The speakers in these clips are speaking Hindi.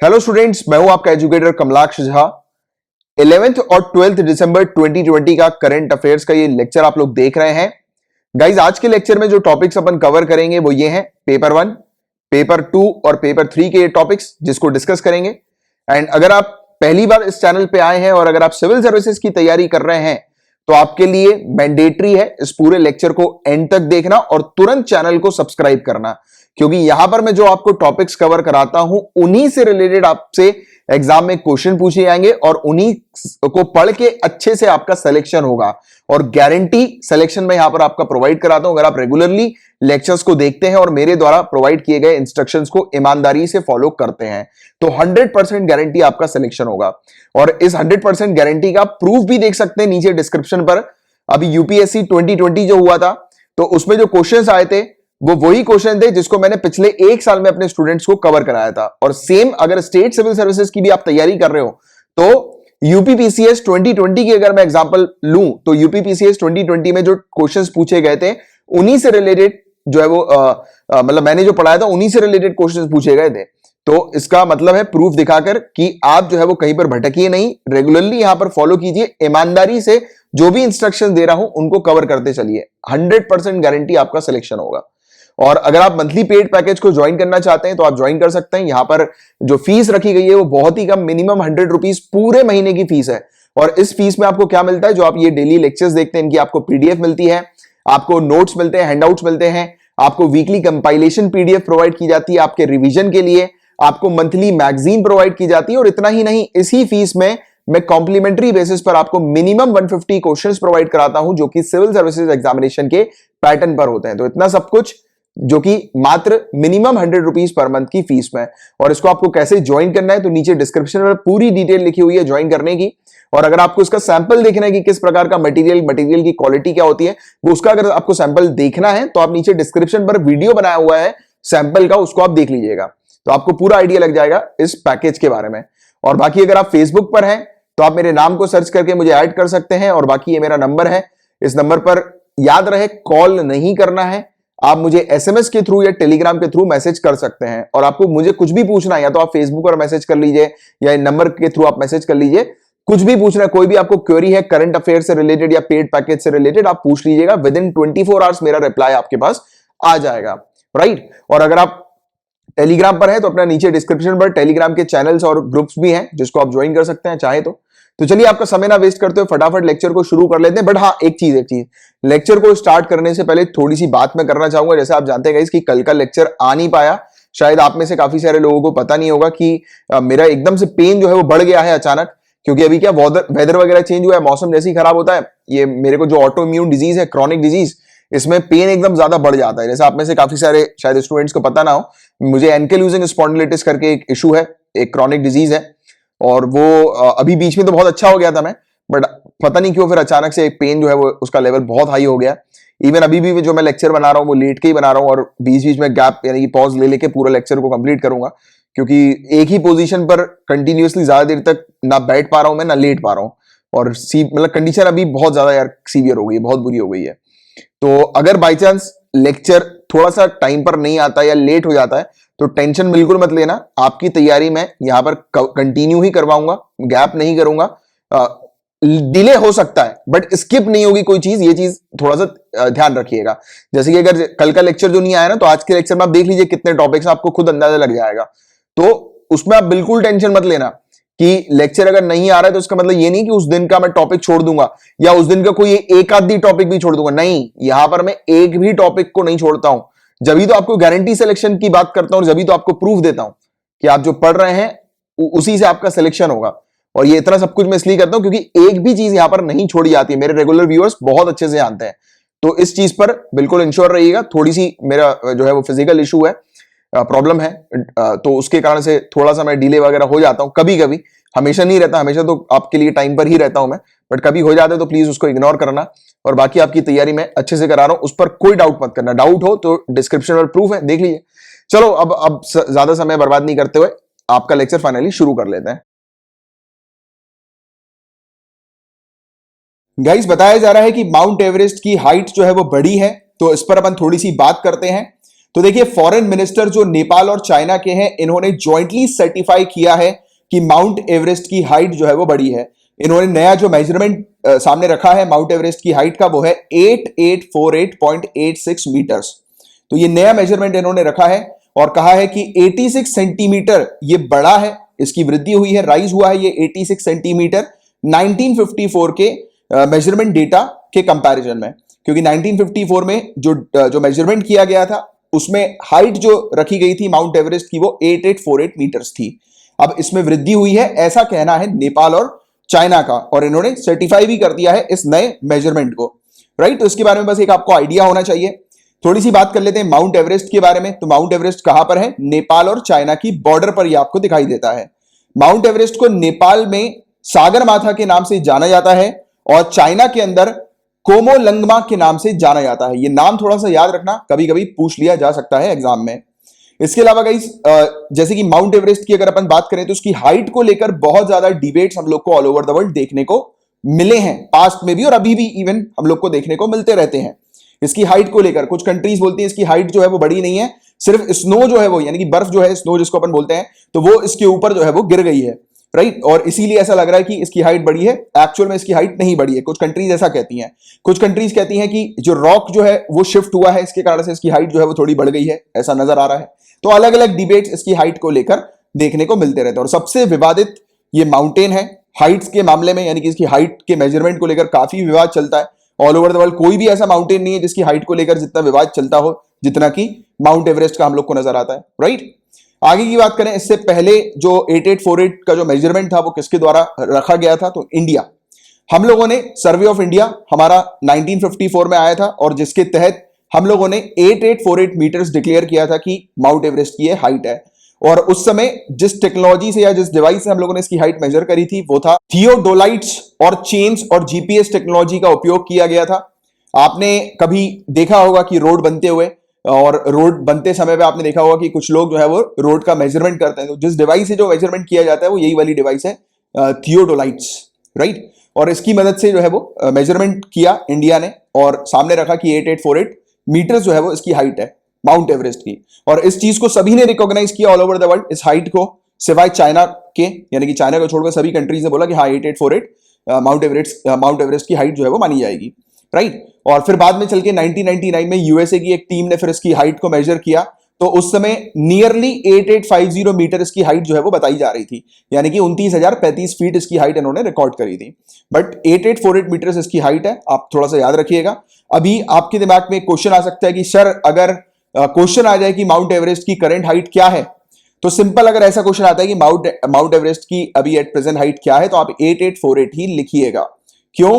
हेलो स्टूडेंट्स, मैं हूं आपका एजुकेटर कमलाक्ष झा। 11th और 12th दिसंबर 2020 का करंट अफेयर्स का ये लेक्चर आप लोग देख रहे हैं। गाइज, आज के लेक्चर में जो टॉपिक्स अपन कवर करेंगे वो ये हैं पेपर 1, पेपर 2 और पेपर 3 के टॉपिक्स जिसको डिस्कस करेंगे। एंड अगर आप पहली बार इस चैनल पे आए हैं और अगर आप सिविल सर्विसेज की तैयारी कर रहे हैं तो आपके लिए मैंडेटरी है इस पूरे लेक्चर को एंड तक देखना और तुरंत चैनल को सब्सक्राइब करना, क्योंकि यहां पर मैं जो आपको टॉपिक्स कवर कराता हूं उन्हीं से रिलेटेड आपसे एग्जाम में क्वेश्चन पूछे जाएंगे और उन्हीं को पढ़ के अच्छे से आपका सिलेक्शन होगा। और गारंटी सिलेक्शन में यहां पर आपका प्रोवाइड कराता हूं अगर आप रेगुलरली लेक्चर्स को देखते हैं और मेरे द्वारा प्रोवाइड किए गए इंस्ट्रक्शंस को ईमानदारी से फॉलो करते हैं तो 100% गारंटी आपका सिलेक्शन होगा। और इस 100% गारंटी का प्रूफ भी देख सकते हैं नीचे डिस्क्रिप्शन पर। अभी यूपीएससी 2020 जो हुआ था तो उसमें जो क्वेश्चंस आए थे वो वही क्वेश्चन थे जिसको मैंने पिछले एक साल में अपने स्टूडेंट्स को कवर कराया था। और सेम अगर स्टेट सिविल सर्विसेज की भी आप तैयारी कर रहे हो तो यूपीपीसीएस 2020 की अगर मैं एग्जांपल लूं तो यूपीपीसीएस 2020 में जो क्वेश्चंस पूछे गए थे उन्हीं से रिलेटेड जो है वो मतलब मैंने जो पढ़ाया था उन्हीं से रिलेटेड क्वेश्चंस पूछे गए थे। तो इसका मतलब है प्रूफ दिखाकर कि आप जो है वो कहीं पर भटकिए नहीं, रेगुलरली यहां पर फॉलो कीजिए, ईमानदारी से जो भी इंस्ट्रक्शन दे रहा हूं उनको कवर करते चलिए। 100% गारंटी आपका सिलेक्शन होगा। और अगर आप मंथली पेड पैकेज को ज्वाइन करना चाहते हैं तो आप ज्वाइन कर सकते हैं। यहां पर जो फीस रखी गई है वो बहुत ही कम, मिनिमम 100 रुपीज पूरे महीने की फीस है। और इस फीस में आपको क्या मिलता है, जो आप ये डेली लेक्चर्स देखते हैं इनकी आपको पीडीएफ मिलती है, आपको नोट्स मिलते हैं, हैंडआउट्स मिलते हैं, आपको वीकली कंपाइलेशन पीडीएफ प्रोवाइड की जाती है आपके रिवीजन के लिए, आपको मंथली मैगजीन प्रोवाइड की जाती है। और इतना ही नहीं, इसी फीस में मैं कॉम्प्लीमेंट्री बेसिस पर आपको मिनिमम 150 क्वेश्चंस प्रोवाइड कराता हूं जो कि सिविल सर्विसेज एग्जामिनेशन के पैटर्न पर होते हैं। तो इतना सब कुछ जो कि मात्र मिनिमम 100 रुपीज पर मंथ की फीस में। और इसको आपको कैसे ज्वाइन करना है तो नीचे डिस्क्रिप्शन में पूरी डिटेल लिखी हुई है ज्वाइन करने की। और अगर आपको इसका सैंपल देखना है कि किस प्रकार का मटेरियल की क्वालिटी क्या होती है वो उसका अगर आपको सैंपल देखना है तो आप नीचे डिस्क्रिप्शन पर वीडियो बनाया हुआ है सैंपल का, उसको आप देख लीजिएगा तो आपको पूरा आइडिया लग जाएगा इस पैकेज के बारे में। और बाकी अगर आप फेसबुक पर हैं तो आप मेरे नाम को सर्च करके मुझे ऐड कर सकते हैं। और बाकी ये मेरा नंबर है, इस नंबर पर याद रहे कॉल नहीं करना है, आप मुझे एसएमएस के थ्रू या टेलीग्राम के थ्रू मैसेज कर सकते हैं। और आपको मुझे कुछ भी पूछना है या तो आप फेसबुक पर मैसेज कर लीजिए या इन नंबर के थ्रू आप मैसेज कर लीजिए। कुछ भी पूछना है, कोई भी आपको क्वेरी है करंट अफेयर से रिलेटेड या पेड पैकेज से रिलेटेड, आप पूछ लीजिएगा। विद इन 24 आवर्स मेरा रिप्लाई आपके पास आ जाएगा, राइट। और अगर आप टेलीग्राम पर है तो अपना नीचे डिस्क्रिप्शन पर टेलीग्राम के चैनल्स और ग्रुप्स भी हैं जिसको आप ज्वाइन कर सकते हैं चाहे तो चलिए आपका समय ना वेस्ट करते हुए फटाफट लेक्चर को शुरू कर लेते हैं। बट हाँ, एक चीज लेक्चर को स्टार्ट करने से पहले थोड़ी सी बात मैं करना चाहूंगा। जैसे आप जानते हैं गाइस कि कल का लेक्चर आ नहीं पाया, शायद आप में से काफी सारे लोगों को पता नहीं होगा कि मेरा एकदम से पेन जो है वो बढ़ गया है अचानक, क्योंकि अभी क्या वेदर वगैरह चेंज हुआ है, मौसम जैसे ही खराब होता है ये मेरे को जो ऑटो इम्यून डिजीज है, क्रॉनिक डिजीज, इसमें पेन एकदम ज्यादा बढ़ जाता है। जैसे आप में से काफी सारे शायद स्टूडेंट्स को पता ना हो, मुझे एंकिलोजिंग स्पॉन्डिलिटिस करके एक इशू है, एक क्रॉनिक डिजीज है। और वो अभी बीच में तो बहुत अच्छा हो गया था मैं, बट पता नहीं क्यों फिर अचानक से एक पेन जो है वो उसका लेवल बहुत हाई हो गया। इवन अभी भी जो मैं लेक्चर बना रहा हूँ वो लेट के ही बना रहा हूँ और बीच बीच में गैप यानी कि पॉज ले लेके पूरा लेक्चर को कंप्लीट करूंगा, क्योंकि एक ही पोजीशन पर कंटिन्यूअसली ज्यादा देर तक ना बैठ पा रहा हूं मैं ना लेट पा रहा हूं। और मतलब कंडीशन अभी बहुत ज्यादा यार सीवियर हो गई है, बहुत बुरी हो गई है। तो अगर बाई चांस लेक्चर थोड़ा सा टाइम पर नहीं आता या लेट हो जाता है तो टेंशन बिल्कुल मत लेना, आपकी तैयारी मैं यहां पर कंटिन्यू ही करवाऊंगा, गैप नहीं करूंगा। डिले हो सकता है बट स्किप नहीं होगी कोई चीज, ये चीज थोड़ा सा ध्यान रखिएगा। जैसे कि अगर कल का लेक्चर जो नहीं आया ना तो आज के लेक्चर में आप देख लीजिए कितने टॉपिक्स, आपको खुद अंदाजा लग जाएगा। तो उसमें आप बिल्कुल टेंशन मत लेना कि लेक्चर अगर नहीं आ रहा है तो उसका मतलब ये नहीं कि उस दिन का मैं टॉपिक छोड़ दूंगा या उस दिन का कोई एक आधी टॉपिक भी छोड़ दूंगा, नहीं। यहां पर मैं एक भी टॉपिक को नहीं छोड़ता हूं, जब तो आपको गारंटी सिलेक्शन की बात करता हूं और जब तो आपको प्रूफ देता हूं कि आप जो पढ़ रहे हैं उसी से आपका सिलेक्शन होगा। और ये इतना सब कुछ मैं इसलिए करता हूं क्योंकि एक भी चीज यहां पर नहीं छोड़ी जाती है, मेरे रेगुलर व्यूअर्स बहुत अच्छे से जानते हैं। तो इस चीज पर बिल्कुल इंश्योर रहिएगा। थोड़ी सी मेरा जो है वो फिजिकल इशू है, प्रॉब्लम है, तो उसके कारण से थोड़ा सा मैं डिले वगैरह हो जाता हूं कभी कभी, हमेशा नहीं रहता, हमेशा तो आपके लिए टाइम पर ही रहता हूं मैं, बट कभी हो जाता है तो प्लीज उसको इग्नोर करना। और बाकी आपकी तैयारी मैं अच्छे से करा रहा हूं, उस पर कोई डाउट मत करना, डाउट हो तो डिस्क्रिप्शन पर प्रूफ है देख लीजिए। चलो अब ज्यादा समय बर्बाद नहीं करते हुए आपका लेक्चर फाइनली शुरू कर लेते हैं। गाइस, बताया जा रहा है कि माउंट एवरेस्ट की हाइट जो है वो बड़ी है, तो इस पर अपन थोड़ी सी बात करते हैं। तो देखिए फॉरेन मिनिस्टर जो नेपाल और चाइना के हैं, इन्होंने ज्वाइंटली सर्टिफाई किया है कि माउंट एवरेस्ट की हाइट जो है वो बड़ी है। इन्होंने नया जो मेजरमेंट सामने रखा है माउंट एवरेस्ट की हाइट का, वो है 8848.86 मीटर्स। तो ये नया मेजरमेंट इन्होंने रखा है और कहा है कि 86 सेंटीमीटर ये बड़ा है, इसकी वृद्धि हुई है, राइज हुआ है ये 86 सेंटीमीटर 1954 के मेजरमेंट डेटा के कंपैरिजन में। क्योंकि 1954 में जो मेजरमेंट किया गया था उसमें हाइट जो रखी गई थी माउंट एवरेस्ट की वो 8848 मीटर्स थी। अब इसमें वृद्धि हुई है, ऐसा कहना है नेपाल और चाइना का, और इन्होंने सर्टिफाई भी कर दिया है इस नए मेजरमेंट को, राइट। तो इसके बारे में बस एक आपको आइडिया होना चाहिए। थोड़ी सी बात कर लेते हैं माउंट एवरेस्ट के बारे में। तो माउंट एवरेस्ट कहां पर है? नेपाल और चाइना की बॉर्डर पर यह आपको दिखाई देता है। माउंट एवरेस्ट को नेपाल में सागरमाथा के नाम से जाना जाता है और चाइना के अंदर कोमोलंगमा के नाम से जाना जाता है। ये नाम थोड़ा सा याद रखना, कभी कभी पूछ लिया जा सकता है एग्जाम में। इसके अलावा गाइस, जैसे कि माउंट एवरेस्ट की अगर अपन बात करें तो उसकी हाइट को लेकर बहुत ज्यादा डिबेट्स हम लोग को ऑल ओवर द वर्ल्ड देखने को मिले हैं, पास्ट में भी और अभी भी इवन हम लोग को देखने को मिलते रहते हैं। इसकी हाइट को लेकर कुछ कंट्रीज बोलती हैं इसकी हाइट जो है वो बड़ी नहीं है, सिर्फ स्नो जो है वो, यानी कि बर्फ जो है, स्नो जिसको अपन बोलते हैं, तो वो इसके ऊपर जो है वो गिर गई है, राइट। और इसीलिए ऐसा लग रहा है कि इसकी हाइट बड़ी है, एक्चुअल में इसकी हाइट नहीं बड़ी है। कुछ कंट्रीज ऐसा कहती हैं। कुछ कंट्रीज कहती हैं कि जो रॉक जो है वो शिफ्ट हुआ है, इसके कारण से इसकी हाइट जो है वो थोड़ी बढ़ गई है, ऐसा नजर आ रहा है। तो अलग अलग डिबेट्स इसकी हाइट को लेकर देखने को मिलते रहते हैं। और सबसे विवादित ये माउंटेन है हाइट्स के मामले में, यानी कि इसकी हाइट के मेजरमेंट को लेकर काफी विवाद चलता है ऑल ओवर द वर्ल्ड। कोई भी ऐसा माउंटेन नहीं है जिसकी हाइट को लेकर जितना विवाद चलता हो जितना कि माउंट एवरेस्ट का हम लोग को नजर आता है, राइट। आगे की बात करें, इससे पहले जो 8848 का जो मेजरमेंट था वो किसके द्वारा रखा गया था? तो इंडिया, हम लोगों ने सर्वे ऑफ इंडिया हमारा 1954 में आया था और जिसके तहत हम लोगों ने 8848 मीटर्स डिक्लेयर किया था कि माउंट एवरेस्ट की ये हाइट है। और उस समय जिस टेक्नोलॉजी से या जिस डिवाइस से हम लोगों ने इसकी हाइट मेजर करी थी वो था थियोडोलाइट्स और चेन्स और जीपीएस टेक्नोलॉजी का उपयोग किया गया था। आपने कभी देखा होगा कि रोड बनते हुए, और रोड बनते समय पे आपने देखा होगा कि कुछ लोग जो है वो रोड का मेजरमेंट करते हैं। तो जिस डिवाइस से जो मेजरमेंट किया जाता है वो यही वाली डिवाइस है, थियोडोलाइट्स, राइट। और इसकी मदद से जो है वो मेजरमेंट किया इंडिया ने और सामने रखा कि 8848 मीटर्स जो है वो इसकी हाइट है माउंट एवरेस्ट की। और इस चीज को सभी ने रिकॉग्नाइज किया ऑल ओवर द वर्ल्ड, इस हाइट को, सिवाय चाइना के, यानी कि चाइना को छोड़कर सभी कंट्रीज ने बोला कि हाँ 8848 माउंट एवरेस्ट की हाइट जो है वो मानी जाएगी, राइट। और फिर बाद में चल के 1999 में यूएसए की एक टीम ने फिर इसकी हाइट को मेजर किया, तो उस समय नियरली 8850 मीटर इसकी हाइट जो है वो बताई जा रही थी, यानी कि 29,035 फीट इसकी हाइट इन्होंने रिकॉर्ड करी थी। बट 8848 मीटर इसकी हाइट है, आप थोड़ा सा याद रखिएगा। अभी आपके दिमाग में एक क्वेश्चन आ सकता है कि सर अगर क्वेश्चन आ जाए कि माउंट एवरेस्ट की करंट हाइट क्या है, तो सिंपल अगर ऐसा क्वेश्चन आता है कि माउंट एवरेस्ट की अभी एट प्रेजेंट हाइट क्या है, तो आप 8848 ही लिखिएगा। क्यों?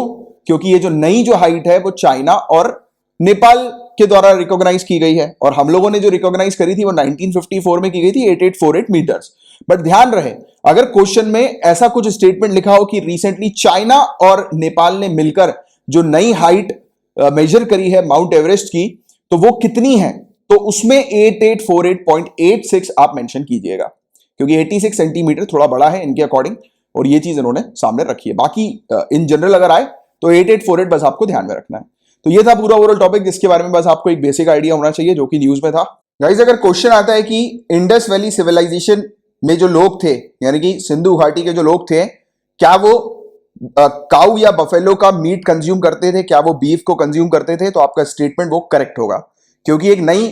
क्योंकि ये जो नई जो हाइट है वो चाइना और नेपाल के द्वारा रिकॉग्नाइज की गई है और हम लोगों ने जो रिकॉग्नाइज करी थी वो 1954 में की गई थी 8848 मीटर्स। बट ध्यान रहे, अगर क्वेश्चन में ऐसा कुछ स्टेटमेंट लिखा हो कि रिसेंटली चाइना और नेपाल ने मिलकर जो नई हाइट मेजर करी है माउंट एवरेस्ट की, तो वो कितनी है, तो उसमें 8848.86 आप मेंशन कीजिएगा, क्योंकि 86 सेंटीमीटर थोड़ा बड़ा है इनके अकॉर्डिंग, और ये चीज इन्होंने सामने रखी है। बाकी इन जनरल अगर आए तो 8848 बस आपको ध्यान में रखना है। तो ये था पूरा ओवरऑल टॉपिक, जिसके बारे में बस आपको एक बेसिक आइडिया होना चाहिए जो कि न्यूज में था। गाइस, अगर क्वेश्चन आता है कि इंडस वैली सिविलाइजेशन में जो लोग थे, यानी कि सिंधु घाटी के जो लोग थे, क्या वो काऊ या बफेलो का मीट कंज्यूम करते थे, क्या वो बीफ को कंज्यूम करते थे, तो आपका स्टेटमेंट वो करेक्ट होगा। क्योंकि एक नई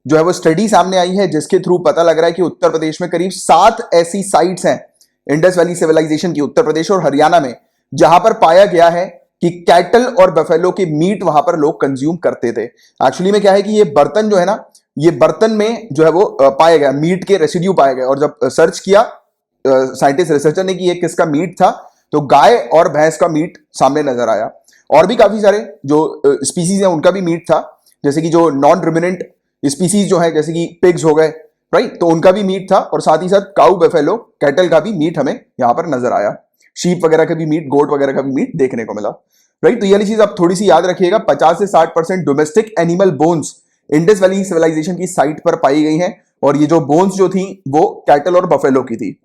जो है वो स्टडी सामने आई है जिसके थ्रू पता लग रहा है कि उत्तर प्रदेश में करीब 7 ऐसी साइट्स हैं इंडस वैली सिविलाइजेशन की, उत्तर प्रदेश और हरियाणा में, जहां पर पाया गया है कि कैटल और बफेलो के मीट वहां पर लोग कंज्यूम करते थे। एक्चुअली में क्या है कि ये बर्तन जो है ना, ये बर्तन में जो है वो पाया गया, मीट के रेसिड्यू पाए गए, और जब सर्च किया साइंटिस्ट रिसर्चर ने कि ये किसका मीट था, तो गाय और भैंस का मीट सामने नजर आया। और भी काफी सारे जो स्पीसीज हैं उनका भी मीट था, जैसे कि जो नॉन रिमिनेंट स्पीसीज जो है, जैसे कि पिग्स हो गए, राइट, तो उनका भी मीट था। और साथ ही साथ काऊ, बफेलो, कैटल का भी मीट हमें यहां पर नजर आया, शीप वगैरह का भी मीट, गोट वगैरह का भी मीट देखने को मिला, राइट। तो ये वाली चीज आप थोड़ी सी याद रखिएगा। 50 से 60% domestic animal bones Indus valley civilisation की साइट पर पाई गई हैं, और ये जो बोन्स जो थी वो कैटल और बफेलो की थी,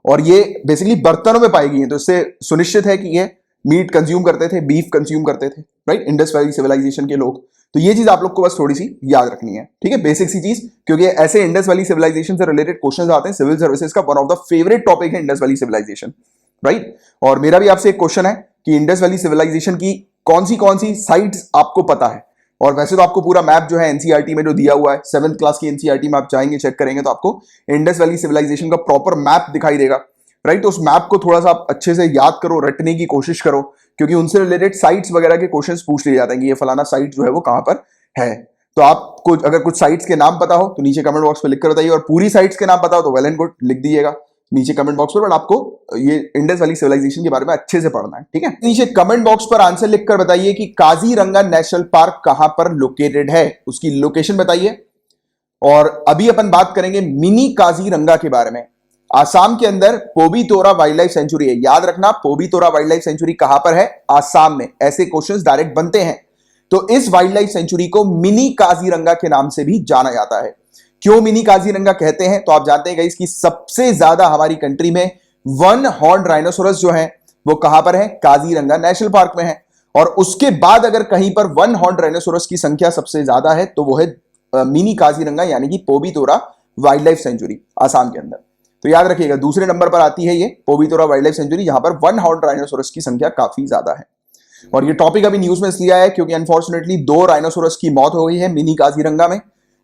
और ये बेसिकली बर्तनों में पाई गई हैं। तो इससे सुनिश्चित है कि ये मीट कंज्यूम करते थे, बीफ कंज्यूम करते थे, राइट, इंडस वैली सिविलाइजेशन के लोग। तो ये चीज आप लोग को बस थोड़ी सी याद रखनी है, ठीक है, बेसिक सी चीज, क्योंकि ऐसे इंडस वैली सिविलाइजेशन से रिलेटेड क्वेश्चंस आते हैं। सिविल सर्विसेज का one of the favourite topic है इंडस वैली सिविलाइजेशन, राइट। और मेरा भी आपसे एक क्वेश्चन है कि इंडस वैली सिविलाइजेशन की कौन सी साइट्स आपको पता है। और वैसे तो आपको पूरा मैप जो है एनसीईआरटी में जो दिया हुआ है, 7th क्लास की एनसीईआरटी में आप जाएंगे चेक करेंगे तो आपको इंडस वैली सिविलाइजेशन का प्रॉपर मैप दिखाई देगा, राइट। तो उस मैप को थोड़ा सा आप अच्छे से याद करो, रटने की कोशिश करो, क्योंकि उनसे रिलेटेड साइट्स वगैरह के क्वेश्चंस पूछ लिए जाते हैं कि ये फलाना साइट जो है वो कहां पर है। तो आपको अगर कुछ साइट्स के नाम पता हो तो नीचे कमेंट बॉक्स में लिख कर बताइए, और पूरी साइट्स के नाम पता हो तो वेल एंड गुड, लिख दीजिएगा नीचे कमेंट बॉक्स पर। बट आपको ये इंडस वैली सिविलाइजेशन के बारे में अच्छे से पढ़ना है, ठीक है। नीचे कमेंट बॉक्स पर आंसर लिखकर बताइए कि काजीरंगा नेशनल पार्क कहां पर लोकेटेड है, उसकी लोकेशन बताइए। और अभी अपन बात करेंगे मिनी काजीरंगा के बारे में। आसाम के अंदर पोबीतोरा वाइल्ड लाइफ सेंचुरी है, याद रखना पोबीतोरा वाइल्ड लाइफ सेंचुरी कहां पर है, आसाम में। ऐसे क्वेश्चंस डायरेक्ट बनते हैं। तो इस वाइल्ड लाइफ सेंचुरी को मिनी काजीरंगा के नाम से भी जाना जाता है। क्यों मिनी काजीरंगा कहते हैं, तो आप जानते हैं इसकी सबसे ज्यादा हमारी कंट्री में वन हॉर्न राइनोसोरस जो है वो कहां पर है, काजीरंगा नेशनल पार्क में है। और उसके बाद अगर कहीं पर वन हॉर्न राइनोसोरस की संख्या सबसे ज्यादा है तो वो है मिनी काजीरंगा, यानी कि पोबीतोरा वाइल्ड लाइफ सेंचुरी आसाम के अंदर। तो याद रखिएगा दूसरे नंबर पर आती है ये पोबीतोरा वाइल्ड लाइफ सेंचुरी, जहां पर वन हॉर्न राइनोसोरस की संख्या काफी ज्यादा है। और ये टॉपिक अभी न्यूज में इसलिए आया है क्योंकि अनफॉर्चुनेटली 2 राइनोसोरस की मौत हो गई है मिनी काजीरंगा में।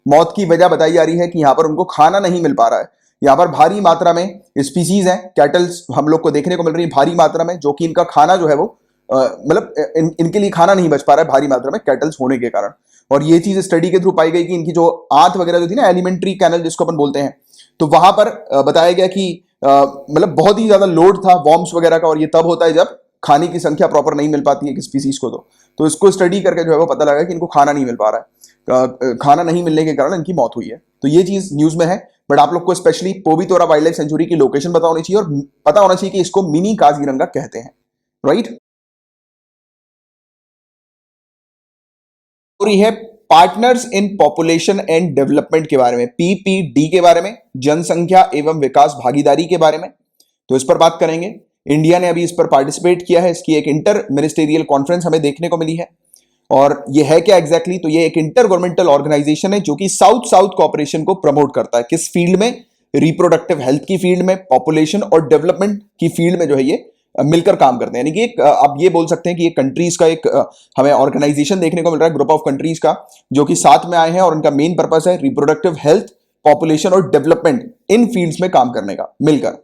मौत की वजह बताई जा रही है कि यहां पर उनको खाना नहीं मिल पा रहा है। यहां पर भारी मात्रा में स्पीसीज हैं, कैटल्स हम लोग को देखने को मिल रही है भारी मात्रा में, जो कि इनका खाना जो है वो मतलब इनके लिए खाना नहीं बच पा रहा है भारी मात्रा में कैटल्स होने के कारण। और ये चीज स्टडी के थ्रू पाई गई कि इनकी जो आंत वगैरह जो थी ना, एलिमेंट्री कैनल जिसको अपन बोलते हैं, तो वहां पर बताया गया कि मतलब बहुत ही ज्यादा लोड था वॉर्म्स वगैरह का। और ये तब होता है जब खाने की संख्या प्रॉपर नहीं मिल पाती है किसी स्पीसीज को। तो इसको स्टडी करके जो है वो पता लगा कि इनको खाना नहीं मिल पा रहा है, खाना नहीं मिलने के कारण इनकी मौत हुई है। तो ये चीज न्यूज में है। बट आप लोग को स्पेशली पोबीतोरा वाइल्ड लाइफ सेंचुरी की लोकेशन पता होनी चाहिए और पता होना चाहिए कि इसको मिनी काजीरंगा कहते हैं, राइट। है partners in population and development के बारे में, पीपीडी के बारे में, जनसंख्या एवं विकास भागीदारी के बारे में। तो इस पर बात करेंगे। इंडिया ने अभी इस पर पार्टिसिपेट किया है, इसकी एक इंटर मिनिस्टेरियल कॉन्फ्रेंस हमें देखने को मिली है। और ये है क्या एग्जैक्टली, तो ये एक इंटर गवर्नमेंटल ऑर्गेनाइजेशन है जो कि साउथ साउथ कॉपरेशन को प्रमोट करता है। किस फील्ड में, रिप्रोडक्टिव हेल्थ की फील्ड में, पॉपुलेशन और डेवलपमेंट की फील्ड में जो है ये मिलकर काम करते हैं। यानी कि एक आप ये बोल सकते हैं कि ये कंट्रीज का एक हमें ऑर्गेनाइजेशन देखने को मिल रहा है, ग्रुप ऑफ कंट्रीज का, जो कि साथ में आए हैं और उनका मेन पर्पस है रिप्रोडक्टिव हेल्थ, पॉपुलेशन और डेवलपमेंट इन फील्ड्स में काम करने का मिलकर।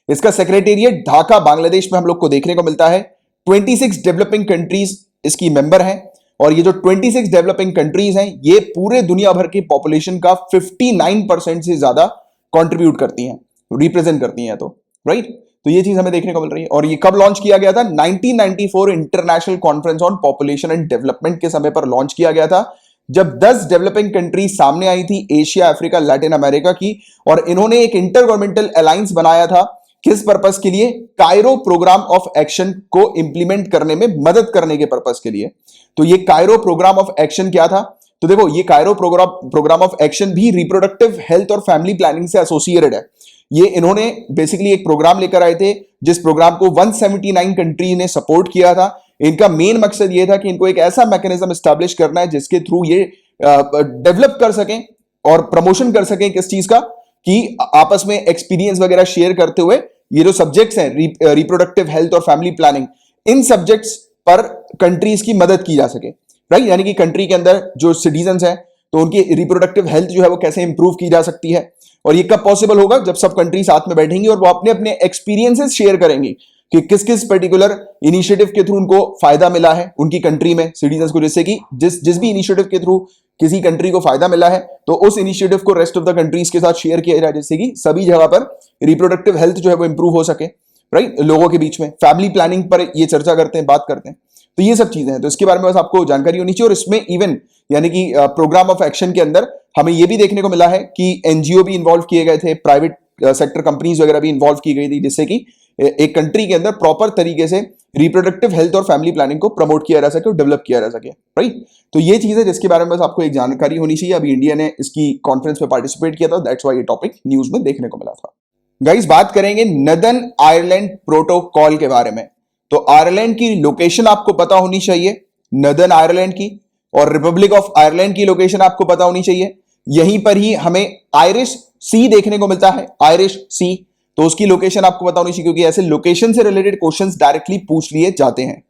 इसका सेक्रेटेरिएट ढाका बांग्लादेश में हम लोग को देखने को मिलता है। 26 डेवलपिंग कंट्रीज इसकी मेंबर हैं। और ये जो 26 डेवलपिंग कंट्रीज हैं ये पूरे दुनिया भर की पॉपुलेशन का 59% से ज्यादा कंट्रीब्यूट करती हैं, रिप्रेजेंट करती हैं। तो राइट, तो ये चीज हमें देखने को मिल रही है। और ये कब लॉन्च किया गया था, 1994 international conference on population and development के समय पर लॉन्च किया गया था, जब 10 डेवलपिंग कंट्रीज सामने आई थी, एशिया, अफ्रीका, लैटिन अमेरिका की। और इन्होंने एक इंटर गवर्नमेंटल अलायंस बनाया था, किस पर्पस के लिए, कायरो प्रोग्राम ऑफ एक्शन को इंप्लीमेंट करने में मदद करने के पर्पस के लिए। तो ये कायरो प्रोग्राम ऑफ एक्शन क्या था, तो देखो ये कायरो प्रोग्राम ऑफ एक्शन भी रिप्रोडक्टिव हेल्थ और फैमिली प्लानिंग से एसोसिएटेड है। ये इन्होंने बेसिकली एक प्रोग्राम लेकर आए थे, जिस प्रोग्राम को 179 कंट्री ने सपोर्ट किया था। इनका मेन मकसद ये था कि इनको एक ऐसा मैकेनिज्म एस्टैब्लिश करना है जिसके थ्रू ये डेवलप कर सकें और प्रमोशन कर सकें किस चीज का, कि आपस में एक्सपीरियंस वगैरह शेयर करते हुए ये जो सब्जेक्ट्स हैं रिप्रोडक्टिव हेल्थ और फैमिली प्लानिंग, इन सब्जेक्ट्स पर कंट्रीज की मदद की जा सके, राइट। यानी कि कंट्री के अंदर जो सिटीजन्स हैं तो उनकी रिप्रोडक्टिव हेल्थ जो है वो कैसे इंप्रूव की जा सकती है। और ये कब पॉसिबल होगा, जब सब कंट्री साथ में बैठेंगी और वो अपने अपने एक्सपीरियंसेस शेयर करेंगी कि किस किस पर्टिकुलर इनिशिएटिव के थ्रू उनको फायदा मिला है उनकी कंट्री में सिटीजन्स को। जैसे कि जिस भी इनिशिएटिव के थ्रू किसी कंट्री को फायदा मिला है तो उस इनिशिएटिव को रेस्ट ऑफ द कंट्रीज के साथ शेयर किया जाए, जिससे कि सभी जगह पर रिप्रोडक्टिव हेल्थ जो है वो इंप्रूव हो सके, राइट, लोगों के बीच में। फैमिली प्लानिंग पर ये चर्चा करते हैं, बात करते हैं। तो ये सब चीजें हैं, तो इसके बारे में बस आपको जानकारी होनी चाहिए। और इसमें इवन यानी कि प्रोग्राम ऑफ एक्शन के अंदर हमें ये भी देखने को मिला है कि एनजीओ भी इन्वॉल्व किए गए थे, प्राइवेट सेक्टर कंपनीज वगैरह भी इन्वॉल्व की गई थी, जिससे कि एक कंट्री के अंदर प्रॉपर तरीके से रिप्रोडक्टिव हेल्थ और फैमिली प्लानिंग को प्रमोट किया जा सके और डेवलप किया जा सके, राइट। तो ये चीज है जिसके बारे में बस आपको एक जानकारी होनी चाहिए। अभी इंडिया ने इसकी कॉन्फ्रेंस में पार्टिसिपेट किया था, दैट्स व्हाई ये टॉपिक न्यूज में देखने को मिला था। गाइस, बात करेंगे नदर्न आयरलैंड प्रोटोकॉल के बारे में। तो आयरलैंड की लोकेशन आपको पता होनी चाहिए, नदर्न आयरलैंड की। और रिपब्लिक ऑफ आयरलैंड की लोकेशन आपको पता होनी चाहिए। यहीं पर ही हमें आयरिश सी देखने को मिलता है, आयरिश सी, तो उसकी लोकेशन आपको पता होनी चाहिए, क्योंकि ऐसे लोकेशन से रिलेटेड क्वेश्चंस डायरेक्टली पूछ लिए जाते हैं।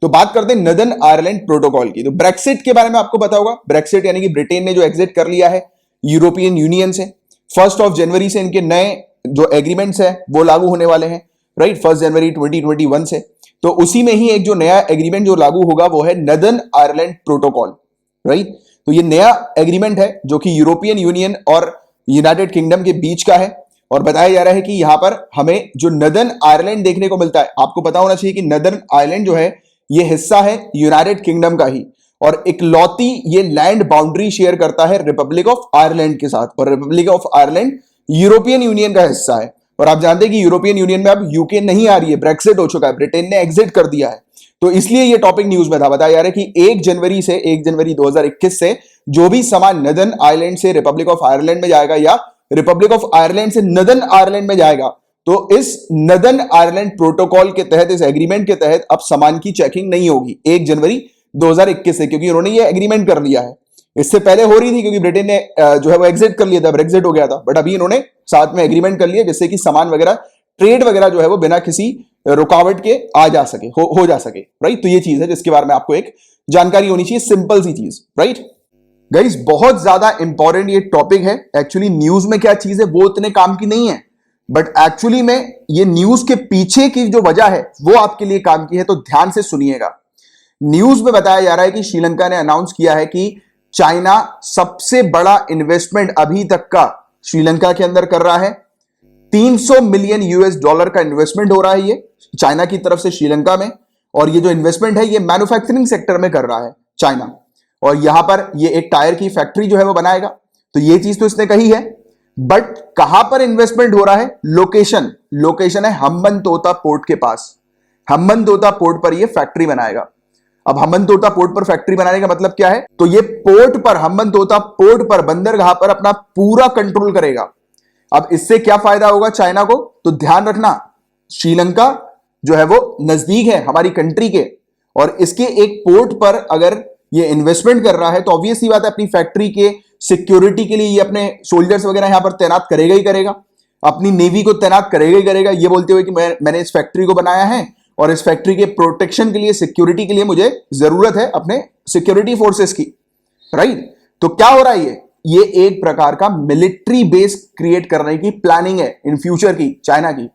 तो बात करते हैं नदर्न आयरलैंड प्रोटोकॉल की। तो ब्रेक्सिट के बारे में आपको पता होगा, ब्रेक्सिट यानी कि ब्रिटेन ने जो एग्जिट कर लिया है यूरोपियन यूनियन से। 1 जनवरी से इनके नए जो एग्रीमेंट्स है वो लागू होने वाले हैं, राइट, 1 जनवरी 2021 से। तो उसी में ही एक जो नया एग्रीमेंट जो लागू होगा वो है नदर्न आयरलैंड प्रोटोकॉल, राइट। तो ये नया एग्रीमेंट है जो कि यूरोपियन यूनियन और यूनाइटेड किंगडम के बीच का है, और बताया जा रहा है कि यहां पर हमें जो नदर्न आयरलैंड देखने को मिलता है, आपको पता होना चाहिए कि नदर्न आयरलैंड जो है ये हिस्सा है यूनाइटेड किंगडम का ही, और इकलौती ये लैंड बाउंड्री शेयर करता है रिपब्लिक ऑफ आयरलैंड के साथ, और Republic of Ireland European union का हिस्सा है। और आप जानते हैं कि यूरोपियन यूनियन में अब यूके नहीं आ रही है, ब्रेक्सिट हो चुका है, ब्रिटेन ने एग्जिट कर दिया है। तो इसलिए ये टॉपिक न्यूज में था। बताया जा रहा है कि 1 जनवरी 2021 से जो भी सामान नदर्न आयरलैंड से रिपब्लिक ऑफ आयरलैंड में जाएगा या रिपब्लिक ऑफ आयरलैंड से नदर्न आयरलैंड में जाएगा, तो इस नदर्न आयरलैंड प्रोटोकॉल के तहत, इस एग्रीमेंट के तहत अब सामान की चेकिंग नहीं होगी 1 जनवरी 2021 से, क्योंकि उन्होंने ये एग्रीमेंट कर लिया है। इससे पहले हो रही थी क्योंकि ब्रिटेन ने जो है वो एग्जिट कर लिया था, ब्रेक्सिट हो गया था, बट अभी इन्होंने साथ में एग्रीमेंट कर लिया जिससे कि सामान वगैरह, ट्रेड वगैरह जो है वो बिना किसी रुकावट के आ जा सके, हो जा सके, राइट। तो ये चीज है जिसके बारे में आपको एक जानकारी होनी चाहिए, सिंपल सी चीज, राइट। गाइस बहुत ज्यादा इंपॉर्टेंट ये टॉपिक है। एक्चुअली न्यूज में क्या चीज है वो इतने काम की नहीं है, बट एक्चुअली में ये न्यूज के पीछे की जो वजह है वो आपके लिए काम की है, तो ध्यान से सुनिएगा। न्यूज में बताया जा रहा है कि श्रीलंका ने अनाउंस किया है कि चाइना सबसे बड़ा इन्वेस्टमेंट अभी तक का श्रीलंका के अंदर कर रहा है। 300 मिलियन यूएस डॉलर का इन्वेस्टमेंट हो रहा है ये चाइना की तरफ से श्रीलंका में, और ये जो इन्वेस्टमेंट है ये मैन्युफैक्चरिंग सेक्टर में कर रहा है चाइना, और यहां पर ये एक टायर की फैक्ट्री जो है वो बनाएगा। तो ये चीज तो इसने कही है, बट कहां पर इन्वेस्टमेंट हो रहा है, लोकेशन है हम्बनतोता पोर्ट के पास। हम्बनतोता पोर्ट पर ये फैक्ट्री बनाएगा। अब हम्बनतोता पोर्ट पर फैक्ट्री बनाने का मतलब क्या है, तो ये पोर्ट पर, हम्बनतोता पोर्ट पर, बंदरगाह पर अपना पूरा कंट्रोल करेगा। अब इससे क्या फायदा होगा चाइना को, तो ध्यान रखना, श्रीलंका जो है वो नजदीक है हमारी कंट्री के, और इसके एक पोर्ट पर अगर ये इन्वेस्टमेंट कर रहा है तो ऑब्वियस सी बात है अपनी फैक्ट्री के सिक्योरिटी के लिए ये अपने सोल्जर्स वगैरह यहां पर तैनात करेगा ही करेगा, अपनी नेवी को तैनात करेगा ही करेगा, ये बोलते हुए कि मैंने इस फैक्ट्री को बनाया है और इस फैक्ट्री के प्रोटेक्शन के लिए, सिक्योरिटी के लिए मुझे जरूरत है अपने सिक्योरिटी फोर्सेस की, राइट। तो क्या हो रहा है, ये एक प्रकार का मिलिट्री बेस क्रिएट करने की प्लानिंग है इन फ्यूचर की चाइना की।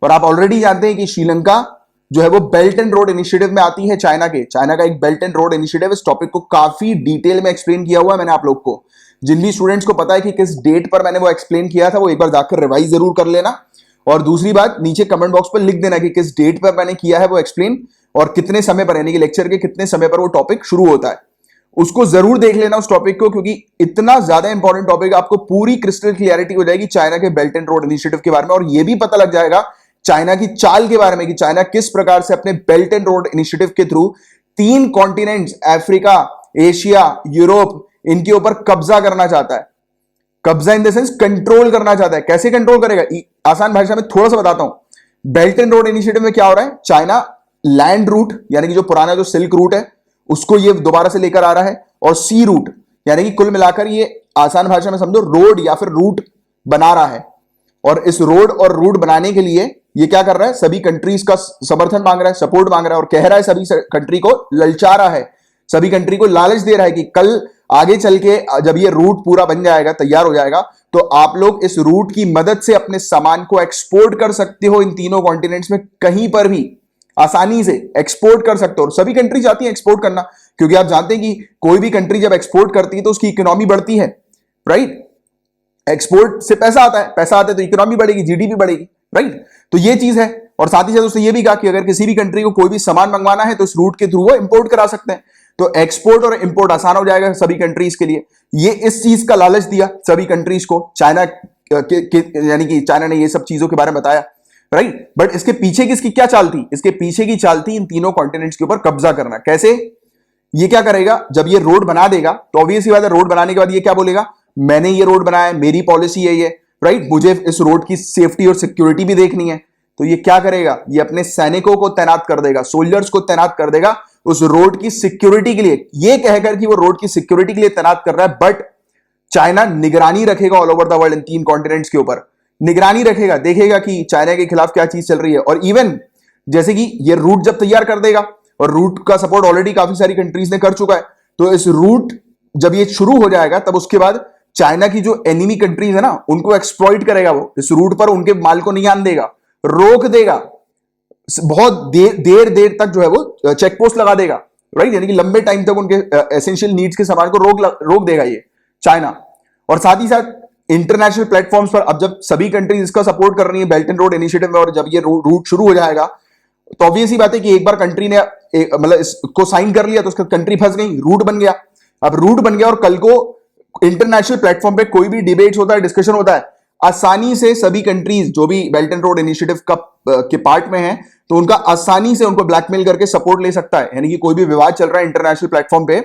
और आप ऑलरेडी जानते हैं कि श्रीलंका जो है वो बेल्ट एंड रोड इनिशिएटिव में आती है चाइना के। चाइना का एक बेल्ट एंड रोड इनिशिएटिव, इस टॉपिक को काफी डिटेल में एक्सप्लेन किया हुआ है मैंने आप लोग को। जिन भी स्टूडेंट्स को पता है कि किस डेट पर मैंने वो एक्सप्लेन किया था, वो एक बार जाकर रिवाइज जरूर कर लेना। और दूसरी बात, नीचे कमेंट बॉक्स पर लिख देना कि किस डेट पर मैंने किया है वो एक्सप्लेन, और कितने समय पर, यानी कि लेक्चर के कितने समय पर वो टॉपिक शुरू होता है। उसको जरूर देख लेना उस टॉपिक को, क्योंकि इतना ज्यादा इंपॉर्टेंट टॉपिक, आपको पूरी क्रिस्टल क्लियरिटी हो जाएगी चाइना के बेल्ट एंड रोड इनिशिएटिव के बारे में, और यह भी पता लग जाएगा चाइना की चाल के बारे में कि चाइना किस प्रकार से अपने बेल्ट एंड रोड इनिशिएटिव के through 3 continents, Africa, Asia, Europe, इनके ऊपर कब्जा करना चाहता है। कब्जा इन द सेंस कंट्रोल करना चाहता है। कैसे कंट्रोल करेगा, आसान भाषा में थोड़ा सा बताता हूं। बेल्ट एंड रोड इनिशिएटिव में क्या हो रहा है, चाइना लैंड रूट यानी कि जो पुराना जो सिल्क रूट है उसको ये दोबारा से लेकर आ रहा है, और सी रूट यानी कि कुल मिलाकर ये आसान भाषा में समझो रोड या फिर रूट बना रहा है। और इस रोड और रूट बनाने के लिए ये क्या कर रहा है, सभी कंट्रीज का समर्थन मांग रहा है, सपोर्ट मांग रहा है, और कह रहा है सभी कंट्री को, ललचा रहा है, सभी कंट्री को लालच दे रहा है कि कल आगे चल के जब ये रूट पूरा बन जाएगा, तैयार हो जाएगा, तो आप लोग इस रूट की मदद से अपने सामान को एक्सपोर्ट कर सकते हो इन तीनों कॉन्टिनेंट्स में, कहीं पर भी आसानी से एक्सपोर्ट कर सकते हो। और सभी कंट्री चाहती है एक्सपोर्ट करना, क्योंकि आप जानते हैं कि कोई भी कंट्री जब एक्सपोर्ट करती है तो उसकी इकोनॉमी बढ़ती है, राइट। एक्सपोर्ट से पैसा आता है, पैसा आता है तो इकोनॉमी बढ़ेगी, जीडीपी बढ़ेगी, राइट। तो ये चीज है। और साथ ही साथ उसने ये भी कहा कि अगर किसी भी कंट्री को कोई भी सामान मंगवाना है तो इस रूट के थ्रू वो इंपोर्ट करा सकते हैं, तो एक्सपोर्ट और इंपोर्ट आसान हो जाएगा सभी कंट्रीज के लिए। ये इस चीज का लालच दिया सभी कंट्रीज को, चाइना यानी कि चाइना ने ये सब चीजों के बारे में बताया, राइट। बट इसके पीछे किसकी क्या चाल थी, इसके पीछे की चाल थी इन तीनों कॉन्टिनेंट्स के ऊपर कब्जा करना। कैसे, ये क्या करेगा, जब ये रोड बना देगा तो ऑब्वियसली बात है, रोड बनाने के बाद ये क्या बोलेगा, मैंने ये रोड बनाया, मेरी पॉलिसी है ये, राइट, मुझे इस रोड की सेफ्टी और सिक्योरिटी भी देखनी है। तो ये क्या करेगा, ये अपने सैनिकों को तैनात कर देगा, सोल्जर्स को तैनात कर देगा, उस रोड की सिक्योरिटी के लिए, ये कहकर कि वो रोड की सिक्योरिटी के लिए तैनात कर रहा है, बट चाइना निगरानी रखेगा all over the world, in 3 continents के ऊपर निगरानी रखेगा, देखेगा कि चाइना के खिलाफ क्या चीज चल रही है। और इवन जैसे कि ये रूट जब तैयार कर देगा, और रूट का सपोर्ट ऑलरेडी काफी सारी कंट्रीज ने कर चुका है, तो इस रूट जब ये शुरू हो जाएगा तब उसके बाद चाइना की जो एनिमी कंट्रीज है ना, उनको एक्सप्लॉइट करेगा, वो इस रूट पर उनके माल को नहीं आने देगा, रोक देगा, बहुत देर तक जो है वो चेक पोस्ट लगा देगा, राइट, यानी कि लंबे टाइम तक उनके एसेंशियल नीड्स के सामान को रोक देगा ये चाइना। और साथ ही साथ इंटरनेशनल प्लेटफॉर्म्स पर अब जब सभी कंट्रीज इसका सपोर्ट कर रही है बेल्ट एंड रोड इनिशिएटिव में, और जब ये रूट शुरू हो जाएगा, तो ऑब्वियस ही बात है कि एक बार कंट्री ने मतलब इसको साइन कर लिया तो उसका कंट्री फंस गई, रूट बन गया। अब रूट बन गया और कल को इंटरनेशनल प्लेटफॉर्म पे कोई भी डिबेट होता है, डिस्कशन होता है, आसानी से सभी कंट्रीज जो भी बेल्ट एंड रोड इनिशिएटिव का के पार्ट में है, तो उनका आसानी से उनको ब्लैकमेल करके सपोर्ट ले सकता है। यानी कि कोई भी विवाद चल रहा है इंटरनेशनल प्लेटफॉर्म पे,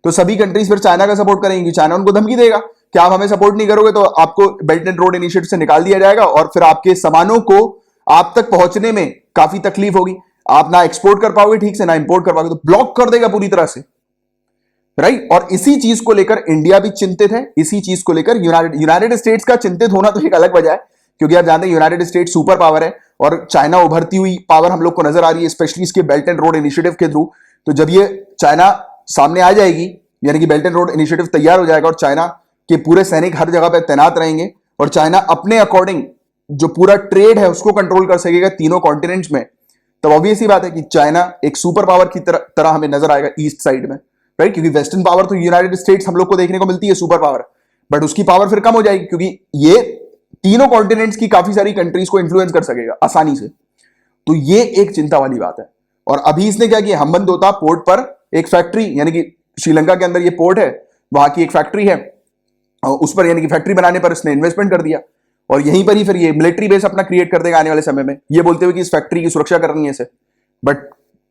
तो सभी कंट्रीज फिर चाइना का सपोर्ट करेंगी, चाइना उनको धमकी देगा कि आप हमें सपोर्ट नहीं करोगे तो आपको बेल्ट एंड रोड इनिशिएटिव से निकाल दिया जाएगा, और फिर आपके सामानों को आप तक पहुंचने में काफी तकलीफ होगी, आप ना एक्सपोर्ट कर पाओगे ठीक से, ना इंपोर्ट कर पाओगे, तो ब्लॉक कर देगा पूरी तरह से, राइट। और इसी चीज को लेकर इंडिया भी चिंतित है, इसी चीज को लेकर यूनाइटेड स्टेट्स का चिंतित होना तो एक अलग वजह है, क्योंकि आप जानते हैं यूनाइटेड स्टेट्स सुपर पावर है और चाइना उभरती हुई पावर हम लोग को नजर आ रही है, स्पेशली इसके बेल्ट एंड रोड इनिशिएटिव के थ्रू। तो जब ये चाइना सामने आ जाएगी, यानी कि बेल्ट एंड रोड इनिशिएटिव तैयार हो जाएगा और चाइना के पूरे सैनिक हर जगह पर तैनात रहेंगे, और चाइना अपने अकॉर्डिंग जो पूरा ट्रेड है उसको कंट्रोल कर सकेगा तीनों कॉन्टिनेंट्स में, तब ऑब्वियस ही बात है कि चाइना एक सुपर पावर की तरह हमें नजर आएगा ईस्ट साइड में, राइट। क्योंकि वेस्टर्न पावर तो यूनाइटेड स्टेट्स हम लोग को देखने को मिलती है सुपर पावर, बट उसकी पावर फिर कम हो जाएगी, क्योंकि ये तीनों कॉन्टिनेंट्स की काफी सारी कंट्रीज को इन्फ्लुएंस कर सकेगा आसानी से। तो ये एक चिंता वाली बात है। और अभी इसने क्या किया, हम्बनतोता पोर्ट पर एक फैक्ट्री, यानी कि श्रीलंका के अंदर ये पोर्ट है, वहां की एक फैक्ट्री है, उस पर यानी कि फैक्ट्री बनाने पर इसने इन्वेस्टमेंट कर दिया, और यहीं पर ही फिर ये मिलिट्री बेस अपना क्रिएट कर देगा आने वाले समय में, ये बोलते हुए कि इस फैक्ट्री की सुरक्षा करनी है इसे, बट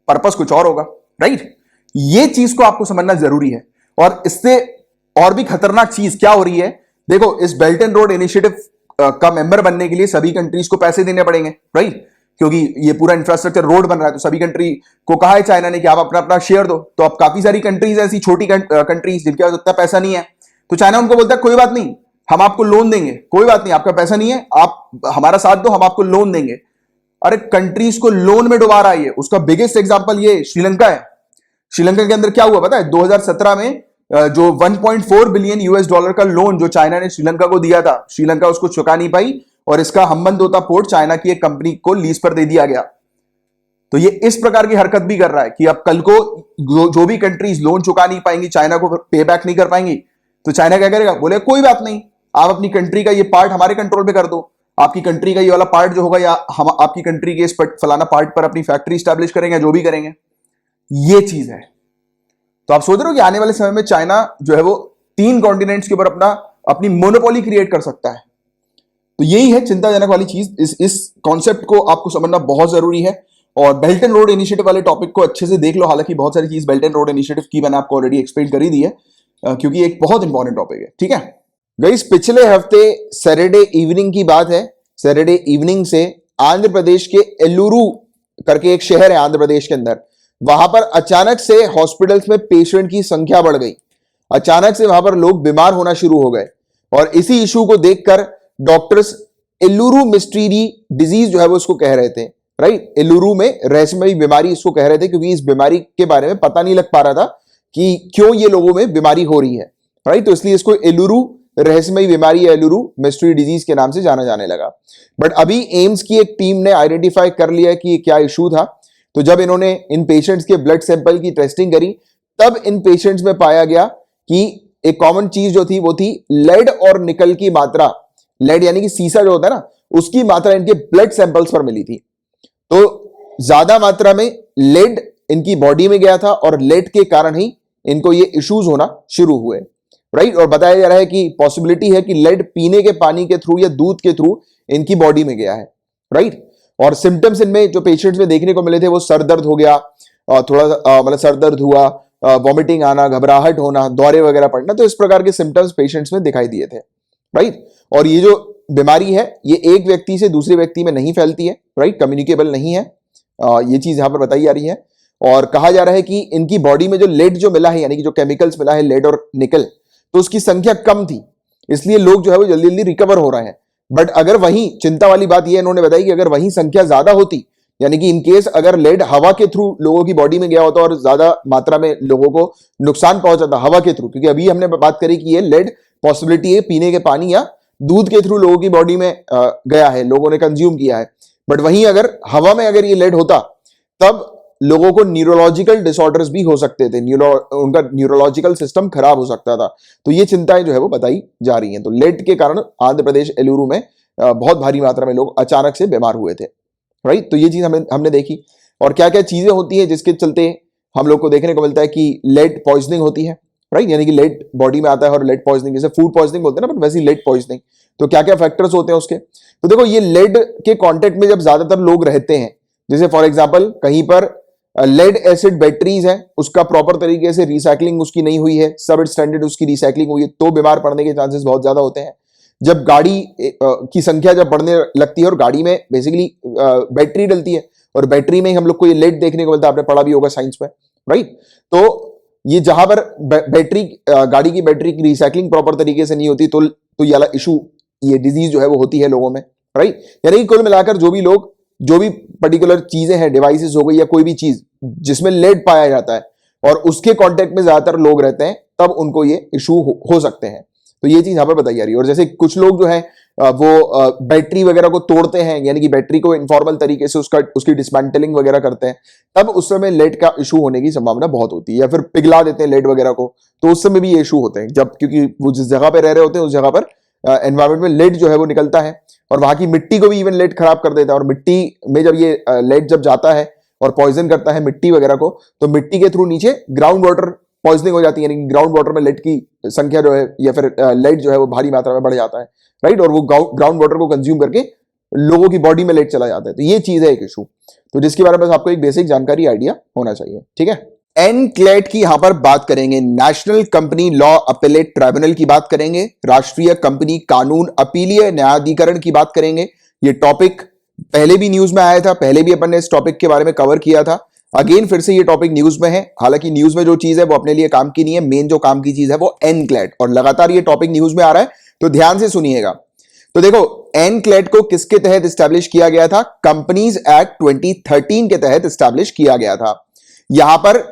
पर्पस कुछ और होगा, राइट। ये चीज को आपको समझना जरूरी है। और इससे और भी खतरनाक चीज क्या हो रही है, देखो, इस बेल्ट एंड रोड इनिशिएटिव का मेंबर बनने के लिए सभी कंट्रीज को पैसे देने पड़ेंगे, राइट, क्योंकि ये पूरा इंफ्रास्ट्रक्चर रोड बन रहा है, तो सभी कंट्री को कहा है चाइना ने कि आप अपना अपना शेयर दो। तो अब काफी सारी कंट्रीज ऐसी छोटी कंट्रीज जिनके पास उतना पैसा नहीं है, तो चाइना उनको बोलता है कोई बात नहीं, हम आपको लोन देंगे, कोई बात नहीं, आपका पैसा नहीं है, आप हमारा साथ दो, हम आपको लोन देंगे। अरे कंट्रीज को लोन में डुबा रहा है ये। उसका बिगेस्ट एग्जांपल ये श्रीलंका है। श्रीलंका के अंदर क्या हुआ पता है, 2017 में जो 1.4 बिलियन यूएस डॉलर का लोन जो चाइना ने श्रीलंका को दिया था, श्रीलंका उसको चुका नहीं पाई, और इसका हम्बनतोता पोर्ट चाइना की एक कंपनी को लीज पर दे दिया गया। तो ये इस प्रकार की हरकत भी कर रहा है कि अब कल को जो भी कंट्रीज लोन चुका नहीं पाएंगी, चाइना को पे बैक नहीं कर पाएंगी, तो चाइना क्या करेगा, बोले कोई बात नहीं, आप अपनी कंट्री का ये पार्ट हमारे कंट्रोल पे कर दो, आपकी कंट्री का ये वाला पार्ट जो होगा, या हम आपकी कंट्री के इस फलाना पार्ट पर अपनी फैक्ट्री स्टैब्लिश करेंगे, जो भी करेंगे। ये चीज है। तो आप सोच रहे हो कि आने वाले समय में चाइना जो है वो 3 कॉन्टिनेंट्स के ऊपर अपनी मोनोपोली क्रिएट कर सकता है। तो यही है चिंताजनक वाली चीज। इस कॉन्सेप्ट को आपको समझना बहुत जरूरी है। और बेल्ट एंड रोड इनिशिएटिव वाले टॉपिक को अच्छे से देख लो। हालांकि बहुत सारी चीज बेल्ट एंड रोड इनिशिएटिव की मैंने आपको ऑलरेडी एक्सप्लेन कर ही दी है, क्योंकि एक बहुत इंपॉर्टेंट टॉपिक है, ठीक है गाइस। पिछले हफ्ते सैटरडे इवनिंग की बात है। सैटरडे इवनिंग से आंध्र प्रदेश के एल्लुरु करके एक शहर है आंध्र प्रदेश के अंदर, वहां पर अचानक से हॉस्पिटल्स में पेशेंट की संख्या बढ़ गई। अचानक से वहां पर लोग बीमार होना शुरू हो गए, और इसी इशू को देखकर डॉक्टर्स एल्लुरु मिस्टीरी डिजीज जो है वो उसको कह रहे थे, राइट। एल्लुरु में रहस्यमयी बीमारी इसको कह रहे थे, क्योंकि इस बीमारी के बारे में पता नहीं लग पा रहा था कि क्यों ये लोगों में बीमारी हो रही है, राइट। तो इसलिए इसको एल्लुरु रहस्यमयी बीमारी या एल्लुरु मिस्ट्री डिजीज के नाम से जाना जाने लगा। बट अभी एम्स की एक टीम ने आइडेंटिफाई कर लिया कि क्या इशू था। तो जब इन्होंने इन पेशेंट्स के ब्लड सैंपल की टेस्टिंग करी, तब इन पेशेंट्स में पाया गया कि एक कॉमन चीज जो थी वो थी लेड और निकल की मात्रा। लेड यानी कि सीसा जो होता है ना, उसकी मात्रा इनके ब्लड सैंपल्स पर मिली थी। तो ज्यादा मात्रा में लेड इनकी बॉडी में गया था, और लेड के कारण ही इनको ये इश्यूज होना शुरू हुए, राइट। और बताया जा रहा है कि पॉसिबिलिटी है कि लेड पीने के पानी के थ्रू या दूध के थ्रू इनकी बॉडी में गया है, राइट। और सिम्टम्स इनमें जो पेशेंट्स में देखने को मिले थे वो सर दर्द हो गया, थोड़ा मतलब सर दर्द हुआ, वॉमिटिंग आना, घबराहट होना, दौरे वगैरह पड़ना। तो इस प्रकार के सिम्टम्स पेशेंट्स में दिखाई दिए थे, राइट। और ये जो बीमारी है ये एक व्यक्ति से दूसरे व्यक्ति में नहीं फैलती है, राइट, कम्युनिकेबल नहीं है, ये चीज यहां पर बताई जा रही है। और कहा जा रहा है कि इनकी बॉडी में जो लेड जो मिला है, यानी कि जो केमिकल्स मिला है लेड और निकल, तो उसकी संख्या कम थी, इसलिए लोग जो है वो जल्दी जल्दी रिकवर हो रहे हैं। बट अगर वहीं चिंता वाली बात यह इन्होंने बताई कि अगर वहीं संख्या ज्यादा होती, यानी कि इनकेस अगर लेड हवा के थ्रू लोगों की बॉडी में गया होता और ज्यादा मात्रा में लोगों को नुकसान पहुंचाता हवा के थ्रू, क्योंकि अभी हमने बात करी कि ये लेड पॉसिबिलिटी है पीने के पानी या दूध के थ्रू लोगों की बॉडी में गया है, लोगों ने कंज्यूम किया है। बट वहीं अगर हवा में अगर ये लेड होता, तब लोगों को न्यूरोलॉजिकल डिसऑर्डर्स भी हो सकते थे, उनका न्यूरोलॉजिकल सिस्टम खराब हो सकता था। तो ये चिंताएं जो है वो बताई जा रही हैं। तो लेड के कारण आंध्र प्रदेश एलुरु में बहुत भारी मात्रा में लोग अचानक से बीमार हुए थे, राइट। तो ये चीज हमने देखी। और क्या क्या चीजें होती है जिसके चलते हम लोग को देखने को मिलता है कि लेड पॉइजनिंग होती है, राइट, यानी कि लेड बॉडी में आता है और लेड पॉइजनिंग, जैसे फूड पॉइजनिंग बोलते हैं ना, बट वैसे लेड पॉइजनिंग। तो क्या क्या फैक्टर्स होते हैं उसके, तो देखो ये लेड के कांटेक्ट में जब ज्यादातर लोग रहते हैं, जैसे फॉर एग्जांपल कहीं पर लेड एसिड बैटरीज है, उसका प्रॉपर तरीके से रिसाइकलिंग उसकी नहीं हुई है, सब स्टैंडर्ड उसकी रिसाइकलिंग हुई है, तो बीमार पड़ने के चांसेस बहुत ज्यादा होते हैं। जब गाड़ी की संख्या जब बढ़ने लगती है और गाड़ी में बेसिकली बैटरी डलती है, और बैटरी में ही हम लोग को ये लेड देखने को मिलता है, आपने पढ़ा भी होगा साइंस में, राइट। तो ये जहां पर बैटरी गाड़ी की बैटरी की रिसाइकलिंग प्रॉपर तरीके से नहीं होती, तो ये वाला इशू, ये डिजीज जो है वो होती है लोगों में, राइट। यानी कि कुल मिलाकर जो भी पर्टिकुलर चीजें हैं, डिवाइसेस हो गई या कोई भी चीज जिसमें लेड पाया जाता है और उसके कांटेक्ट में ज्यादातर लोग रहते हैं, तब उनको ये इशू हो सकते हैं। तो ये चीज यहां पर बताई जा रही है। और जैसे कुछ लोग जो है वो बैटरी वगैरह को तोड़ते हैं, यानी कि बैटरी को इनफॉर्मल तरीके से उसकी डिसमेंटलिंग वगैरह करते हैं, तब उस समय लेड का इशू होने की संभावना बहुत होती है। या फिर पिघला देते हैं लेड वगैरह को, तो उस समय भी ये इशू होते हैं, जब क्योंकि वो जिस जगह पे रह रहे होते हैं उस जगह पर एनवायरमेंट में लेड जो है वो निकलता है, और वहां की मिट्टी को भी इवन लेड खराब कर देता है। और मिट्टी में जब ये लेड जब जाता है और पॉइजन करता है मिट्टी वगैरह को, तो मिट्टी के थ्रू नीचे ग्राउंड वाटर पॉइजनिंग हो जाती है, यानी ग्राउंड वाटर में लेड की संख्या जो है या फिर लेड जो है वो भारी मात्रा में बढ़ जाता है, राइट। और वो ग्राउंड वाटर को कंज्यूम करके लोगों की बॉडी में लेड चला जाता है। तो ये चीज है एक इशू, तो जिसके बारे में बस आपको एक बेसिक जानकारी आइडिया होना चाहिए, ठीक है। एनक्लेट की यहां पर बात करेंगे, national company law appellate tribunal की बात करेंगे, राष्ट्रीय कंपनी कानून अपीलीय न्यायाधिकरण की बात करेंगे। ये टॉपिक पहले भी न्यूज में आया था, पहले भी अपन ने इस टॉपिक के बारे में कवर किया था। अगेन फिर से ये टॉपिक न्यूज में है, हालांकि न्यूज में जो चीज है वो अपने लिए काम की नहीं है, मेन जो काम की चीज है वो एनक्लेट, और लगातार ये टॉपिक न्यूज में आ रहा है, तो ध्यान से सुनिएगा। तो देखो एनक्लेट को किसके तहत स्टैब्लिश किया गया था? कंपनीज एक्ट 2013 के तहत स्टैब्लिश किया गया था। यहां पर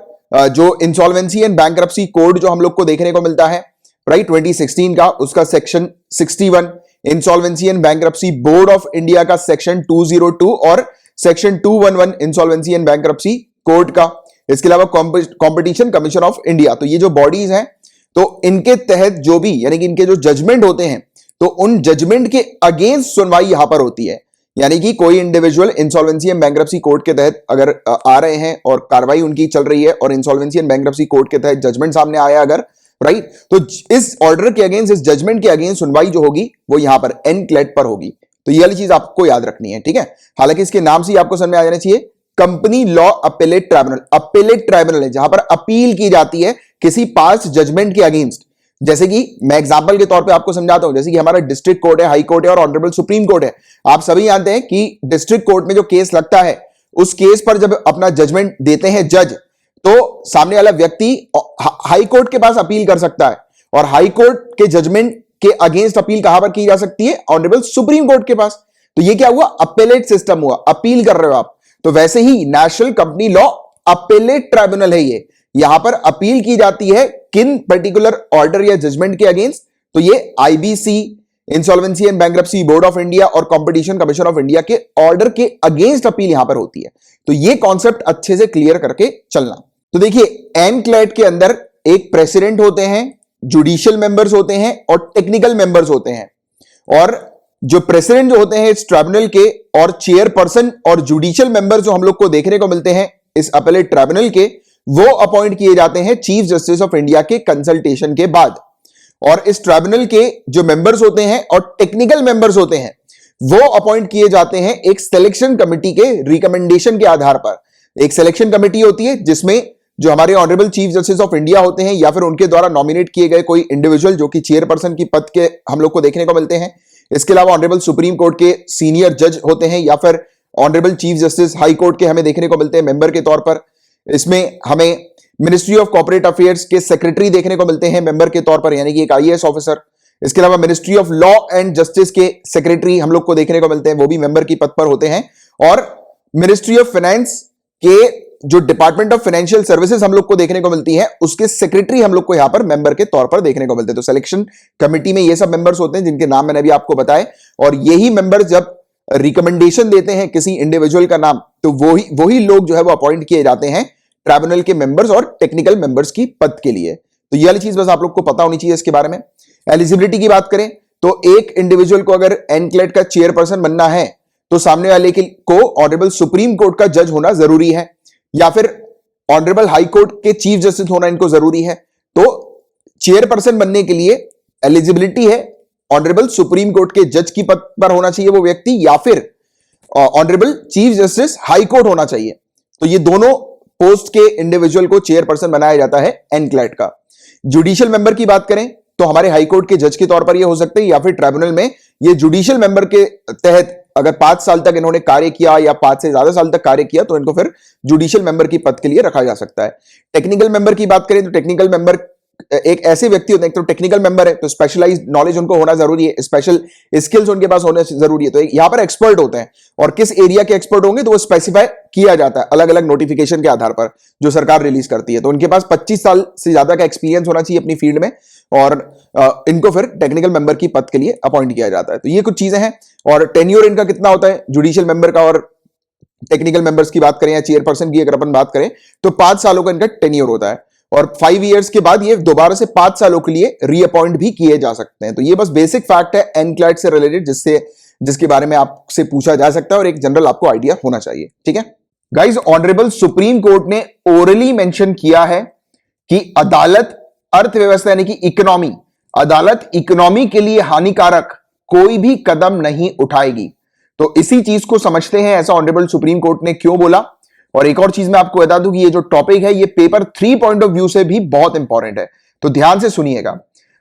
जो इंसॉल्वेंसी एंड बैंक्रप्सी कोड जो हम लोग को देखने को मिलता है, राइट, 2016 का, उसका section 61, insolvency and bankruptcy board of India का सेक्शन 202 और section 211 insolvency and bankruptcy code का, इसके अलावा कॉम्पिटिशन कमीशन ऑफ इंडिया। तो ये जो बॉडीज हैं, तो इनके तहत जो भी, यानी कि इनके जो जजमेंट होते हैं, तो उन जजमेंट के अगेंस्ट सुनवाई यहां पर होती है। यानी कि कोई individual insolvency and bankruptcy court के तहत अगर आ रहे हैं और कार्रवाई उनकी चल रही है, और इंसॉल्वेंसी एंड बैंक्रप्सी कोर्ट के तहत जजमेंट सामने आया अगर, राइट, तो इस ऑर्डर के अगेंस्ट, इस जजमेंट के अगेंस्ट सुनवाई जो होगी वो यहां पर एनक्लेट पर होगी। तो ये वाली चीज आपको याद रखनी है, ठीक है। हालांकि इसके नाम से ही आपको समझ में आ जाना चाहिए, company law appellate tribunal, appellate tribunal है जहां पर अपील की जाती है किसी पास जजमेंट के अगेंस्ट। जैसे कि मैं एग्जांपल के तौर पे आपको समझाता हूं, जैसे कि हमारा डिस्ट्रिक्ट कोर्ट है, हाई कोर्ट है और ऑनरेबल सुप्रीम कोर्ट है। आप सभी जानते हैं कि डिस्ट्रिक्ट कोर्ट में जो केस लगता है, उस केस पर जब अपना जजमेंट देते हैं जज, तो सामने वाला व्यक्ति हाई कोर्ट के पास अपील कर सकता है, और हाई कोर्ट के जजमेंट के अगेंस्ट अपील कहां पर की जा सकती है? ऑनरेबल सुप्रीम कोर्ट के पास। तो ये क्या हुआ? अपीलेट सिस्टम हुआ, अपील कर रहे हो आप। तो वैसे ही national company law appellate tribunal है ये, यहां पर अपील की जाती है किन पर्टिकुलर ऑर्डर या जजमेंट के अगेंस्ट? तो ये IBC, insolvency and bankruptcy board of India और कंपटीशन कमीशन ऑफ इंडिया के ऑर्डर के अगेंस्ट अपील यहां पर होती है। तो ये कॉन्सेप्ट अच्छे से क्लियर करके चलना। तो देखिए एनक्लेट के अंदर एक प्रेसिडेंट होते हैं, जुडिशियल मेंबर्स होते हैं और टेक्निकल मेंबर्स होते हैं। और जो प्रेसिडेंट जो होते हैं इस ट्राइब्यूनल के, और चेयरपर्सन और जुडिशियल मेंबर जो हम लोग को देखने को मिलते हैं इस अपीलेट ट्राइब्यूनल के, वो अपॉइंट किए जाते हैं चीफ जस्टिस ऑफ इंडिया के कंसल्टेशन के बाद। और इस ट्राइब्यूनल के जो मेंबर्स होते हैं और टेक्निकल मेंबर्स होते हैं, वो अपॉइंट किए जाते हैं एक सिलेक्शन कमिटी के रिकमेंडेशन के आधार पर। एक सिलेक्शन कमिटी होती है जिसमें जो हमारे honourable chief justice of India होते हैं, या फिर उनके द्वारा नॉमिनेट किए गए कोई इंडिविजुअल जो कि चेयरपर्सन की पद के हम लोग को देखने को मिलते हैं। इसके अलावा ऑनरेबल सुप्रीम कोर्ट के सीनियर जज होते हैं, या फिर honourable chief justice high court के हमें देखने को मिलते हैं मेंबर के तौर पर। इसमें हमें मिनिस्ट्री ऑफ कॉर्पोरेट अफेयर्स के सेक्रेटरी देखने को मिलते हैं मेंबर के तौर पर, यानी कि एक आईएएस ऑफिसर। इसके अलावा ministry of law and justice के सेक्रेटरी हम लोग को देखने को मिलते हैं, वो भी मेंबर की पद पर होते हैं। और मिनिस्ट्री ऑफ फाइनेंस के जो डिपार्टमेंट ऑफ फाइनेंशियल सर्विसेज हम लोग को देखने को मिलती है, उसके सेक्रेटरी हम लोग को यहां पर मेंबर के तौर पर देखने को मिलते हैं। तो सिलेक्शन कमेटी में ये सब मेंबर्स होते हैं जिनके नाम मैंने अभी आपको बताए, और यही मेंबर जब रिकमेंडेशन देते हैं किसी इंडिविजुअल का नाम, तो वही लोग जो है वो अपॉइंट किए जाते हैं ट्राइब्यूनल के मेंबर्स और टेक्निकल मेंबर्स की पद के लिए। तो ये वाली चीज बस आप लोग को पता होनी चाहिए इसके बारे में। एलिजिबिलिटी की बात करें तो एक इंडिविजुअल को अगर एनक्लेट का चेयरपर्सन बनना है तो सामने वाले को ऑनरेबल सुप्रीम कोर्ट का जज होना जरूरी है, या फिर ऑनरेबल हाई कोर्ट के चीफ जस्टिस होना इनको जरूरी है। तो चेयरपर्सन बनने के लिए एलिजिबिलिटी है ऑनरेबल सुप्रीम कोर्ट के जज की पद पर होना चाहिए वो व्यक्ति, या फिर honourable chief justice high court होना चाहिए। तो ये दोनों पोस्ट के इंडिविजुअल को चेयरपर्सन बनाया जाता है एनक्लेट का। जुडिशियल मेंबर की बात करें तो हमारे हाई कोर्ट के जज के तौर पर ये हो सकते हैं, या फिर ट्राइब्यूनल में ये जुडिशियल मेंबर के तहत अगर 5 साल तक इन्होंने कार्य किया या 5 से ज्यादा साल तक कार्य किया तो इनको फिर जुडिशियल मेंबर की पद के लिए रखा जा सकता है। टेक्निकल मेंबर की बात करें तो टेक्निकल मेंबर एक ऐसे व्यक्ति होते हैं, तो टेक्निकल मेंबर है तो स्पेशलाइज्ड नॉलेज उनको होना जरूरी है, स्पेशल स्किल्स उनके पास होने जरूरी है। तो यहां पर एक्सपर्ट होते हैं, और किस एरिया के एक्सपर्ट होंगे तो वो स्पेसिफाई किया जाता है अलग अलग नोटिफिकेशन के आधार पर जो सरकार रिलीज करती है। तो उनके पास 25 साल से ज्यादा का एक्सपीरियंस होना चाहिए अपनी फील्ड में, और इनको फिर टेक्निकल मेंबर की पद के लिए अपॉइंट किया जाता है। तो ये कुछ चीजें हैं। और टेन्योर इनका कितना होता है जुडिशियल मेंबर का और टेक्निकल मेंबर्स की बात करें या चेयरपर्सन की अगर अपन बात करें तो 5 सालों का इनका टेन्योर होता है, और 5 इयर्स के बाद ये दोबारा से 5 सालों के लिए रीअपॉइंट भी किए जा सकते हैं। तो ये बस बेसिक फैक्ट है एनक्लेट से रिलेटेड जिसके बारे में आपसे पूछा जा सकता है और एक जनरल आपको आइडिया होना चाहिए। ठीक है गाइज, ऑनरेबल सुप्रीम कोर्ट ने ओरली मेंशन किया है कि अदालत अर्थव्यवस्था यानी कि इकोनॉमी, अदालत इकोनॉमी के लिए हानिकारक कोई भी कदम नहीं उठाएगी। तो इसी चीज को समझते हैं ऐसा ऑनरेबल सुप्रीम कोर्ट ने क्यों बोला। और एक और चीज मैं आपको बता दूं कि ये जो टॉपिक है ये पेपर 3 पॉइंट ऑफ व्यू से भी बहुत इंपॉर्टेंट है, तो ध्यान से सुनिएगा।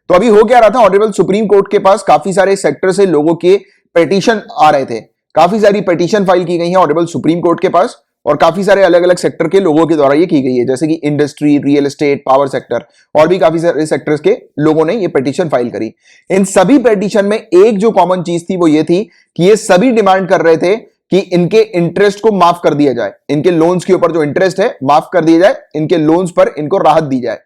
तो अभी हो क्या रहा था, ऑनरेबल सुप्रीम कोर्ट के पास काफी सारे सेक्टर से लोगों के पिटीशन आ रहे थे, काफी सारी पिटीशन फाइल की गई है ऑनरेबल सुप्रीम कोर्ट के पास, और काफी सारे अलग अलग सेक्टर के लोगों के द्वारा ये की गई है, जैसे कि industry, real estate, power sector, और भी काफी सारे सेक्टर्स के लोगों ने ये पिटीशन फाइल करी। इन सभी पिटीशन में एक जो कॉमन चीज थी वो ये थी कि ये सभी डिमांड कर रहे थे कि इनके इंटरेस्ट को माफ कर दिया जाए, इनके लोन्स के ऊपर जो इंटरेस्ट है माफ कर दिया जाए, इनके लोन्स पर इनको राहत दी जाए।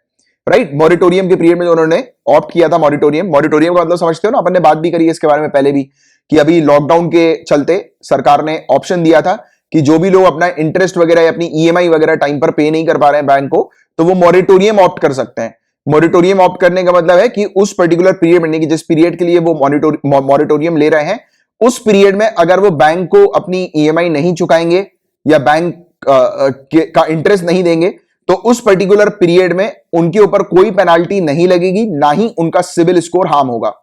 राइट, मॉरिटोरियम के पीरियड में जो उन्होंने ऑप्ट किया था, मॉरिटोरियम का मतलब समझते हो ना, अपन ने बात भी करी है इसके बारे में पहले भी, कि अभी लॉकडाउन के चलते सरकार ने ऑप्शन दिया था कि जो भी लोग अपना इंटरेस्ट वगैरह या अपनी ईएमआई वगैरह टाइम पर पे नहीं कर पा रहे हैं बैंक को, तो वो मॉरिटोरियम ऑप्ट कर सकते हैं। मॉरिटोरियम ऑप्ट करने का मतलब है कि उस पर्टिकुलर पीरियड में, जिस पीरियड के लिए वो मॉरिटोरियम ले रहे हैं, उस पीरियड में अगर वो बैंक को अपनी ईएमआई नहीं चुकाएंगे या बैंक का इंटरेस्ट नहीं देंगे, तो उस पर्टिकुलर पीरियड में उनके ऊपर कोई पेनाल्टी नहीं लगेगी, ना ही उनका सिविल स्कोर हार्म होगा।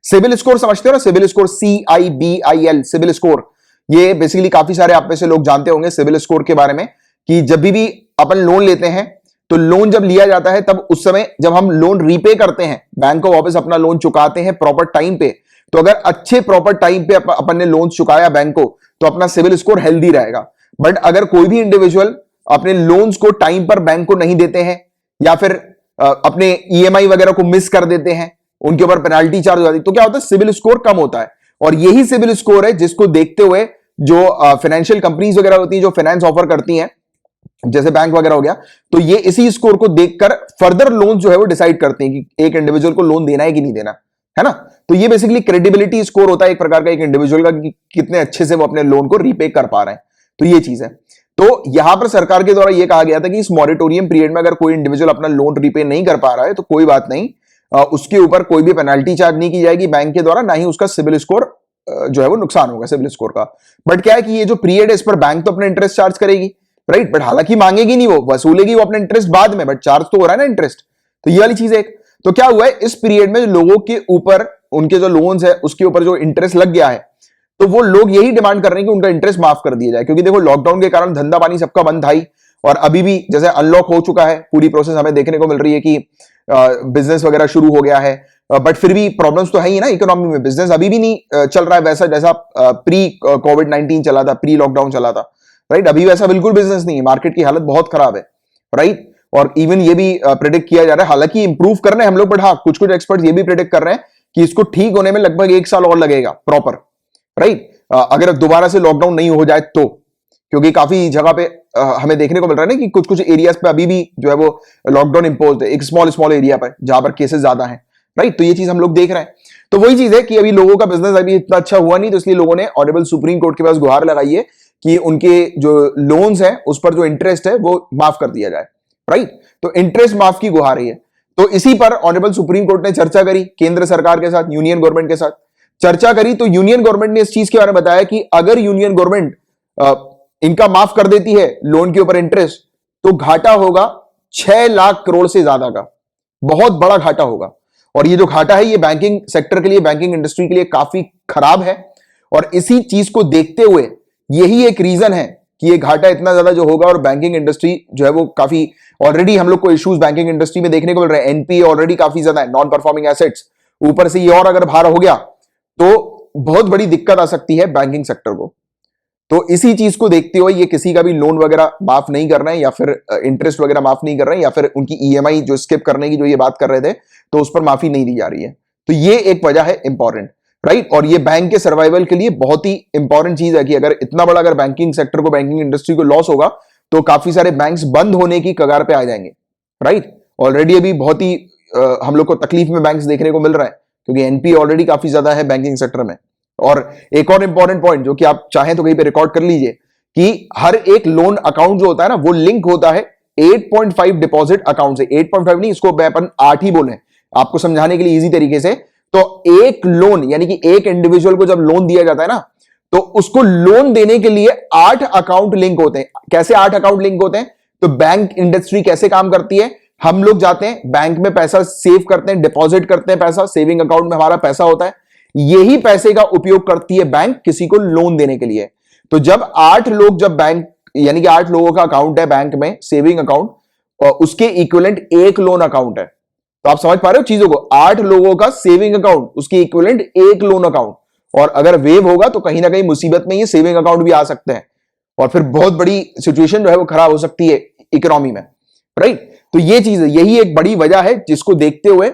सिविल स्कोर समझते हो ना, CIBIL score CIBIL, CIBIL score, ये बेसिकली काफी सारे आप में से लोग जानते होंगे सिविल स्कोर के बारे में, कि जब भी अपन लोन लेते हैं तो लोन जब लिया जाता है तब उस समय जब हम लोन रीपे करते हैं, बैंक को वापस अपना लोन चुकाते हैं प्रॉपर टाइम पे, तो अगर अच्छे प्रॉपर टाइम पे अपन ने लोन चुकाया बैंक को तो अपना सिविल स्कोर हेल्दी रहेगा। बट अगर कोई भी इंडिविजुअल अपने लोन्स को टाइम पर बैंक को नहीं देते हैं या फिर अपने ईएमआई वगैरह को मिस कर देते हैं, उनके ऊपर पेनाल्टी चार्ज हो जाती है, तो क्या होता है, सिविल स्कोर कम होता है। और यही सिविल स्कोर है जिसको देखते हुए जो फाइनेंशियल कंपनीज वगैरह होती हैं, जो फाइनेंस ऑफर करती हैं, जैसे बैंक वगैरह हो गया, तो ये इसी स्कोर को देखकर फर्दर लोन जो है वो डिसाइड करते हैं कि एक इंडिविजुअल को लोन देना है कि नहीं देना, है ना। तो ये बेसिकली क्रेडिबिलिटी स्कोर होता है एक प्रकार का एक इंडिविजुअल का, कि कितने अच्छे से वो अपने लोन को रीपे कर पा रहे हैं। तो ये चीज है। तो यहां पर सरकार के द्वारा ये कहा गया था कि इस मॉरिटोरियम पीरियड में अगर कोई इंडिविजुअल अपना लोन रीपे नहीं कर पा रहा है तो कोई बात नहीं, उसके ऊपर कोई भी पेनाल्टी चार्ज नहीं की जाएगी बैंक के द्वारा, ना ही उसका सिविल स्कोर जो है वो नुकसान होगा सिविल स्कोर का। बट क्या है कि ये जो पीरियड है इस पर बैंक तो अपना इंटरेस्ट चार्ज करेगी, राइट, बट हालांकि मांगेगी नहीं, वो वसूलेगी वो अपना इंटरेस्ट बाद में, बट चार्ज तो हो रहा है ना इंटरेस्ट। तो ये वाली चीज है। तो क्या हुआ है, इस पीरियड में लोगों के ऊपर उनके जो लोन्स है उसके ऊपर जो इंटरेस्ट लग गया है, तो वो लोग यही डिमांड कर रहे हैं कि उनका इंटरेस्ट माफ कर दिया जाए। क्योंकि देखो लॉकडाउन के कारण धंधा पानी सबका बंद था ही, और अभी भी जैसे अनलॉक हो चुका है, पूरी प्रोसेस हमें देखने को मिल रही है कि बिजनेस वगैरह शुरू हो गया है, बट फिर भी प्रॉब्लम्स तो है ही ना इकोनॉमी में। बिजनेस अभी भी नहीं चल रहा है वैसा जैसा प्री कोविड-19 चला था, प्री लॉकडाउन चला था, राइट। अभी वैसा बिल्कुल बिजनेस नहीं है, मार्केट की हालत बहुत खराब है। राइट। और इवन ये भी प्रेडिक्ट किया जा रहा है, हालांकि इंप्रूव कर रहे हैं हम लोग, बट हाँ कुछ कुछ एक्सपर्ट्स ये भी प्रेडिक्ट कर रहे हैं कि इसको ठीक होने में लगभग 1 साल और लगेगा प्रॉपर, राइट। अगर दोबारा से लॉकडाउन नहीं हो जाए तो, क्योंकि काफी जगह पे हमें देखने को मिल रहा है ना कि कुछ कुछ एरियाज पे अभी भी जो है वो लॉकडाउन इंपोज है, एक स्मॉल स्मॉल एरिया पर जहां पर केसेस ज्यादा हैं, राइट। तो ये चीज हम लोग देख रहे हैं। तो वही चीज है कि अभी लोगों का बिजनेस अभी इतना अच्छा हुआ नहीं, तो इसलिए लोगों ने ऑनरेबल सुप्रीम कोर्ट के पास गुहार लगाई है कि उनके जो लोन्स हैं उस पर जो इंटरेस्ट है वो माफ कर दिया जाए, राइट। तो इंटरेस्ट माफ की गुहार है। तो इसी पर ऑनरेबल सुप्रीम कोर्ट ने चर्चा करी केंद्र सरकार के साथ, यूनियन गवर्नमेंट के साथ चर्चा करी। तो यूनियन गवर्नमेंट ने इस चीज के बारे में बताया कि अगर यूनियन गवर्नमेंट इनका माफ कर देती है लोन के ऊपर इंटरेस्ट, तो घाटा होगा 6 लाख करोड़ से ज्यादा का, बहुत बड़ा घाटा होगा। और ये जो घाटा है ये बैंकिंग सेक्टर के लिए, बैंकिंग इंडस्ट्री के लिए काफी खराब है। और इसी चीज को देखते हुए यही एक रीजन है कि ये घाटा इतना ज्यादा जो होगा, और बैंकिंग इंडस्ट्री जो है वो काफी, ऑलरेडी हम लोग को इश्यूज बैंकिंग इंडस्ट्री में देखने को मिल रहे हैं। एनपीए ऑलरेडी काफी ज्यादा है, नॉन परफॉर्मिंग एसेट्स, ऊपर से ये और अगर भार हो गया तो बहुत बड़ी दिक्कत आ सकती है बैंकिंग सेक्टर को। तो इसी चीज को देखते हुए ये किसी का भी लोन वगैरह माफ नहीं कर रहे हैं, या फिर इंटरेस्ट वगैरह माफ नहीं कर रहे हैं, या फिर उनकी ईएमआई जो स्किप करने की जो ये बात कर रहे थे तो उस पर माफी नहीं दी जा रही है। तो ये एक वजह है इंपॉर्टेंट, राइट। और ये बैंक के सर्वाइवल के लिए बहुत ही इंपॉर्टेंट चीज है कि अगर इतना बड़ा अगर बैंकिंग सेक्टर को, बैंकिंग इंडस्ट्री को लॉस होगा तो काफी सारे बैंक्स बंद होने की कगार पे आ जाएंगे, राइट। ऑलरेडी अभी बहुत ही हम लोग को तकलीफ में बैंक्स देखने को मिल रहा है, क्योंकि एनपीए ऑलरेडी काफी ज्यादा है बैंकिंग सेक्टर में। और एक और इंपॉर्टेंट पॉइंट जो कि आप चाहें तो कहीं पे रिकॉर्ड कर लीजिए कि हर एक लोन अकाउंट जो होता है ना वो लिंक होता है 8.5 डिपॉजिट अकाउंट से। 8.5 नहीं, इसको अपन 8 ही बोले आपको समझाने के लिए इजी तरीके से। तो एक लोन यानी कि एक इंडिविजुअल को जब लोन दिया जाता है ना, तो उसको लोन देने के लिए 8 अकाउंट लिंक होते हैं। कैसे 8 अकाउंट लिंक होते हैं? तो बैंक इंडस्ट्री कैसे काम करती है, हम लोग जाते हैं बैंक में पैसा सेव करते हैं, डिपॉजिट करते हैं पैसा, सेविंग अकाउंट में हमारा पैसा होता है, यही पैसे का उपयोग करती है बैंक किसी को लोन देने के लिए। तो जब 8 लोग, जब बैंक यानी कि 8 लोगों का अकाउंट है बैंक में, सेविंग अकाउंट, और उसके इक्विवेलेंट एक लोन अकाउंट है। तो आप समझ पा रहे हो चीजों को, 8 लोगों का सेविंग अकाउंट, उसके इक्विवेलेंट एक लोन अकाउंट। और अगर वेव होगा तो कहीं ना कहीं मुसीबत में ये सेविंग अकाउंट भी आ सकते हैं, और फिर बहुत बड़ी सिचुएशन जो है वो खराब हो सकती है इकोनॉमी में, राइट। तो ये चीज है, यही एक बड़ी वजह है जिसको देखते हुए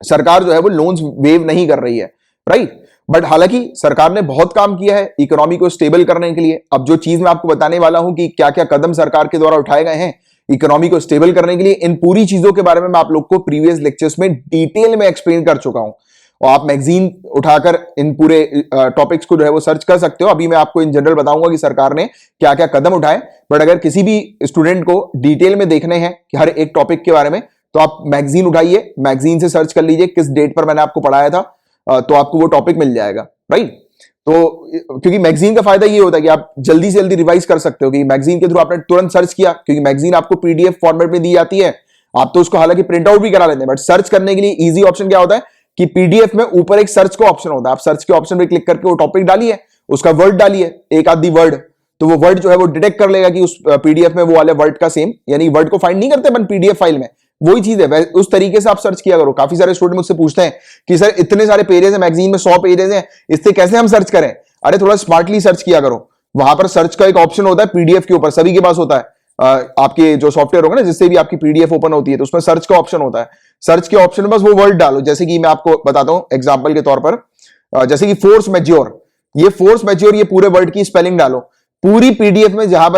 सरकार जो है वो लोन्स वेव नहीं कर रही है, राइट। बट हालांकि सरकार ने बहुत काम किया है इकोनॉमी को स्टेबल करने के लिए। अब जो चीज मैं आपको बताने वाला हूं कि क्या क्या कदम सरकार के द्वारा उठाए गए हैं इकोनॉमी को स्टेबल करने के लिए, इन पूरी चीजों के बारे में मैं आप लोग को प्रीवियस लेक्चर्स में डिटेल में एक्सप्लेन कर चुका हूं। और आप मैगजीन उठाकर इन पूरे टॉपिक्स को जो है वो सर्च कर सकते हो। अभी मैं आपको इन जनरल बताऊंगा कि सरकार ने क्या क्या कदम उठाए, बट अगर किसी भी स्टूडेंट को डिटेल में देखने हैं कि हर एक टॉपिक के बारे में, तो आप मैगजीन उठाइए, मैगजीन से सर्च कर लीजिए किस डेट पर मैंने आपको पढ़ाया था, तो आपको वो टॉपिक मिल जाएगा, राइट। तो क्योंकि मैगजीन का फायदा ये होता है कि आप जल्दी से जल्दी रिवाइज कर सकते हो कि मैगजीन के थ्रू आपने तुरंत सर्च किया, क्योंकि मैगजीन आपको पीडीएफ फॉर्मेट में दी जाती है, आप तो उसको हालांकि प्रिंट आउट भी करा लेते हैं, बट सर्च करने के लिए इजी ऑप्शन क्या होता है कि पीडीएफ में ऊपर एक सर्च का ऑप्शन होता है। आप सर्च के ऑप्शन पे क्लिक करके वो टॉपिक डालिए, उसका वर्ड डालिए, एक आधी वर्ड, तो वो वर्ड जो है वो डिटेक्ट कर लेगा कि उस पीडीएफ में वो वाले वर्ड का सेम, यानी वर्ड को फाइंड नहीं करते अपन पीडीएफ फाइल में, वही चीज है, उस तरीके से आप सर्च किया करो। काफी सारे स्टूडेंट मुझसे पूछते हैं कि सर इतने सारे पेजेस हैं मैगजीन में, 100 पेजेस हैं, इससे कैसे हम सर्च करें? अरे थोड़ा स्मार्टली सर्च किया करो। वहां पर सर्च का एक ऑप्शन होता है पीडीएफ के ऊपर, सभी के पास होता है। आपके जो सॉफ्टवेयर होगा ना जिससे भी आपकी पीडीएफ ओपन होती है, तो उसमें सर्च का ऑप्शन होता है। सर्च के ऑप्शन में बस वो वर्ड डालो, जैसे कि मैं आपको बताता हूं एग्जांपल के तौर पर, जैसे कि फोर्स मैच्योर, ये फोर्स मैच्योर, ये पूरे वर्ड की स्पेलिंग डालो। पूरी पीडीएफ में जहां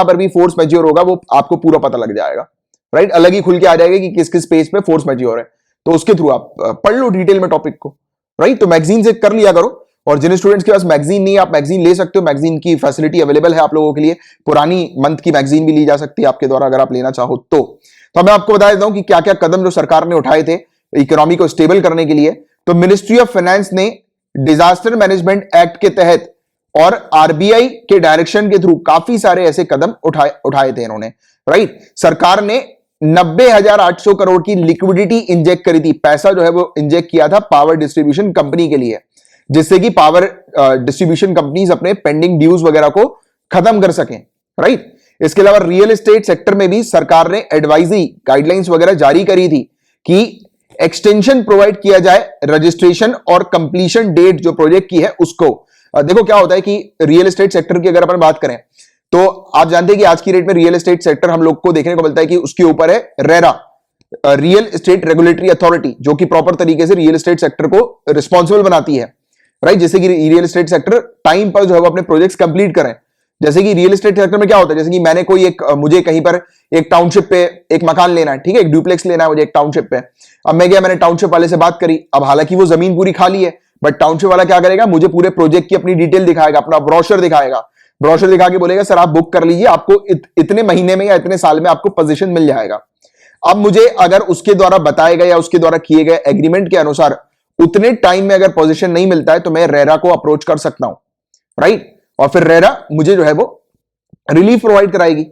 पर भी फोर्स मैच्योर होगा वो आपको पूरा पता लग जाएगा, राइट। अलग ही खुल के आ जाएगा कि किस किस पेज पे फोर्स मैच्योर है, तो उसके थ्रू आप पढ़ लो डिटेल में टॉपिक को, राइट। तो मैगजीन से कर लिया करो। और जिन स्टूडेंट्स के पास मैगजीन नहीं है, आप मैगजीन ले सकते हो, मैगजीन की फैसिलिटी अवेलेबल है आप लोगों के लिए। पुरानी मंथ की मैगजीन भी ली जा सकती है आपके द्वारा, अगर आप लेना चाहो तो मैं आपको बता देता हूं कि क्या क्या कदम जो सरकार ने उठाए थे इकोनॉमी को स्टेबल करने के लिए। तो मिनिस्ट्री ऑफ फाइनेंस ने डिजास्टर मैनेजमेंट एक्ट के तहत और आरबीआई के डायरेक्शन के थ्रू काफी सारे ऐसे कदम उठाए थे इन्होंने, राइट। सरकार ने 90,800 करोड़ की लिक्विडिटी इंजेक्ट करी थी, पैसा जो है वो इंजेक्ट किया था पावर डिस्ट्रीब्यूशन कंपनी के लिए, जिससे कि पावर डिस्ट्रीब्यूशन कंपनीज अपने पेंडिंग ड्यूज वगैरह को खत्म कर सकें, राइट। इसके अलावा रियल एस्टेट सेक्टर में भी सरकार ने एडवाइजरी गाइडलाइंस वगैरह जारी करी थी कि एक्सटेंशन प्रोवाइड किया जाए रजिस्ट्रेशन और कंप्लीशन डेट जो प्रोजेक्ट की है उसको। देखो क्या होता है कि रियल एस्टेट सेक्टर की अगर अपन बात करें तो आप जानते हैं कि आज की डेट में रियल एस्टेट सेक्टर हम लोग को देखने को मिलता है कि उसके ऊपर है RERA, real estate regulatory authority, जो कि प्रॉपर तरीके से रियल एस्टेट सेक्टर को रिस्पॉन्सिबल बनाती है, राइट। जैसे कि रियल एस्टेट सेक्टर टाइम पर जो है वो अपने प्रोजेक्ट्स कंप्लीट करें। जैसे कि रियल एस्टेट सेक्टर में क्या होता है, जैसे कि मैंने कोई मुझे कहीं पर एक टाउनशिप पे एक मकान लेना है, ठीक है, एक डुप्लेक्स लेना है मुझे एक टाउनशिप पे। अब मैं गया, मैंने टाउनशिप वाले से बात करी। अब हालांकि वो जमीन पूरी खाली है, बट टाउनशिप वाला क्या करेगा, मुझे पूरे प्रोजेक्ट की अपनी डिटेल दिखाएगा, अपना ब्रोशर दिखाएगा। ब्रोशर दिखा के बोलेगा सर आप बुक कर लीजिए, आपको इतने महीने में या इतने साल में आपको पोजीशन मिल जाएगा। अब मुझे अगर उसके द्वारा बताए गए या उसके द्वारा किए गए एग्रीमेंट के अनुसार उतने टाइम में अगर पोजीशन नहीं मिलता है, तो मैं रेरा को अप्रोच कर सकता हूं, राइट। और फिर रेरा मुझे जो है वो रिलीफ प्रोवाइड कराएगी,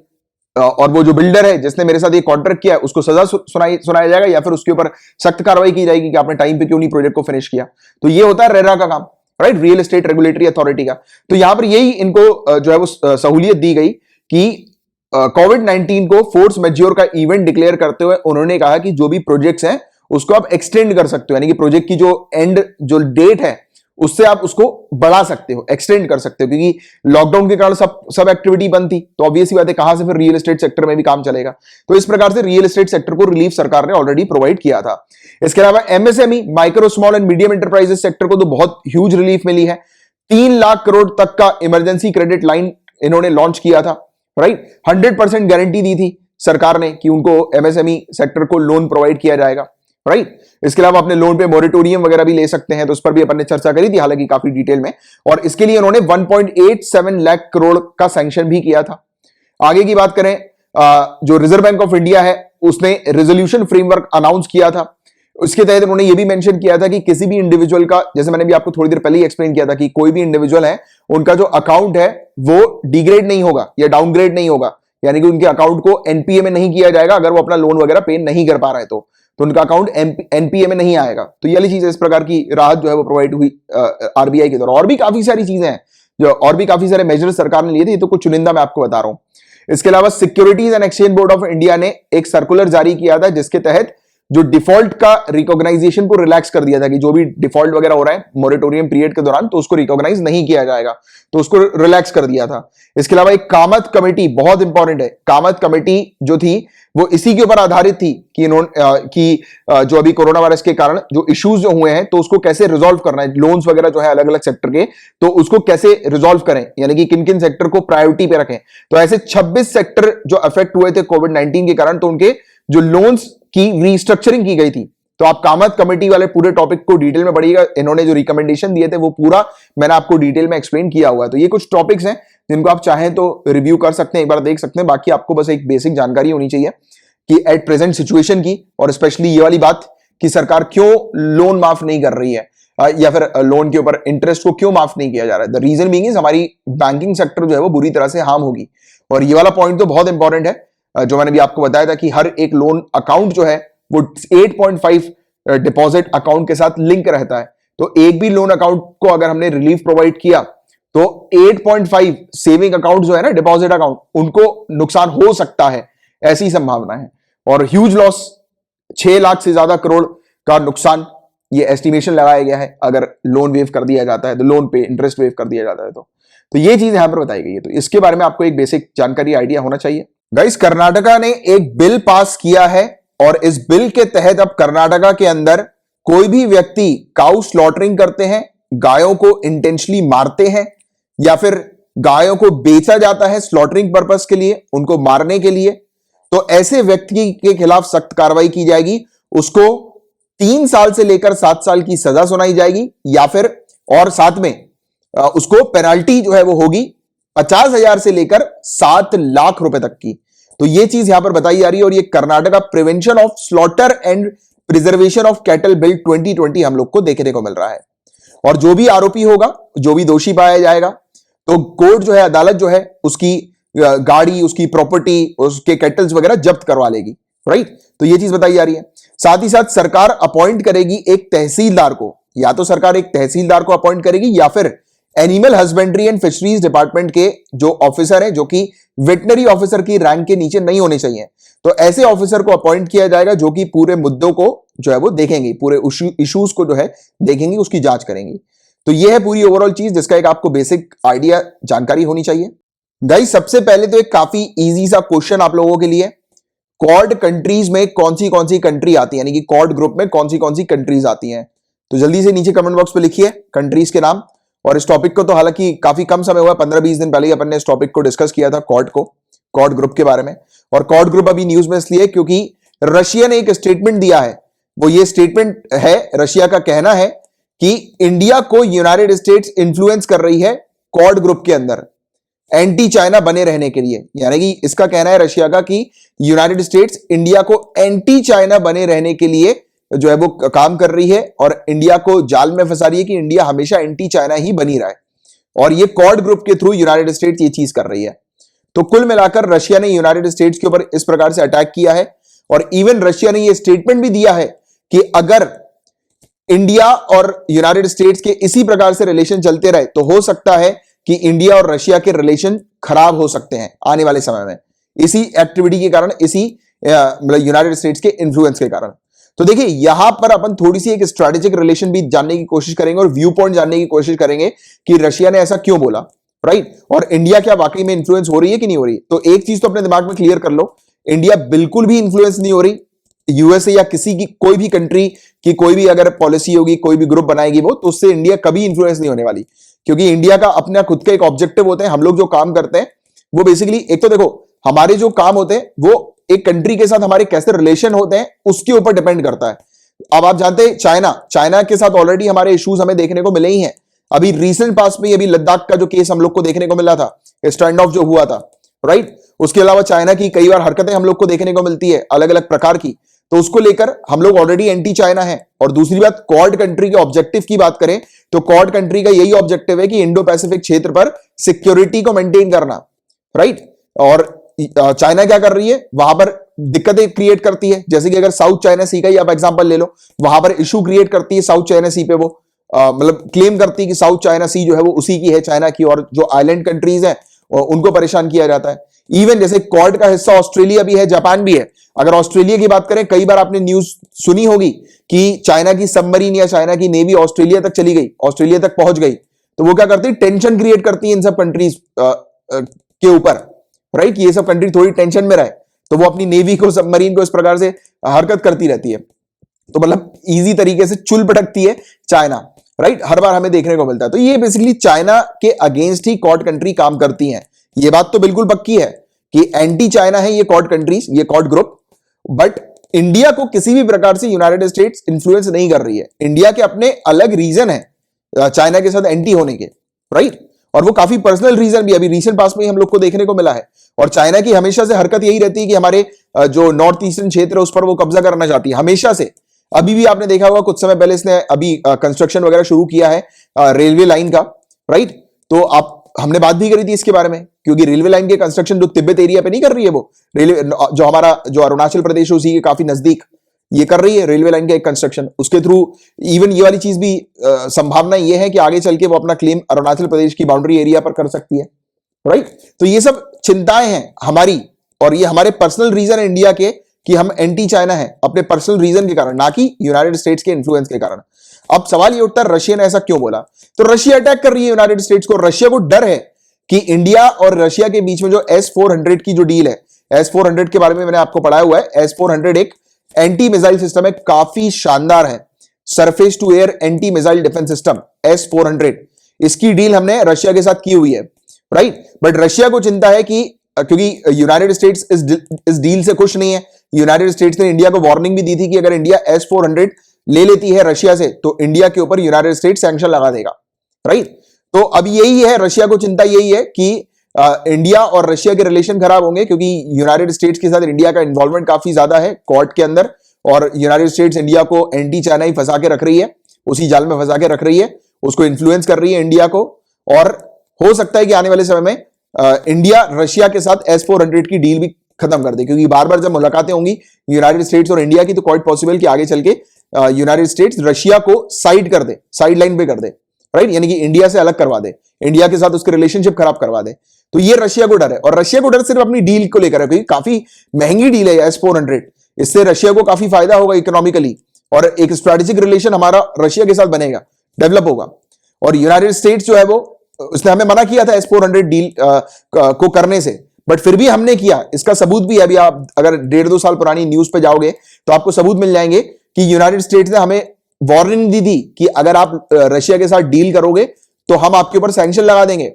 और वो जो बिल्डर है जिसने मेरे साथ ये कॉन्ट्रैक्ट किया है उसको सजा सुनाया जाएगा, या फिर उसके ऊपर सख्त कार्रवाई की जाएगी कि आपने टाइम पे क्यों नहीं प्रोजेक्ट को फिनिश किया। तो ये होता है रेरा का काम, right, real estate regulatory authority का। तो यहां पर यही इनको जो है वो सहूलियत दी गई कि कोविड-19 को फोर्स मैज्योर का इवेंट डिक्लेयर करते हुए उन्होंने कहा कि जो भी प्रोजेक्ट्स हैं उसको आप एक्सटेंड कर सकते हो, यानी कि प्रोजेक्ट की जो डेट है उससे आप उसको बढ़ा सकते हो, एक्सटेंड कर सकते हो, क्योंकि लॉकडाउन के कारण सब एक्टिविटी बंद थी। तो ऑब्वियस ही बात है, कहां से फिर रियल एस्टेट सेक्टर में भी काम चलेगा। तो इस प्रकार से रियल एस्टेट सेक्टर को रिलीफ सरकार ने ऑलरेडी प्रोवाइड किया था। इसके अलावा MSME, micro small and medium enterprises sector को तो बहुत ह्यूज रिलीफ मिली है। 3 लाख करोड़ तक का इमरजेंसी क्रेडिट लाइन इन्होंने लॉन्च किया था, राइट। 100% गारंटी दी थी सरकार ने कि उनको एमएसएमई सेक्टर को लोन प्रोवाइड किया जाएगा, राइट। इसके अलावा अपने लोन पे मोरेटोरियम वगैरह भी ले सकते हैं, तो उस पर भी अपन ने चर्चा करी थी, हालांकि काफी डिटेल में। और इसके लिए उन्होंने 1.87 लाख करोड़ का सैंक्शन भी किया था। आगे की बात करें, जो रिजर्व बैंक ऑफ इंडिया है उसने रेजोल्यूशन फ्रेमवर्क अनाउंस किया था। उसके तहत उन्होंने ये भी मेंशन किया था कि किसी भी इंडिविजुअल का, जैसे मैंने भी आपको थोड़ी देर पहले ही एक्सप्लेन किया था कि कोई भी इंडिविजुअल है उनका जो अकाउंट है वो डिग्रेड नहीं होगा या डाउनग्रेड नहीं होगा, यानी कि उनके अकाउंट को एनपीए में नहीं किया जाएगा अगर वो अपना लोन वगैरह पे नहीं कर पा रहे तो उनका अकाउंट एनपीए में नहीं आएगा। तो ये वाली चीज, इस प्रकार की राहत जो है वो प्रोवाइड हुई आरबीआई के द्वारा। और भी काफी सारी चीजें हैं जो, और भी काफी सारे मेजर्स सरकार ने लिए थे, ये तो कुछ चुनिंदा मैं आपको बता रहा हूं। इसके अलावा securities and exchange board of India ने एक सर्कुलर जारी किया था, जिसके तहत जो डिफॉल्ट का रिकॉग्नाइजेशन को रिलैक्स कर दिया था कि जो भी डिफॉल्ट वगैरह हो रहा है मोरेटोरियम पीरियड के दौरान, तो उसको रिकॉग्नाइज नहीं किया जाएगा, तो उसको रिलैक्स कर दिया था। इसके अलावा एक कामत कमेटी, बहुत इंपॉर्टेंट है, कामत कमेटी जो थी वो इसी के ऊपर आधारित थी कि जो अभी कोरोना वायरस के कारण जो इश्यूज जो हुए हैं तो उसको कैसे रिजॉल्व करना है, लोन्स वगैरह जो है अलग अलग सेक्टर के, तो उसको कैसे रिजॉल्व करें, यानी कि किन किन सेक्टर को प्रायोरिटी पे रखें। तो ऐसे 26 सेक्टर जो अफेक्ट हुए थे कोविड-19 के कारण, तो उनके जो लोन्स की रीस्ट्रक्चरिंग की गई थी। तो आप कामत कमेटी वाले पूरे टॉपिक को डिटेल में पढ़िएगा, इन्होंने जो रिकमेंडेशन दिए थे वो पूरा मैंने आपको डिटेल में एक्सप्लेन किया हुआ है। तो ये कुछ टॉपिक्स हैं जिनको आप चाहें तो रिव्यू कर सकते हैं, एक बार देख सकते हैं। बाकी आपको बस एक बेसिक जानकारी होनी चाहिए कि एट प्रेजेंट सिचुएशन की, और स्पेशली ये वाली बात कि सरकार क्यों लोन माफ नहीं कर रही है, या फिर लोन के ऊपर इंटरेस्ट को क्यों माफ नहीं किया जा रहा है। द रीजन बीइंग इज हमारी बैंकिंग सेक्टर जो है वो बुरी तरह से हार्म होगी। और ये वाला पॉइंट तो बहुत इंपॉर्टेंट है, जो मैंने भी आपको बताया था कि हर एक लोन अकाउंट जो है वो 8.5 डिपॉजिट अकाउंट के साथ लिंक रहता है। तो एक भी लोन अकाउंट को अगर हमने रिलीफ प्रोवाइड किया तो 8.5 सेविंग अकाउंट जो है ना, डिपॉजिट अकाउंट, उनको नुकसान हो सकता है, ऐसी संभावना है। और ह्यूज लॉस, 6 लाख से ज्यादा करोड़ का नुकसान, ये एस्टिमेशन लगाया गया है अगर लोन वेव कर दिया जाता है, तो लोन पे इंटरेस्ट वेव कर दिया जाता है। तो ये चीज यहां पर बताई गई है। तो इसके बारे में आपको एक बेसिक जानकारी, आइडिया होना चाहिए। गाइस, कर्नाटका ने एक बिल पास किया है, और इस बिल के तहत अब कर्नाटका के अंदर कोई भी व्यक्ति काउ स्लॉटरिंग करते हैं, गायों को इंटेंशनली मारते हैं, या फिर गायों को बेचा जाता है स्लॉटरिंग पर्पस के लिए, उनको मारने के लिए, तो ऐसे व्यक्ति के खिलाफ सख्त कार्रवाई की जाएगी। उसको 3 साल से लेकर 7 साल की सजा सुनाई जाएगी, या फिर और साथ में उसको पेनाल्टी जो है वो होगी 50,000 से लेकर 7 लाख रुपए तक की। तो ये चीज यहां पर बताई जा रही है। और ये Karnataka prevention of slaughter and preservation of cattle bill 2020 हम लोग को देखने को मिल रहा है। और जो भी आरोपी होगा, जो भी दोषी पाया जाएगा, तो कोर्ट जो है, अदालत जो है, उसकी गाड़ी, उसकी प्रॉपर्टी, उसके कैटल्स वगैरह जब्त करवा लेगी, राइट। तो ये चीज बताई जा रही है। साथ ही साथ सरकार अपॉइंट करेगी एक तहसीलदार को, या तो सरकार एक तहसीलदार को अपॉइंट करेगी, या फिर animal husbandry and fisheries department के जो ऑफिसर है, जो कि वेटनरी ऑफिसर की रैंक के नीचे नहीं होने चाहिए, तो ऐसे ऑफिसर को अपॉइंट किया जाएगा जो कि पूरे मुद्दों को जो है वो देखेंगे, पूरे इश्यूज को जो है देखेंगे, उसकी जांच करेंगी। तो ये है पूरी ओवरऑल चीज, जिसका एक आपको बेसिक आइडिया, जानकारी होनी चाहिए। गाइस सबसे पहले तो एक काफी इजी सा क्वेश्चन आप लोगों के लिए, क्वाड कंट्रीज में कौन सी कंट्री आती है, यानी कि क्वाड ग्रुप में कौन सी कंट्रीज आती हैं। तो जल्दी से नीचे कमेंट बॉक्स पे लिखिए कंट्रीज के नाम। और इस टॉपिक को तो हालांकि काफी कम समय हुआ, 15-20 दिन पहले ही अपन ने इस टॉपिक को डिस्कस किया था, क्वाड ग्रुप के बारे में। और क्वाड ग्रुप अभी न्यूज में इसलिए क्योंकि रशिया ने एक स्टेटमेंट दिया है। वो ये स्टेटमेंट है, रशिया का कहना है कि इंडिया को यूनाइटेड स्टेट्स इंफ्लुएंस कर रही है क्वाड ग्रुप के अंदर एंटी चाइना बने रहने के लिए। यानी कि इसका कहना है रशिया का कि यूनाइटेड स्टेट्स इंडिया को एंटी चाइना बने रहने के लिए जो है वो काम कर रही है और इंडिया को जाल में फंसा रही है कि इंडिया हमेशा एंटी चाइना ही बनी रहे। और ये क्वाड ग्रुप के थ्रू यूनाइटेड स्टेट्स ये चीज कर रही है। तो कुल मिलाकर रशिया ने यूनाइटेड स्टेट्स के ऊपर इस प्रकार से अटैक किया है। और इवन रशिया ने ये स्टेटमेंट भी दिया है कि अगर इंडिया और यूनाइटेड स्टेट्स के इसी प्रकार से रिलेशन चलते रहे तो हो सकता है कि इंडिया और रशिया के रिलेशन खराब हो सकते हैं आने वाले समय में, इसी एक्टिविटी के कारण, इसी मतलब यूनाइटेड स्टेट्स के इन्फ्लुएंस के कारण। तो देखिए यहां पर अपन थोड़ी सी एक स्ट्रेटेजिक रिलेशन भी जानने की कोशिश करेंगे और व्यू पॉइंट जानने की कोशिश करेंगे कि रशिया ने ऐसा क्यों बोला, राइट। और इंडिया क्या वाकई में इन्फ्लुएंस हो रही है कि नहीं हो रही। तो एक चीज तो अपने दिमाग में क्लियर कर लो, इंडिया बिल्कुल भी इन्फ्लुएंस नहीं हो रही। यूएसए या किसी की कोई भी कंट्री की कोई भी अगर पॉलिसी होगी, कोई भी ग्रुप बनाएगी वो, तो उससे इंडिया कभी इन्फ्लुएंस नहीं होने वाली। क्योंकि इंडिया का अपना खुद का एक ऑब्जेक्टिव होते हैं। हम लोग जो काम करते हैं वो बेसिकली, एक तो देखो हमारे जो काम होते हैं वो एक कंट्री के साथ हमारे कैसे रिलेशन होते हैं उसके ऊपर डिपेंड करता है। अब आप जानते हैं चाइना के साथ ऑलरेडी हमारे इश्यूज हमें देखने को मिले ही हैं। अभी रिसेंट पास में अभी लद्दाख का जो केस हम लोग को देखने को मिला था, स्टैंड ऑफ जो हुआ था, राइट। उसके अलावा चाइना की कई बार हरकतें हम लोग को देखने को मिलती है अलग अलग प्रकार की, तो उसको लेकर हम लोग ऑलरेडी एंटी चाइना है। और दूसरी बात, क्वाड कंट्री के ऑब्जेक्टिव की बात करें तो क्वाड कंट्री का यही ऑब्जेक्टिव है कि इंडो पैसिफिक क्षेत्र पर सिक्योरिटी को मेंटेन करना, राइट। और चाइना क्या कर रही है, वहां पर दिक्कतें क्रिएट करती है। जैसे कि अगर साउथ चाइना सी का ही आप एग्जांपल ले लो, वहां पर इशू क्रिएट करती है साउथ चाइना सी पे। वो मतलब क्लेम करती है कि साउथ चाइना सी जो है वो उसी की है, चाइना की, और जो आइलैंड कंट्रीज हैं उनको परेशान किया जाता है। इवन जैसे क्वाड का हिस्सा ऑस्ट्रेलिया भी है, जापान भी है। अगर ऑस्ट्रेलिया की बात करें, कई बार आपने न्यूज सुनी होगी कि चाइना की सबमरीन या चाइना की नेवी ऑस्ट्रेलिया तक चली गई, ऑस्ट्रेलिया तक पहुंच गई। तो वो क्या करती है, टेंशन क्रिएट करती है इन सब कंट्रीज के ऊपर, राइट। ये सब कंट्री थोड़ी टेंशन में रहे तो वो अपनी नेवी को, सबमरीन को इस प्रकार से हरकत करती रहती है। तो मतलब इजी तरीके से चुल पटकती है चाइना, राइट। हर बार हमें देखने को मिलता है। तो ये बेसिकली चाइना के अगेंस्ट ही क्वाड कंट्री काम करती हैं। ये बात तो बिल्कुल पक्की है कि एंटी चाइना है ये क्वाड कंट्रीज, ये क्वाड ग्रुप। बट इंडिया को किसी भी प्रकार से यूनाइटेड स्टेट्स इंफ्लुएंस नहीं कर रही है। इंडिया के अपने अलग रीजन है चाइना के साथ एंटी होने के, राइट। और वो काफी पर्सनल रीजन भी अभी रिसेंट पास में ही हम लोग को देखने को मिला है। और चाइना की हमेशा से हरकत यही रहती है कि हमारे जो नॉर्थ ईस्टर्न क्षेत्र है उस पर वो कब्जा करना चाहती है, हमेशा से। अभी भी आपने देखा होगा कुछ समय पहले इसने अभी कंस्ट्रक्शन वगैरह शुरू किया है रेलवे लाइन का, राइट। तो आप, हमने बात भी करी थी इसके बारे में, क्योंकि रेलवे लाइन के कंस्ट्रक्शन जो तिब्बत एरिया पे नहीं कर रही है, वो रेलवे जो हमारा जो अरुणाचल प्रदेश है उसी के काफी नजदीक ये कर रही है रेलवे लाइन का एक कंस्ट्रक्शन। उसके थ्रू इवन ये वाली चीज भी संभावना ये है कि आगे चल के वो अपना क्लेम अरुणाचल प्रदेश की बाउंड्री एरिया पर कर सकती है, राइट। तो ये सब चिंताएं हैं हमारी, और ये हमारे पर्सनल रीजन है इंडिया के कि हम एंटी चाइना है अपने पर्सनल रीजन के कारण, ना कि यूनाइटेड स्टेट्स के इन्फ्लुएंस के कारण। अब सवाल ये उठता है रशिया ने ऐसा क्यों बोला। तो रशिया अटैक कर रही है यूनाइटेड स्टेट्स को। रशिया को डर है कि इंडिया और रशिया के बीच में जो S-400 की जो डील है, S-400 के बारे में मैंने आपको पढ़ाया हुआ है। S-400 एक एंटी मिसाइल सिस्टम है, काफी शानदार है, surface to air anti missile defence system S-400। इसकी डील हमने रशिया के साथ की हुई है, राइट। बट रशिया को चिंता है कि क्योंकि यूनाइटेड स्टेट्स इस डील से खुश नहीं है। यूनाइटेड स्टेट्स ने इंडिया को वार्निंग भी दी थी कि अगर इंडिया S-400 ले लेती है रशिया से तो इंडिया के ऊपर यूनाइटेड स्टेट्स सैंक्शन लगा देगा, राइट। तो अब यही है, रशिया को चिंता यही है कि इंडिया और रशिया के रिलेशन खराब होंगे, क्योंकि यूनाइटेड स्टेट्स के साथ इंडिया का इन्वॉल्वमेंट काफी ज्यादा है क्वाड के अंदर। और यूनाइटेड स्टेट्स इंडिया को एंटी चाइना ही फंसा के रख रही है, उसी जाल में फंसा के रख रही है, उसको इन्फ्लुएंस कर रही है इंडिया को। और हो सकता है कि आने वाले समय में इंडिया रशिया के साथ S-400 की डील भी खत्म कर दे, क्योंकि बार बार जब मुलाकातें होंगी यूनाइटेड स्टेट्स और इंडिया की, तो क्वाइट पॉसिबल कि आगे चल के यूनाइटेड स्टेट्स रशिया को साइड कर दे, साइड लाइन पे कर दे, राइट। यानी कि इंडिया से अलग करवा दे, इंडिया के साथ उसके रिलेशनशिप खराब करवा दे। तो ये रशिया को डर है। और रशिया को डर सिर्फ अपनी डील को लेकर है, क्योंकि काफी महंगी डील है S-400। इससे रशिया को काफी फायदा होगा इकोनॉमिकली, और एक स्ट्रेटेजिक रिलेशन हमारा रशिया के साथ बनेगा, डेवलप होगा। और यूनाइटेड स्टेट्स जो है वो उसने हमें मना किया था S-400 डील को करने से, बट फिर भी हमने किया। इसका सबूत भी है, अभी आप अगर 1.5-2 साल पुरानी न्यूज पे जाओगे तो आपको सबूत मिल जाएंगे कि यूनाइटेड स्टेट्स ने हमें वार्निंग दी थी कि अगर आप रशिया के साथ डील करोगे तो हम आपके ऊपर सैंक्शन लगा देंगे।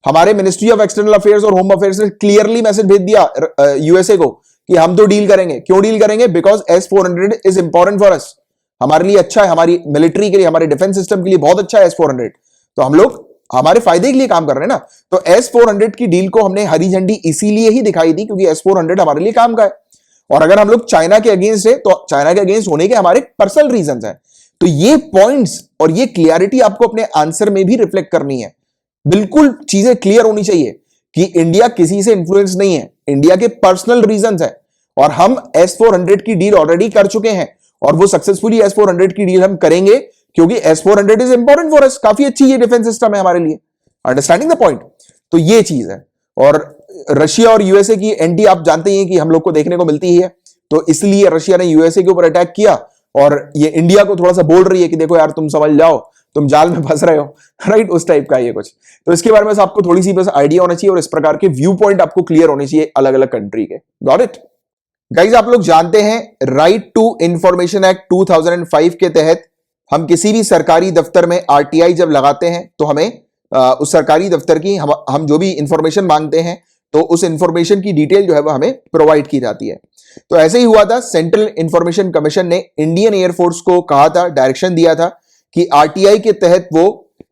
हमारे मिनिस्ट्री ऑफ एक्सटर्नल अफेयर्स और होम अफेयर्स ने क्लियरली मैसेज भेज दिया यूएसए को कि हम तो डील करेंगे। क्यों डील करेंगे? Because S-400 is important for us, हमारे लिए अच्छा है, हमारी मिलिट्री के लिए, हमारे डिफेंस सिस्टम के लिए बहुत अच्छा है S-400। तो हम लोग हमारे फायदे के लिए काम कर रहे हैं ना। तो S-400 की डील को हमने हरी झंडी इसीलिए ही दिखाई थी क्योंकि S-400 हमारे लिए काम का है। और अगर हम लोग चाइना के अगेंस्ट है तो चाइना के अगेंस्ट होने के हमारे पर्सनल रीजंस हैं। तो ये पॉइंट्स और ये क्लियरिटी आपको अपने आंसर में भी रिफ्लेक्ट करनी है। बिल्कुल चीजें क्लियर होनी चाहिए कि इंडिया किसी से इंफ्लुएंस नहीं है, इंडिया के पर्सनल रीजंस है। और हम S-400 की डील ऑलरेडी कर चुके हैं और वो सक्सेसफुली S-400 की डील हम करेंगे क्योंकि S-400 is important for us. काफी अच्छी ये डिफेंस सिस्टम है हमारे लिए। Understanding the point? तो ये चीज है। और रशिया और यूएसए की एंटी आप जानते ही हैं कि हम लोग को देखने को मिलती ही है। तो इसलिए रशिया ने यूएसए के ऊपर अटैक किया और ये इंडिया को थोड़ा सा बोल रही है कि देखो यार तुम समझ जाओ, तुम जाल में फंस रहे हो, राइट? उस टाइप का ये कुछ। तो इसके बारे में आपको थोड़ी सी बस आइडिया होना चाहिए और इस प्रकार के व्यू पॉइंट आपको क्लियर होने चाहिए अलग अलग कंट्री के। Got it guys? आप लोग जानते हैं राइट टू इंफॉर्मेशन एक्ट 2005 के तहत हम किसी भी सरकारी दफ्तर में RTI जब लगाते हैं तो हमें उस सरकारी दफ्तर की हम जो भी इंफॉर्मेशन मांगते हैं तो उस इंफॉर्मेशन की डिटेल जो है वो हमें प्रोवाइड की जाती है। तो ऐसे ही हुआ था, सेंट्रल इंफॉर्मेशन कमीशन ने इंडियन एयरफोर्स को कहा था, डायरेक्शन दिया था कि RTI के तहत वो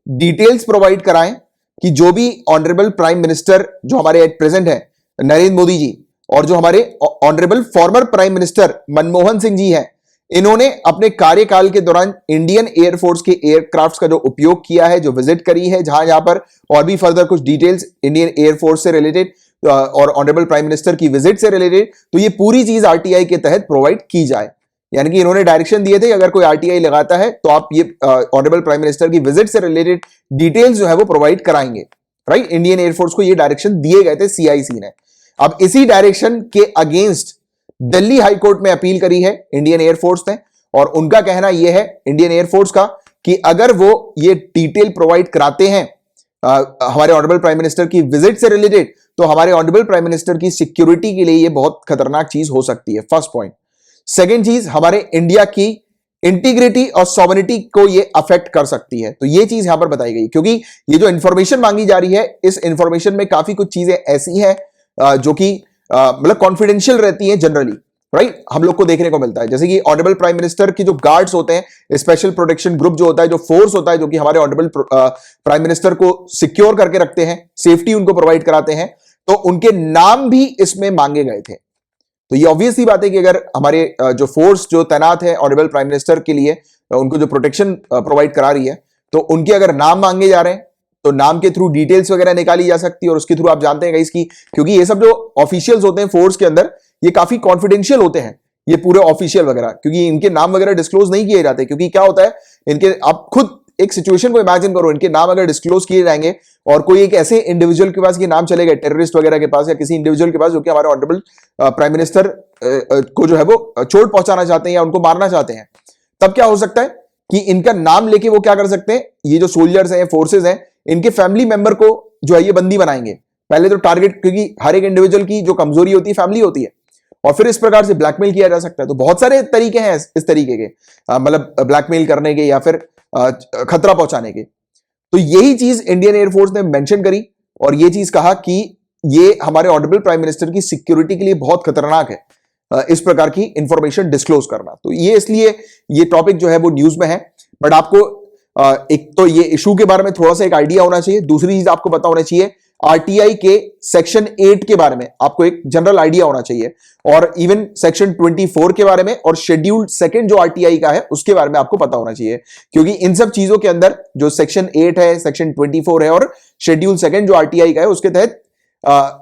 डिटेल्स प्रोवाइड कराएं कि जो भी ऑनरेबल प्राइम मिनिस्टर जो हमारे एट प्रेजेंट है नरेंद्र मोदी जी और जो हमारे honourable former prime minister Manmohan Singh ji हैं, इन्होंने अपने कार्यकाल के दौरान इंडियन एयरफोर्स के एयरक्राफ्ट्स का जो उपयोग किया है, जो विजिट करी है, जहां पर और भी फर्दर कुछ डिटेल्स इंडियन एयरफोर्स से रिलेटेड और ऑनरेबल प्राइम मिनिस्टर की विजिट से रिलेटेड, तो ये पूरी चीज RTI के तहत प्रोवाइड की जाए। यानी कि इन्होंने डायरेक्शन दिए थे कि अगर कोई RTI लगाता है तो आप ये ऑनरेबल प्राइम मिनिस्टर की विजिट से रिलेटेड डिटेल्स जो है वो प्रोवाइड कराएंगे, राइट? इंडियन एयरफोर्स को ये डायरेक्शन दिए गए थे CIC ने। अब इसी डायरेक्शन के अगेंस्ट दिल्ली हाई कोर्ट में अपील करी है इंडियन एयरफोर्स ने और उनका कहना यह है इंडियन एयरफोर्स का कि अगर वो ये डिटेल प्रोवाइड कराते हैं हमारे ऑनरेबल प्राइम मिनिस्टर की विजिट से रिलेटेड तो हमारे ऑनरेबल प्राइम मिनिस्टर की सिक्योरिटी के लिए ये बहुत खतरनाक चीज हो सकती है। First point. सेकेंड चीज, हमारे इंडिया की इंटीग्रिटी और सॉवरेनिटी को ये अफेक्ट कर सकती है। तो ये चीज यहां पर बताई गई क्योंकि ये जो इंफॉर्मेशन मांगी जा रही है, इस इंफॉर्मेशन में काफी कुछ चीजें ऐसी हैं जो कि मतलब कॉन्फिडेंशियल रहती है जनरली, राइट? हम लोग को देखने को मिलता है जैसे कि ऑनरेबल प्राइम मिनिस्टर की जो गार्ड्स होते हैं, स्पेशल प्रोटेक्शन ग्रुप जो होता है, जो फोर्स होता है जो कि हमारे ऑनरेबल प्राइम मिनिस्टर को सिक्योर करके रखते हैं, सेफ्टी उनको प्रोवाइड कराते हैं, तो उनके नाम भी इसमें मांगे गए थे। तो ये ऑब्वियस सी बात है कि अगर हमारे जो फोर्स जो तैनात है ऑनरेबल प्राइम मिनिस्टर के लिए, उनको जो प्रोटेक्शन प्रोवाइड करा रही है, तो उनके अगर नाम मांगे जा रहे हैं तो नाम के थ्रू डिटेल्स वगैरह निकाली जा सकती है और उसके थ्रू आप जानते हैं इसकी, क्योंकि ये सब जो ऑफिशियल्स होते हैं फोर्स के अंदर, ये काफी कॉन्फिडेंशियल होते हैं, ये पूरे ऑफिशियल वगैरह, क्योंकि इनके नाम वगैरह डिस्क्लोज नहीं किए जाते। क्योंकि क्या होता है इनके, आप खुद एक सिचुएशन को इमेजिन करो, इनके नाम अगर डिस्क्लोज किए जाएंगे और कोई एक ऐसे इंडिविजुअल के पास ये नाम चले गए, टेररिस्ट वगैरह के पास या किसी इंडिविजुअल के पास जो कि हमारे ऑनरेबल प्राइम मिनिस्टर को जो है वो चोट पहुंचाना चाहते हैं या उनको मारना चाहते हैं, तब क्या हो सकता है कि इनका नाम लेके वो क्या कर सकते हैं, ये जो सोल्जर्स हैं, फोर्सेज हैं, इनके फैमिली मेंबर को जो है ये बंदी बनाएंगे। पहले तो टारगेट, क्योंकि हर एक इंडिविजुअल की जो कमजोरी होती है फैमिली होती है, और फिर इस प्रकार से ब्लैकमेल किया जा सकता है। तो बहुत सारे तरीके हैं इस तरीके के, मतलब ब्लैकमेल करने के या फिर खतरा पहुंचाने के। तो यही चीज इंडियन एयरफोर्स ने मेंशन करी और ये चीज कहा कि ये हमारे ऑनरेबल प्राइम मिनिस्टर की सिक्योरिटी के लिए बहुत खतरनाक है इस प्रकार की इंफॉर्मेशन डिस्क्लोज करना। तो ये इसलिए ये टॉपिक जो है वो न्यूज में है। बट आपको एक तो ये इशू के बारे में थोड़ा सा एक आइडिया होना चाहिए, दूसरी चीज आपको पता होना चाहिए RTI के सेक्शन 8 के बारे में आपको एक जनरल आइडिया होना चाहिए, और इवन सेक्शन 24 के बारे में और शेड्यूल सेकंड जो RTI का है उसके बारे में आपको पता होना चाहिए। क्योंकि इन सब चीजों के अंदर जो सेक्शन 8 है, सेक्शन 24 है और शेड्यूल सेकंड जो RTI का है उसके तहत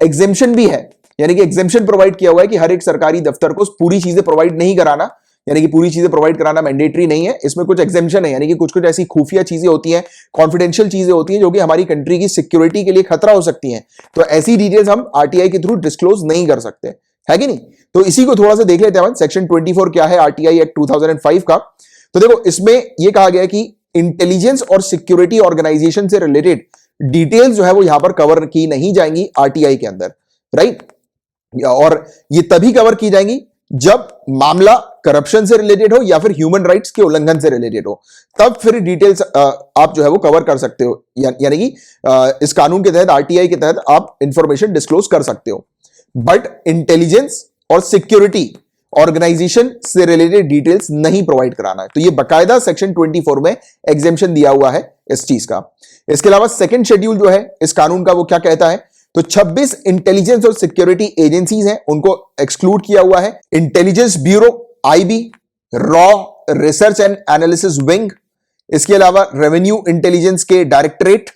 एग्जेम्पशन भी है। यानी कि एग्जेम्पशन प्रोवाइड किया हुआ है कि हर एक सरकारी दफ्तर को पूरी चीजें प्रोवाइड नहीं कराना, यानी कि पूरी चीजें प्रोवाइड कराना मैंडेटरी नहीं है, इसमें कुछ एग्जेम्पशन है। यानी कि कुछ कुछ ऐसी खुफिया चीजें होती हैं, कॉन्फिडेंशियल चीजें होती हैं जो कि हमारी कंट्री की सिक्योरिटी के लिए खतरा हो सकती हैं। तो ऐसी डिटेल्स हम RTI के थ्रू डिस्क्लोज नहीं कर सकते, है कि नहीं? तो इसी को थोड़ा सा देख लेते हैं। सेक्शन 24 क्या है RTI एक्ट 2005 का? तो देखो, इसमें यह कहा गया कि इंटेलिजेंस और सिक्योरिटी ऑर्गेनाइजेशन से रिलेटेड डिटेल्स जो है वो यहां पर कवर की नहीं जाएंगी आरटीआई के अंदर, राइट। और ये तभी कवर की जाएंगी जब मामला करप्शन से रिलेटेड हो या फिर ह्यूमन राइट्स के उल्लंघन से रिलेटेड हो, तब फिर डिटेल्स आप जो है वो कवर कर सकते हो, यानी कि इस कानून के तहत, आरटीआई के तहत आप इंफॉर्मेशन डिस्क्लोज कर सकते हो। बट इंटेलिजेंस और सिक्योरिटी ऑर्गेनाइजेशन से रिलेटेड डिटेल्स नहीं प्रोवाइड कराना है। तो ये बकायदा सेक्शन 24 में एग्जेम्पशन दिया हुआ है इस चीज का। इसके अलावा सेकंड शेड्यूल जो है इस कानून का वो क्या कहता है, तो 26 इंटेलिजेंस और सिक्योरिटी एजेंसीज हैं, उनको एक्सक्लूड किया हुआ है। Intelligence bureau IB, raw research and analysis wing, इसके अलावा रेवेन्यू इंटेलिजेंस के डायरेक्टरेट,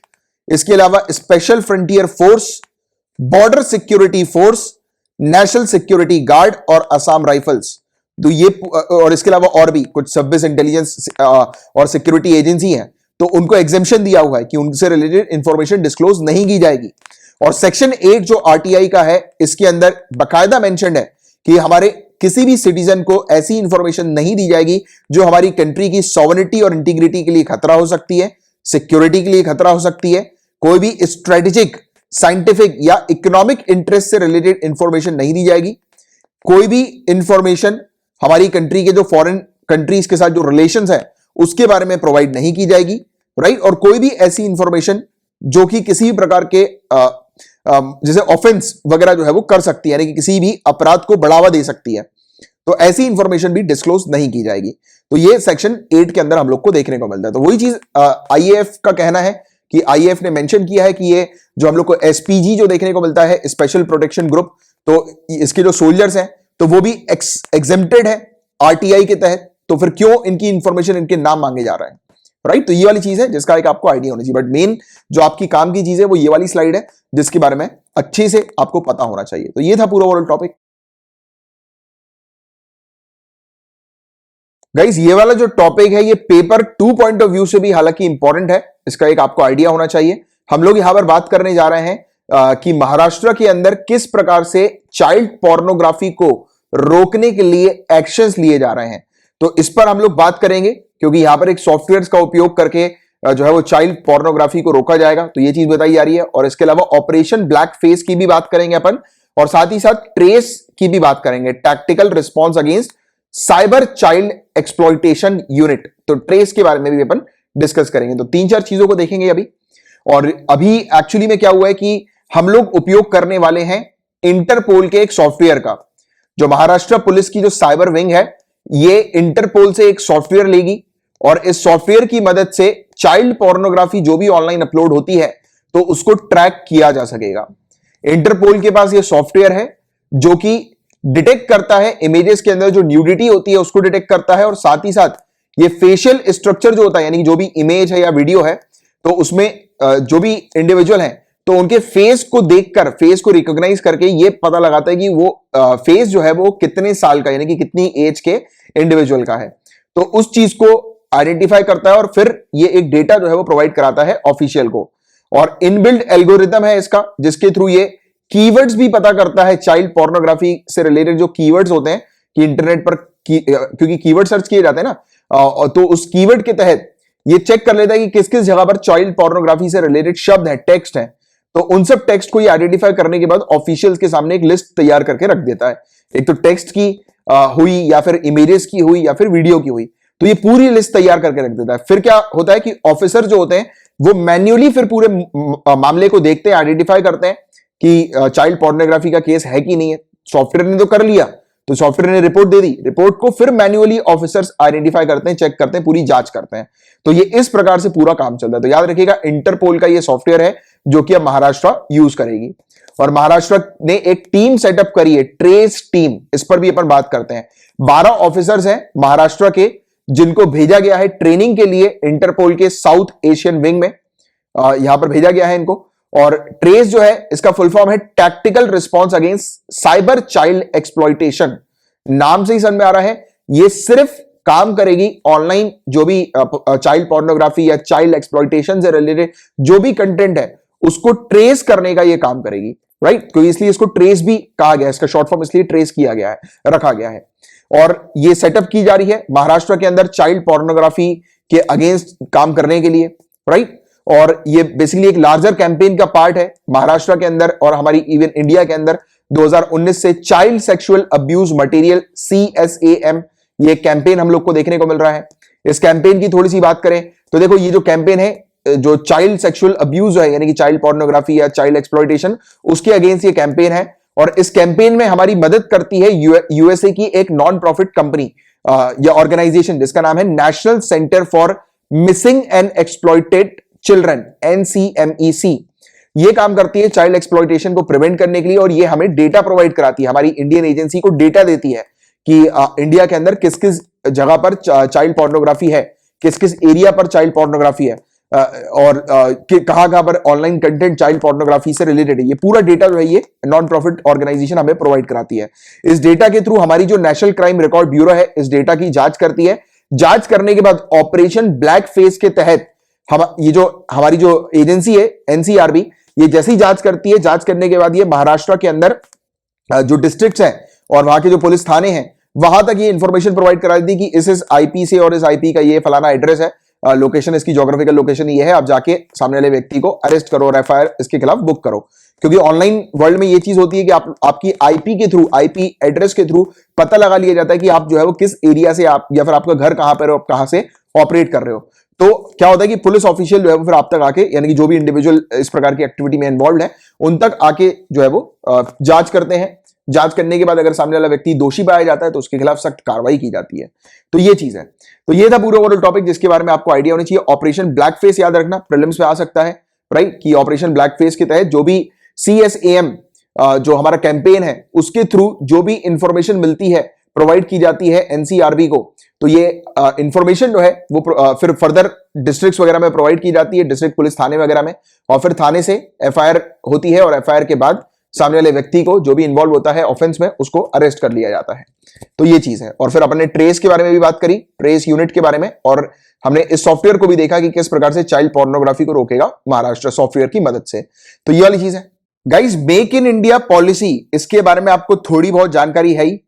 इसके अलावा special frontier force, border security force, national security guard और असम राइफल्स। तो ये और इसके अलावा और भी कुछ 26 इंटेलिजेंस और सिक्योरिटी एजेंसी हैं, तो उनको एग्जेम्पशन दिया हुआ है कि उनसे रिलेटेड इंफॉर्मेशन डिस्क्लोज नहीं की जाएगी। और सेक्शन 8 जो आरटीआई का है, इसके अंदर बकायदा मेंशन है कि हमारे किसी भी सिटीजन को ऐसी इंफॉर्मेशन नहीं दी जाएगी जो हमारी कंट्री की सॉवरेनिटी और इंटीग्रिटी के लिए खतरा हो सकती है, सिक्योरिटी के लिए खतरा हो सकती है। कोई भी स्ट्रेटेजिक, साइंटिफिक या इकोनॉमिक इंटरेस्ट से रिलेटेड इंफॉर्मेशन नहीं दी जाएगी। कोई भी इंफॉर्मेशन हमारी कंट्री के जो फॉरेन कंट्रीज के साथ जो रिलेशंस है उसके बारे में प्रोवाइड नहीं की जाएगी, राइट। और कोई भी ऐसी इंफॉर्मेशन जो कि किसी भी प्रकार के जैसे ऑफेंस वगैरह जो है वो कर सकती है, यानी कि किसी भी अपराध को बढ़ावा दे सकती है, तो ऐसी इंफॉर्मेशन भी डिस्क्लोज नहीं की जाएगी। तो ये सेक्शन 8 के अंदर हम लोग को देखने को मिलता है। तो वही चीज आईएएफ का कहना है कि आईएएफ ने मेंशन किया है कि ये जो हम लोग को एसपीजी जो देखने को मिलता है, स्पेशल प्रोटेक्शन ग्रुप, तो इसके जो सोल्जर्स हैं तो वो भी एग्जेम्प्टेड है आरटीआई के तहत। तो फिर क्यों इनकी इंफॉर्मेशन, इनके नाम मांगे जा रहे हैं, राइट। तो ये वाली चीज है जिसका एक आपको आइडिया होना चाहिए। बट मेन जो आपकी काम की चीज है वो ये वाली स्लाइड है जिसके बारे में अच्छे से आपको पता होना चाहिए। तो ये था पूरा ओवरऑल टॉपिक। गाइस ये वाला जो टॉपिक है ये पेपर 2 पॉइंट ऑफ व्यू से भी हालांकि इंपॉर्टेंट है, इसका एक आपको आइडिया होना चाहिए। हम लोग यहां पर बात करने जा रहे हैं कि महाराष्ट्र के अंदर किस प्रकार से चाइल्ड पोर्नोग्राफी को रोकने के लिए एक्शंस लिए जा रहे हैं। तो इस पर हम लोग बात करेंगे क्योंकि यहां पर एक सॉफ्टवेयर का उपयोग करके जो है वो चाइल्ड पोर्नोग्राफी को रोका जाएगा, तो ये चीज बताई जा रही है। और इसके अलावा ऑपरेशन ब्लैक फेस की भी बात करेंगे अपन, और साथ ही साथ ट्रेस की भी बात करेंगे, tactical response against cyber child exploitation unit. तो ट्रेस के बारे में भी अपन डिस्कस करेंगे। तो 3-4 चीजों को देखेंगे अभी। और अभी एक्चुअली में क्या हुआ है कि हम लोग उपयोग करने वाले हैं इंटरपोल के एक सॉफ्टवेयर का। जो महाराष्ट्र पुलिस की जो साइबर विंग है, ये इंटरपोल से एक सॉफ्टवेयर लेगी और इस सॉफ्टवेयर की मदद से चाइल्ड पोर्नोग्राफी जो भी ऑनलाइन अपलोड होती है तो उसको ट्रैक किया जा सकेगा। इंटरपोल के पास ये सॉफ्टवेयर है जो कि डिटेक्ट करता है इमेजेस के अंदर जो न्यूडिटी होती है उसको डिटेक्ट करता है, और साथ ही साथ ये फेशियल स्ट्रक्चर जो होता है, यानी कि जो भी इमेज है या वीडियो है, तो उसमें जो भी इंडिविजुअल है तो उनके फेस को देखकर, फेस को रिकॉग्नाइज करके ये पता लगाता है कि वो फेस जो है वो कितने साल का, यानी कि कितनी एज के इंडिविजुअल का है। तो उस चीज को आइडेंटिफाई करता है और फिर ये एक डेटा जो है वो प्रोवाइड कराता है ऑफिशियल को। और इनबिल्ट एल्गोरिथम है इसका जिसके थ्रू ये कीवर्ड्स भी पता करता है, चाइल्ड पोर्नोग्राफी से रिलेटेड जो कीवर्ड्स होते हैं कि इंटरनेट पर क्योंकि कीवर्ड सर्च किए जाते हैं ना, तो उस कीवर्ड के तहत ये चेक कर लेता है कि किस किस जगह पर चाइल्ड पोर्नोग्राफी से रिलेटेड शब्द है, टेक्स्ट है। तो उन सब टेक्स्ट को ये आइडेंटिफाई करने के बाद ऑफिशियल्स के सामने एक लिस्ट तैयार करके रख देता है। एक तो टेक्स्ट की हुई, या फिर इमेजेस की हुई, या फिर वीडियो की हुई, तो ये पूरी लिस्ट तैयार करके रख देता है। फिर क्या होता है कि ऑफिसर जो होते हैं वो मैन्युअली फिर पूरे मामले को देखते हैं, आइडेंटिफाई करते हैं कि चाइल्ड पोर्नोग्राफी का केस है कि नहीं है। सॉफ्टवेयर ने तो कर लिया, तो सॉफ्टवेयर ने रिपोर्ट दे दी, रिपोर्ट को फिर मैन्युअली ऑफिसर्स आइडेंटिफाई करते हैं, चेक करते हैं, पूरी जांच करते हैं। तो ये इस प्रकार से पूरा काम चलता है। तो याद रखिएगा इंटरपोल का ये सॉफ्टवेयर है जो कि अब महाराष्ट्र यूज करेगी। और महाराष्ट्र ने एक टीम सेटअप करी है, ट्रेस टीम, इस पर भी अपन बात करते हैं। 12 ऑफिसर्स हैं महाराष्ट्र के जिनको भेजा गया है ट्रेनिंग के लिए इंटरपोल के साउथ एशियन विंग में, यहां पर भेजा गया है इनको। और ट्रेस जो है इसका फुल फॉर्म है tactical response against cyber child exploitation. नाम से ही समझ में आ रहा है ये सिर्फ काम करेगी ऑनलाइन जो भी चाइल्ड पोर्नोग्राफी या चाइल्ड एक्सप्लॉयटेशन से रिलेटेड जो भी कंटेंट है उसको ट्रेस करने का ये काम करेगी, राइट। तो इसलिए इसको ट्रेस भी कहा गया है, इसका शॉर्ट फॉर्म इसलिए ट्रेस किया गया है, रखा गया है। और ये सेटअप की जा रही है महाराष्ट्र के अंदर चाइल्ड पोर्नोग्राफी के अगेंस्ट काम करने के लिए, राइट। और ये बेसिकली एक लार्जर कैंपेन का पार्ट है महाराष्ट्र के अंदर और हमारी इवन इंडिया के अंदर 2019 से child sexual abuse material CSAM ये कैंपेन हम लोग को देखने को मिल रहा है। इस कैंपेन की थोड़ी सी बात करें तो देखो ये जो कैंपेन है, जो चाइल्ड सेक्सुअल अब्यूज है यानी कि चाइल्ड पोर्नोग्राफी या चाइल्ड एक्सप्लॉयटेशन, उसके अगेंस्ट ये कैंपेन है। और इस कैंपेन में हमारी मदद करती है यूएसए की एक नॉन प्रॉफिट कंपनी या ऑर्गेनाइजेशन जिसका नाम है national centre for missing and exploited children, NCMEC। ये काम करती है चाइल्ड एक्सप्लॉयटेशन को प्रिवेंट करने के लिए और ये हमें डेटा प्रोवाइड कराती है, हमारी इंडियन एजेंसी को डेटा देती है कि इंडिया के अंदर किस किस जगह पर चाइल्ड पोर्नोग्राफी है, किस किस एरिया पर चाइल्ड पोर्नोग्राफी है और कहां कहां पर ऑनलाइन कंटेंट चाइल्ड पोर्नोग्राफी से रिलेटेड है। ये पूरा डेटा जो है ये नॉन प्रॉफिट ऑर्गेनाइजेशन हमें प्रोवाइड कराती है। इस डेटा के थ्रू हमारी जो नेशनल क्राइम रिकॉर्ड ब्यूरो है इस डेटा की जांच करती है। जांच करने के बाद ऑपरेशन ब्लैक फेस के तहत ये जो हमारी जो एजेंसी है NCRB, ये जैसी जांच करती है, जांच करने के बाद ये महाराष्ट्र के अंदर जो डिस्ट्रिक्ट्स हैं और वहां के जो पुलिस थाने हैं वहां तक ये इंफॉर्मेशन प्रोवाइड करा दी कि इस IP से और इस IP का ये फलाना एड्रेस है, लोकेशन इसकी ज्योग्राफिकल लोकेशन ये है, आप जाके सामने वाले व्यक्ति को अरेस्ट करो और FIR इसके खिलाफ बुक करो। क्योंकि ऑनलाइन वर्ल्ड में ये चीज होती है कि आपकी IP के थ्रू, IP एड्रेस के थ्रू पता लगा लिया जाता है कि आप जो है वो किस एरिया से आप या फिर आपका घर कहां पर है, आप कहां से ऑपरेट कर रहे हो। तो क्या होता है कि पुलिस ऑफिशियल जो है वो फिर आप तक आके यानी कि जो भी इंडिविजुअल इस प्रकार की एक्टिविटी में इन्वॉल्व है उन तक आके जो है वो जांच करते हैं। जांच करने के बाद अगर सामने वाला व्यक्ति दोषी पाया जाता है तो उसके खिलाफ सख्त कार्रवाई की जाती है। तो ये चीज है। तो ये था पूरा ओवरऑल टॉपिक जिसके बारे में आपको आइडिया होना चाहिए। ऑपरेशन ब्लैक फेस याद रखना, प्रीलिम्स में आ सकता है, राइट, कि ऑपरेशन ब्लैक फेस के तहत जो भी CSAM जो हमारा कैंपेन है उसके थ्रू जो भी इंफॉर्मेशन मिलती है, प्रोवाइड की जाती है NCRB को, तो ये इंफॉर्मेशन जो है वो फिर फर्दर डिस्ट्रिक्ट्स वगैरह में प्रोवाइड की जाती है, डिस्ट्रिक्ट पुलिस थाने वगैरह में, और फिर थाने से FIR होती है और FIR के बाद सामने वाले व्यक्ति को जो भी इन्वॉल्व होता है ऑफेंस में उसको अरेस्ट कर लिया जाता है। तो ये चीज है। और फिर अपन ने ट्रेस के बारे में भी बात करी, ट्रेस यूनिट के बारे में, और हमने इस सॉफ्टवेयर को भी देखा कि किस प्रकार से चाइल्ड पोर्नोग्राफी को रोकेगा महाराष्ट्र सॉफ्टवेयर की मदद से। तो ये वाली चीज है guys. Make in India policy, इसके बारे में आपको थोड़ी बहुत जानकारी है ही।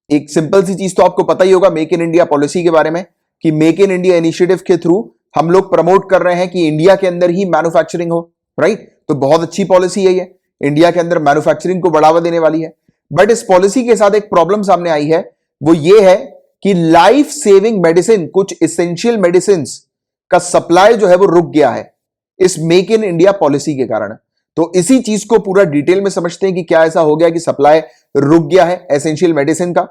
एक सिंपल सी चीज तो आपको पता ही होगा मेक इन इंडिया पॉलिसी के बारे में, कि मेक इन इंडिया इनिशिएटिव के थ्रू हम लोग प्रमोट कर रहे हैं कि इंडिया के अंदर ही मैन्युफैक्चरिंग हो, राइट। तो बहुत अच्छी पॉलिसी है ये, इंडिया के अंदर मैन्युफैक्चरिंग को बढ़ावा देने वाली है। बट इस पॉलिसी के साथ एक प्रॉब्लम सामने आई है, वो ये है कि लाइफ सेविंग मेडिसिन, कुछ इसेंशियल मेडिसिन का सप्लाई जो है वो रुक गया है इस मेक इन इंडिया पॉलिसी के कारण। तो इसी चीज को पूरा डिटेल में समझते हैं कि क्या ऐसा हो गया कि सप्लाई रुक गया है एसेंशियल मेडिसिन का।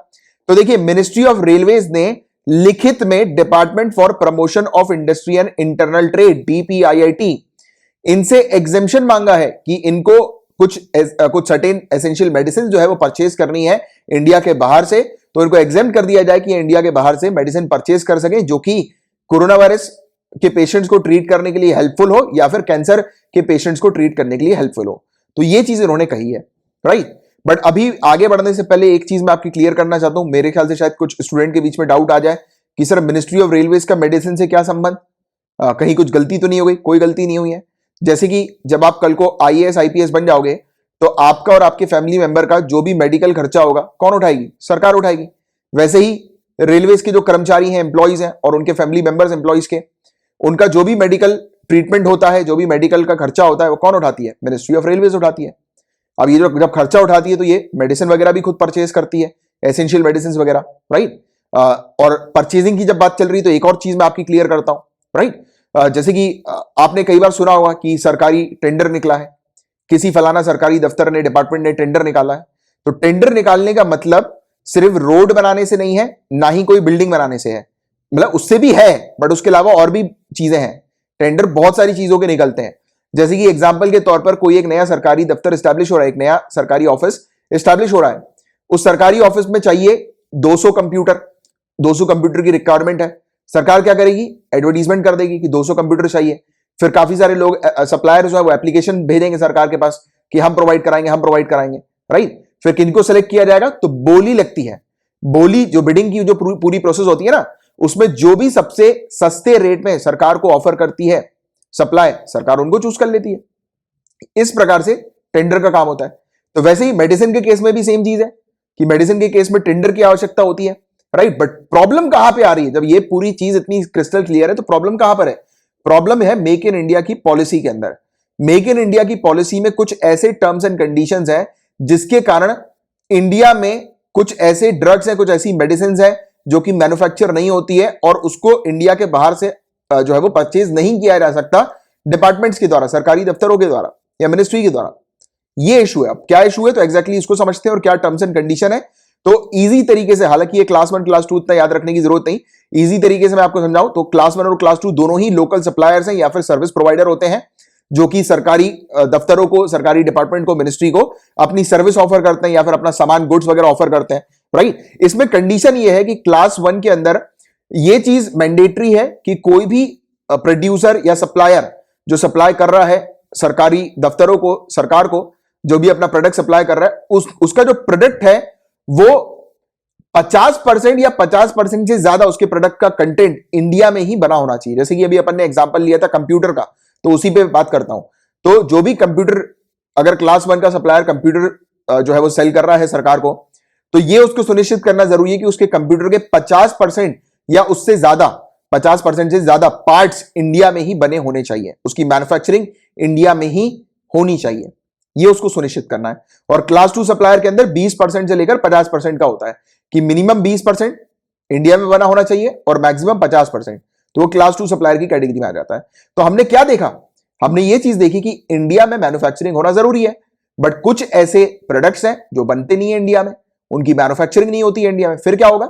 तो देखिए, मिनिस्ट्री ऑफ रेलवेज ने लिखित में department for promotion of industry and internal trade DPIIT इनसे एग्जेम्पशन मांगा है कि इनको कुछ सर्टेन एसेंशियल मेडिसिन जो है वो परचेज करनी है इंडिया के बाहर से। तो इनको एग्जेम्प्ट कर दिया जाए कि इंडिया के बाहर से मेडिसिन परचेज कर सके जो कि कोरोना वायरस के पेशेंट्स को ट्रीट करने के लिए हेल्पफुल हो या फिर कैंसर के पेशेंट्स को ट्रीट करने के लिए हेल्पफुल हो। तो ये चीज इन्होंने कही है, राइट। बट अभी आगे बढ़ने से पहले एक चीज मैं आपकी क्लियर करना चाहता हूं, मेरे ख्याल से शायद कुछ स्टूडेंट के बीच में डाउट आ जाए कि सर मिनिस्ट्री ऑफ रेलवेज का मेडिसिन से क्या संबंध, कहीं कुछ गलती तो नहीं हो गई? कोई गलती नहीं हुई है। जैसे कि जब आप कल को IAS IPS बन जाओगे तो आपका और आपके फैमिली मेंबर का जो भी मेडिकल खर्चा होगा कौन उठाएगी? सरकार उठाएगी। वैसे ही रेलवेज के जो कर्मचारी हैं, एम्प्लॉइज हैं, और उनके फैमिली मेंबर्स एम्प्लॉइज के, उनका जो भी मेडिकल ट्रीटमेंट होता है, जो भी मेडिकल का खर्चा होता है, वो कौन उठाती है? मिनिस्ट्री ऑफ रेलवेज उठाती है। अब ये जब खर्चा उठाती है तो ये मेडिसिन वगैरह भी खुद परचेज करती है, एसेंशियल मेडिसिन वगैरह, राइट। और परचेजिंग की जब बात चल रही है तो एक और चीज मैं आपकी क्लियर करता हूं, राइट। जैसे कि आपने कई बार सुना होगा कि सरकारी टेंडर निकला है, किसी फलाना सरकारी दफ्तर ने, डिपार्टमेंट ने टेंडर निकाला है। तो टेंडर निकालने का मतलब सिर्फ रोड बनाने से नहीं है, ना ही कोई बिल्डिंग बनाने से है, मतलब उससे भी है, बट उसके अलावा और भी चीजें हैं। टेंडर बहुत सारी चीजों के निकलते हैं। जैसे कि एग्जांपल के तौर पर कोई एक नया सरकारी दफ्तर एस्टैब्लिश हो रहा है, एक नया सरकारी ऑफिस एस्टैब्लिश हो रहा है। उस सरकारी ऑफिस में चाहिए 200 कंप्यूटर की रिक्वायरमेंट है। सरकार क्या करेगी? एडवर्टीजमेंट कर देगी कि 200 कंप्यूटर चाहिए। फिर काफी सारे लोग सप्लायर जो है वो एप्लीकेशन भेजेंगे सरकार के पास कि हम प्रोवाइड कराएंगे, राइट। फिर किनको सेलेक्ट किया जाएगा? तो बोली लगती है। बोली, जो बिडिंग की जो पूरी प्रोसेस होती है ना, उसमें जो भी सबसे सस्ते रेट में सरकार को ऑफर करती है सप्लाई, सरकार उनको चूज कर लेती है। इस प्रकार से टेंडर का काम होता है। तो वैसे ही मेडिसिन के केस में भी सेम चीज है कि मेडिसिन के केस में टेंडर की आवश्यकता होती है, राइट। बट प्रॉब्लम कहां पे आ रही है? जब ये पूरी चीज इतनी क्रिस्टल क्लियर है तो प्रॉब्लम कहां पर है? प्रॉब्लम है मेक इन इंडिया की पॉलिसी के अंदर। मेक इन इंडिया की पॉलिसी में कुछ ऐसे टर्म्स एंड कंडीशंस हैं जिसके कारण इंडिया में कुछ ऐसे ड्रग्स हैं, कुछ ऐसी मेडिसिन है जो कि मैन्युफैक्चर नहीं होती है और उसको इंडिया के बाहर से जो है वो परचेज नहीं किया जा सकता डिपार्टमेंट्स के द्वारा, सरकारी दफ्तरों के द्वारा या मिनिस्ट्री के द्वारा। ये इशू है। अब क्या इशू है तो एग्जैक्टली इसको समझते हैं और क्या टर्म्स एंड कंडीशन है। तो इजी तरीके से, हालांकि ये क्लास 1 क्लास 2 इतना याद रखने की जरूरत नहीं, इजी तरीके से मैं आपको समझाऊं तो क्लास 1 और क्लास 2 दोनों ही लोकल सप्लायर्स हैं या फिर सर्विस प्रोवाइडर होते हैं जो कि सरकारी दफ्तरों को, सरकारी डिपार्टमेंट को, मिनिस्ट्री को अपनी सर्विस ऑफर करते हैं या फिर अपना सामान, गुड्स वगैरह ऑफर करते हैं, राइट। इसमें कंडीशन ये है कि क्लास 1 के अंदर ये चीज मैंडेटरी है कि कोई भी प्रोड्यूसर या सप्लायर जो सप्लाई कर रहा है सरकारी दफ्तरों को, सरकार को, जो भी अपना प्रोडक्ट सप्लाई कर रहा है उसका जो प्रोडक्ट है वो 50% या 50% से ज्यादा उसके प्रोडक्ट का कंटेंट इंडिया में ही बना होना चाहिए। जैसे कि अभी अपन ने एग्जांपल लिया था कंप्यूटर का, तो उसी पे बात करता हूं। तो जो भी कंप्यूटर, अगर क्लास 1 का सप्लायर कंप्यूटर जो है वो सेल कर रहा है सरकार को, तो ये उसको सुनिश्चित करना जरूरी है कि उसके कंप्यूटर के 50% या उससे ज्यादा, 50% से ज्यादा पार्ट्स इंडिया में ही बने होने चाहिए, उसकी मैन्युफैक्चरिंग इंडिया में ही होनी चाहिए, ये उसको सुनिश्चित करना है। और क्लास 2 सप्लायर के अंदर 20% से लेकर 50% का होता है कि मिनिमम 20% इंडिया में बना होना चाहिए और मैक्सिमम 50%, तो वो क्लास 2 सप्लायर की कैटेगरी में आ जाता है। तो हमने क्या देखा, हमने ये चीज देखी कि इंडिया में मैन्युफैक्चरिंग होना जरूरी है, बट कुछ ऐसे प्रोडक्ट्स हैं जो बनते नहीं है इंडिया में, उनकी मैन्युफैक्चरिंग नहीं होती है इंडिया में। फिर क्या होगा,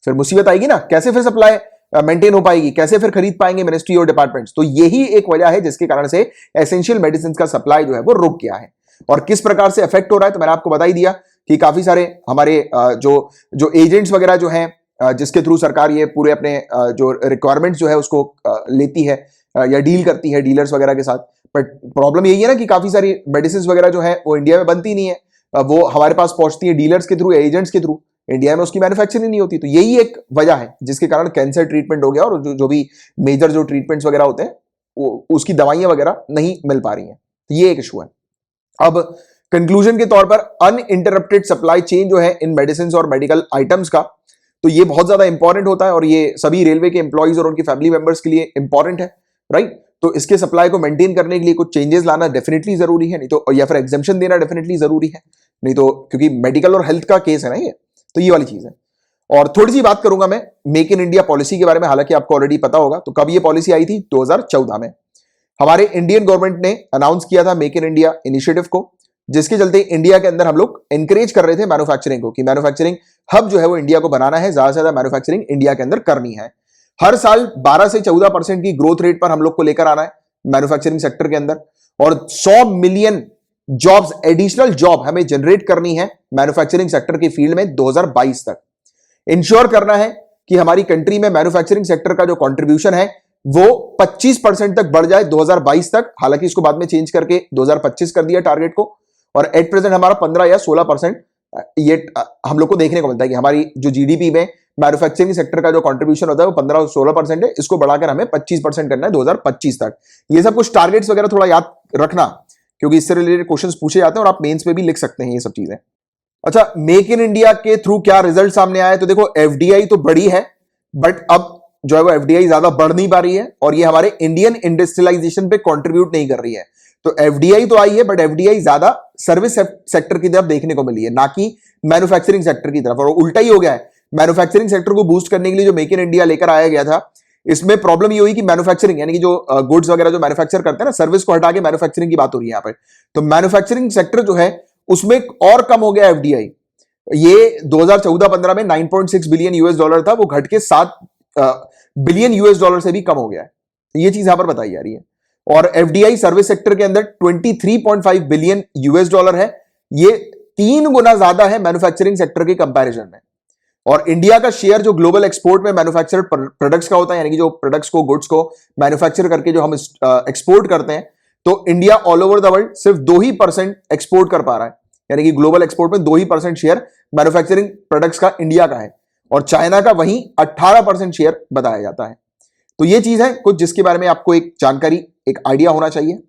फिर मुसीबत आएगी ना, कैसे फिर सप्लाई मेंटेन हो पाएगी, कैसे फिर खरीद पाएंगे मिनिस्ट्री और डिपार्टमेंट्स। तो यही एक वजह है जिसके कारण से एसेंशियल मेडिसिन का सप्लाई जो है वो रुक गया है। और किस प्रकार से इफेक्ट हो रहा है तो मैंने आपको बता ही दिया कि काफी सारे हमारे जो एजेंट्स वगैरह जो हैं जिसके थ्रू सरकार ये पूरे अपने जो रिक्वायरमेंट्स जो है उसको लेती है या डील करती है डीलर्स वगैरह के साथ। बट प्रॉब्लम यही है ना कि काफी सारी मेडिसिन वगैरह जो है वो इंडिया में बनती नहीं है, वो हमारे पास पहुंचती है डीलर्स के थ्रू, एजेंट्स के थ्रू, इंडिया में उसकी मैन्युफैक्चरिंग नहीं होती। तो यही एक वजह है जिसके कारण कैंसर ट्रीटमेंट हो गया और जो भी मेजर जो ट्रीटमेंट्स वगैरह होते हैं उसकी दवाइयां वगैरह नहीं मिल पा रही हैं। तो ये एक इशू है। अब कंक्लूजन के तौर पर अनइंटरप्टेड सप्लाई चेन जो है इन मेडिसिन और मेडिकल आइटम्स का, तो ये बहुत ज्यादा इंपॉर्टेंट होता है और ये सभी रेलवे के एम्प्लॉइज और उनकी फैमिली मेंबर्स के लिए इंपॉर्टेंट है, राइट। तो इसके सप्लाई को मेंटेन करने के लिए कुछ चेंजेस लाना डेफिनेटली जरूरी है, नहीं तो, या फिर एग्जेम्पशन देना डेफिनेटली जरूरी है, नहीं तो, क्योंकि मेडिकल और हेल्थ का केस है ना ये, तो ये वाली चीज है। और थोड़ी सी बात करूंगा मैं मेक इन इंडिया पॉलिसी के बारे में, हालांकि आपको ऑलरेडी पता होगा। तो कब ये पॉलिसी आई थी, 2014 में हमारे इंडियन गवर्नमेंट ने अनाउंस किया था मेक इन इंडिया इनिशिएटिव को, जिसके चलते इंडिया के अंदर हम लोग एनकरेज कर रहे थे मैन्युफैक्चरिंग को, कि मैन्युफैक्चरिंग हब जो है वो इंडिया को बनाना है, ज्यादा से ज्यादा मैन्युफैक्चरिंग इंडिया के अंदर करनी है। हर साल 12 से 14% की ग्रोथ रेट पर हम लोग को लेकर आना है मैन्युफैक्चरिंग सेक्टर के अंदर, और 100 मिलियन जॉब्स, एडिशनल जॉब हमें जनरेट करनी है मैन्युफैक्चरिंग सेक्टर की फील्ड में 2022 तक। इंश्योर करना है कि हमारी कंट्री में मैन्युफैक्चरिंग सेक्टर का जो कंट्रीब्यूशन है वो 25% तक बढ़ जाए 2022 तक। हालांकि इसको बाद में चेंज करके 2025 कर दिया टारगेट को, और एट प्रेजेंट हमारा 15 या 16% ये हम लोग को देखने को मिलता है कि हमारी जो जीडीपी में मैन्युफैक्चरिंग सेक्टर का जो कंट्रीब्यूशन होता है वो 15 और 16% है। इसको बढ़ाकर हमें 25% करना है 2025 तक। ये सब कुछ टारगेट्स वगैरह थोड़ा याद रखना, क्योंकि इससे रिलेटेड क्वेश्चंस पूछे जाते हैं और आप मेंस में भी लिख सकते हैं ये सब चीजें। अच्छा, मेक इन इंडिया के थ्रू क्या रिजल्ट सामने आया, तो देखो एफडीआई तो बड़ी है, बट अब जो है वो एफडीआई ज्यादा बढ़ नहीं पा रही है और ये हमारे इंडियन इंडस्ट्रियलाइजेशन पे कंट्रीब्यूट नहीं कर रही है। तो एफडीआई तो आई है, बट एफडीआई ज्यादा सर्विस सेक्टर की तरफ देखने को मिली है, ना कि मैन्युफैक्चरिंग सेक्टर की तरफ। और उल्टा ही हो गया है, मैन्युफैक्चरिंग सेक्टर को बूस्ट करने के लिए जो मेक इन इंडिया लेकर आया गया था, इसमें प्रॉब्लम ये हुई कि मैन्युफैक्चरिंग यानी कि जो गुड्स वगैरह जो मैन्युफैक्चर करते हैं ना, सर्विस को हटा के मैन्युफैक्चरिंग की बात हो रही है यहाँ पे। तो मैन्युफैक्चरिंग सेक्टर जो है उसमें और कम हो गया एफडीआई। ये 2014-15 में 9.6 बिलियन यूएस डॉलर था, वो घट के 7 बिलियन यूएस डॉलर से भी कम हो गया है। ये चीज यहां पर बताई जा रही है। और एफडीआई सर्विस सेक्टर के अंदर 23.5 बिलियन यूएस डॉलर है, ये 3 गुना ज्यादा है मैन्युफैक्चरिंग सेक्टर के कंपैरिजन में। और इंडिया का शेयर जो ग्लोबल एक्सपोर्ट में मैन्युफैक्चर्ड प्रोडक्ट्स का होता है, यानी कि जो प्रोडक्ट्स को, गुड्स को मैन्युफैक्चर करके जो हम एक्सपोर्ट करते हैं, तो India all over the world सिर्फ 2% एक्सपोर्ट कर पा रहा है, यानी कि ग्लोबल एक्सपोर्ट में 2% शेयर मैन्युफैक्चरिंग प्रोडक्ट्स का इंडिया का है, और चाइना का वहीं 18% शेयर बताया जाता है। तो ये चीज है कुछ जिसके बारे में आपको एक जानकारी, एक आइडिया होना चाहिए।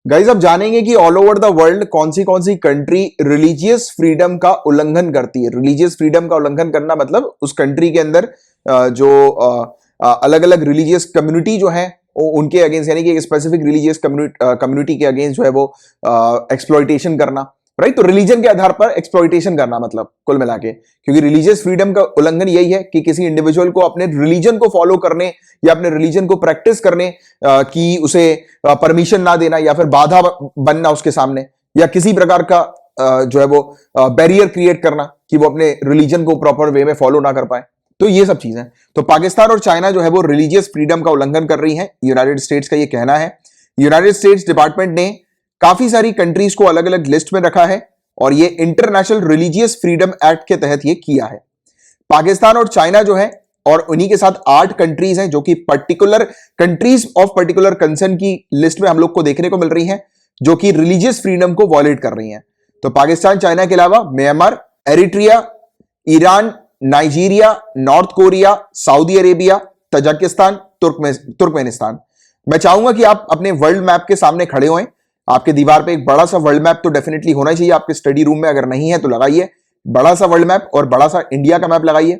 गाइस, अब जानेंगे कि ऑल ओवर द वर्ल्ड कौन सी कंट्री रिलीजियस फ्रीडम का उल्लंघन करती है। रिलीजियस फ्रीडम का उल्लंघन करना मतलब उस कंट्री के अंदर जो अलग अलग रिलीजियस कम्युनिटी जो है उनके अगेंस्ट, यानी कि एक स्पेसिफिक रिलीजियस कम्युनिटी के अगेंस्ट जो है वो एक्सप्लॉइटेशन करना, राइट। तो रिलीजन के आधार पर एक्सप्लॉइटेशन करना, मतलब कुल मिला के, क्योंकि रिलीजियस फ्रीडम का उल्लंघन यही है कि किसी इंडिविजुअल को अपने रिलीजन को फॉलो करने या अपने रिलीजन को प्रैक्टिस करने की उसे परमिशन ना देना, या फिर बाधा बनना उसके सामने, या किसी प्रकार का जो है वो बैरियर क्रिएट करना कि वो अपने रिलीजन को प्रॉपर वे में फॉलो ना कर पाए। तो ये सब चीजें, तो पाकिस्तान और चाइना जो है वो रिलीजियस फ्रीडम का उल्लंघन कर रही हैं, यूनाइटेड स्टेट्स का ये कहना है। यूनाइटेड स्टेट्स डिपार्टमेंट ने काफी सारी कंट्रीज को अलग अलग लिस्ट में रखा है और ये इंटरनेशनल रिलीजियस फ्रीडम एक्ट के तहत ये किया है। पाकिस्तान और चाइना जो है, और उन्हीं के साथ 8 कंट्रीज हैं जो कि particular countries of particular concern की लिस्ट में हम लोग को देखने को मिल रही हैं, जो कि रिलीजियस फ्रीडम को वॉलेट कर रही हैं। तो पाकिस्तान चाइना के अलावा Myanmar, Eritrea, Iran, Nigeria, north Korea, Saudi Arabia, Tajikistan, Turkmenistan. मैं चाहूंगा कि आप अपने वर्ल्ड मैप के सामने खड़े हों। आपके दीवार पे एक बड़ा सा वर्ल्ड मैप तो डेफिनेटली होना चाहिए आपके स्टडी रूम में, अगर नहीं है तो लगाइए बड़ा सा वर्ल्ड मैप और बड़ा सा इंडिया का मैप लगाइए।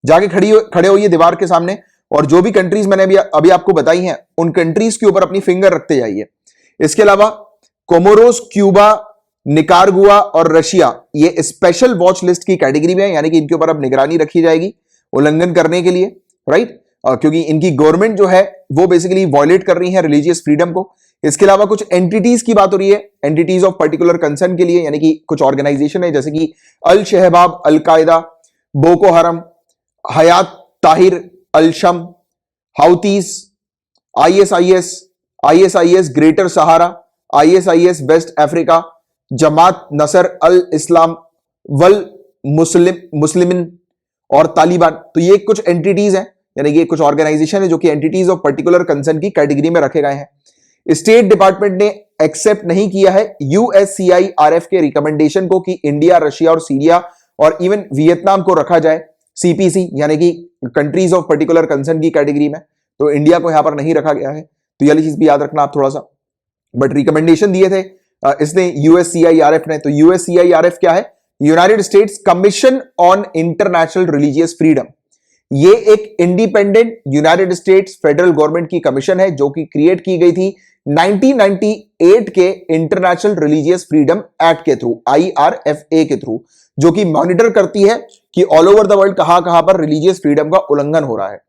जाके खड़े होइए दीवार के सामने, और जो भी कंट्रीज मैंने अभी आपको बताई हैं उन कंट्रीज के ऊपर अपनी फिंगर रखते जाइए। इसके अलावा कोमोरोस, क्यूबा, निकारागुआ और रशिया ये स्पेशल वॉच लिस्ट की कैटेगरी में है, यानी कि इनके ऊपर अब निगरानी रखी जाएगी उल्लंघन करने के लिए, राइट, क्योंकि इनकी गवर्नमेंट जो है वो बेसिकली वॉयलेट कर रही है रिलीजियस फ्रीडम को। इसके अलावा कुछ एंटिटीज की बात हो रही है, एंटिटीज ऑफ पर्टिकुलर कंसर्न के लिए, यानी कि कुछ ऑर्गेनाइजेशन है जैसे कि अल शहबाब, अल कायदा, बोको हरम, हयात ताहिर अल शम, हाउतीज, आईएसआईएस ग्रेटर सहारा, आईएसआईएस वेस्ट अफ्रीका, जमात नसर अल इस्लाम वल मुस्लिमिन और तालिबान। तो ये कुछ एंटिटीज हैं, यानी कि कुछ ऑर्गेनाइजेशन है जो कि एंटिटीज ऑफ पर्टिकुलर कंसर्न की कैटेगरी में रखे गए हैं। स्टेट डिपार्टमेंट ने एक्सेप्ट नहीं किया है यूएससीआईआरएफ के रिकमेंडेशन को कि इंडिया, रशिया और सीरिया और इवन वियतनाम को रखा जाए सीपीसी, यानी कि कंट्रीज ऑफ पर्टिकुलर कंसर्न की कैटेगरी में। तो इंडिया को यहां पर नहीं रखा गया है, तो यह चीज भी याद रखना आप थोड़ा सा। बट रिकमेंडेशन दिए थे इसने यूएससीआईआरएफ ने। तो यूएससीआईआरएफ क्या है? United states commission on international religious freedom. ये एक independent United states federal government की कमीशन है जो कि क्रिएट की गई थी 1998 के इंटरनेशनल रिलीजियस फ्रीडम एक्ट के थ्रू, आईआरएफए के थ्रू, जो कि मॉनिटर करती है कि ऑल ओवर द वर्ल्ड कहां पर रिलीजियस फ्रीडम का उल्लंघन हो रहा है।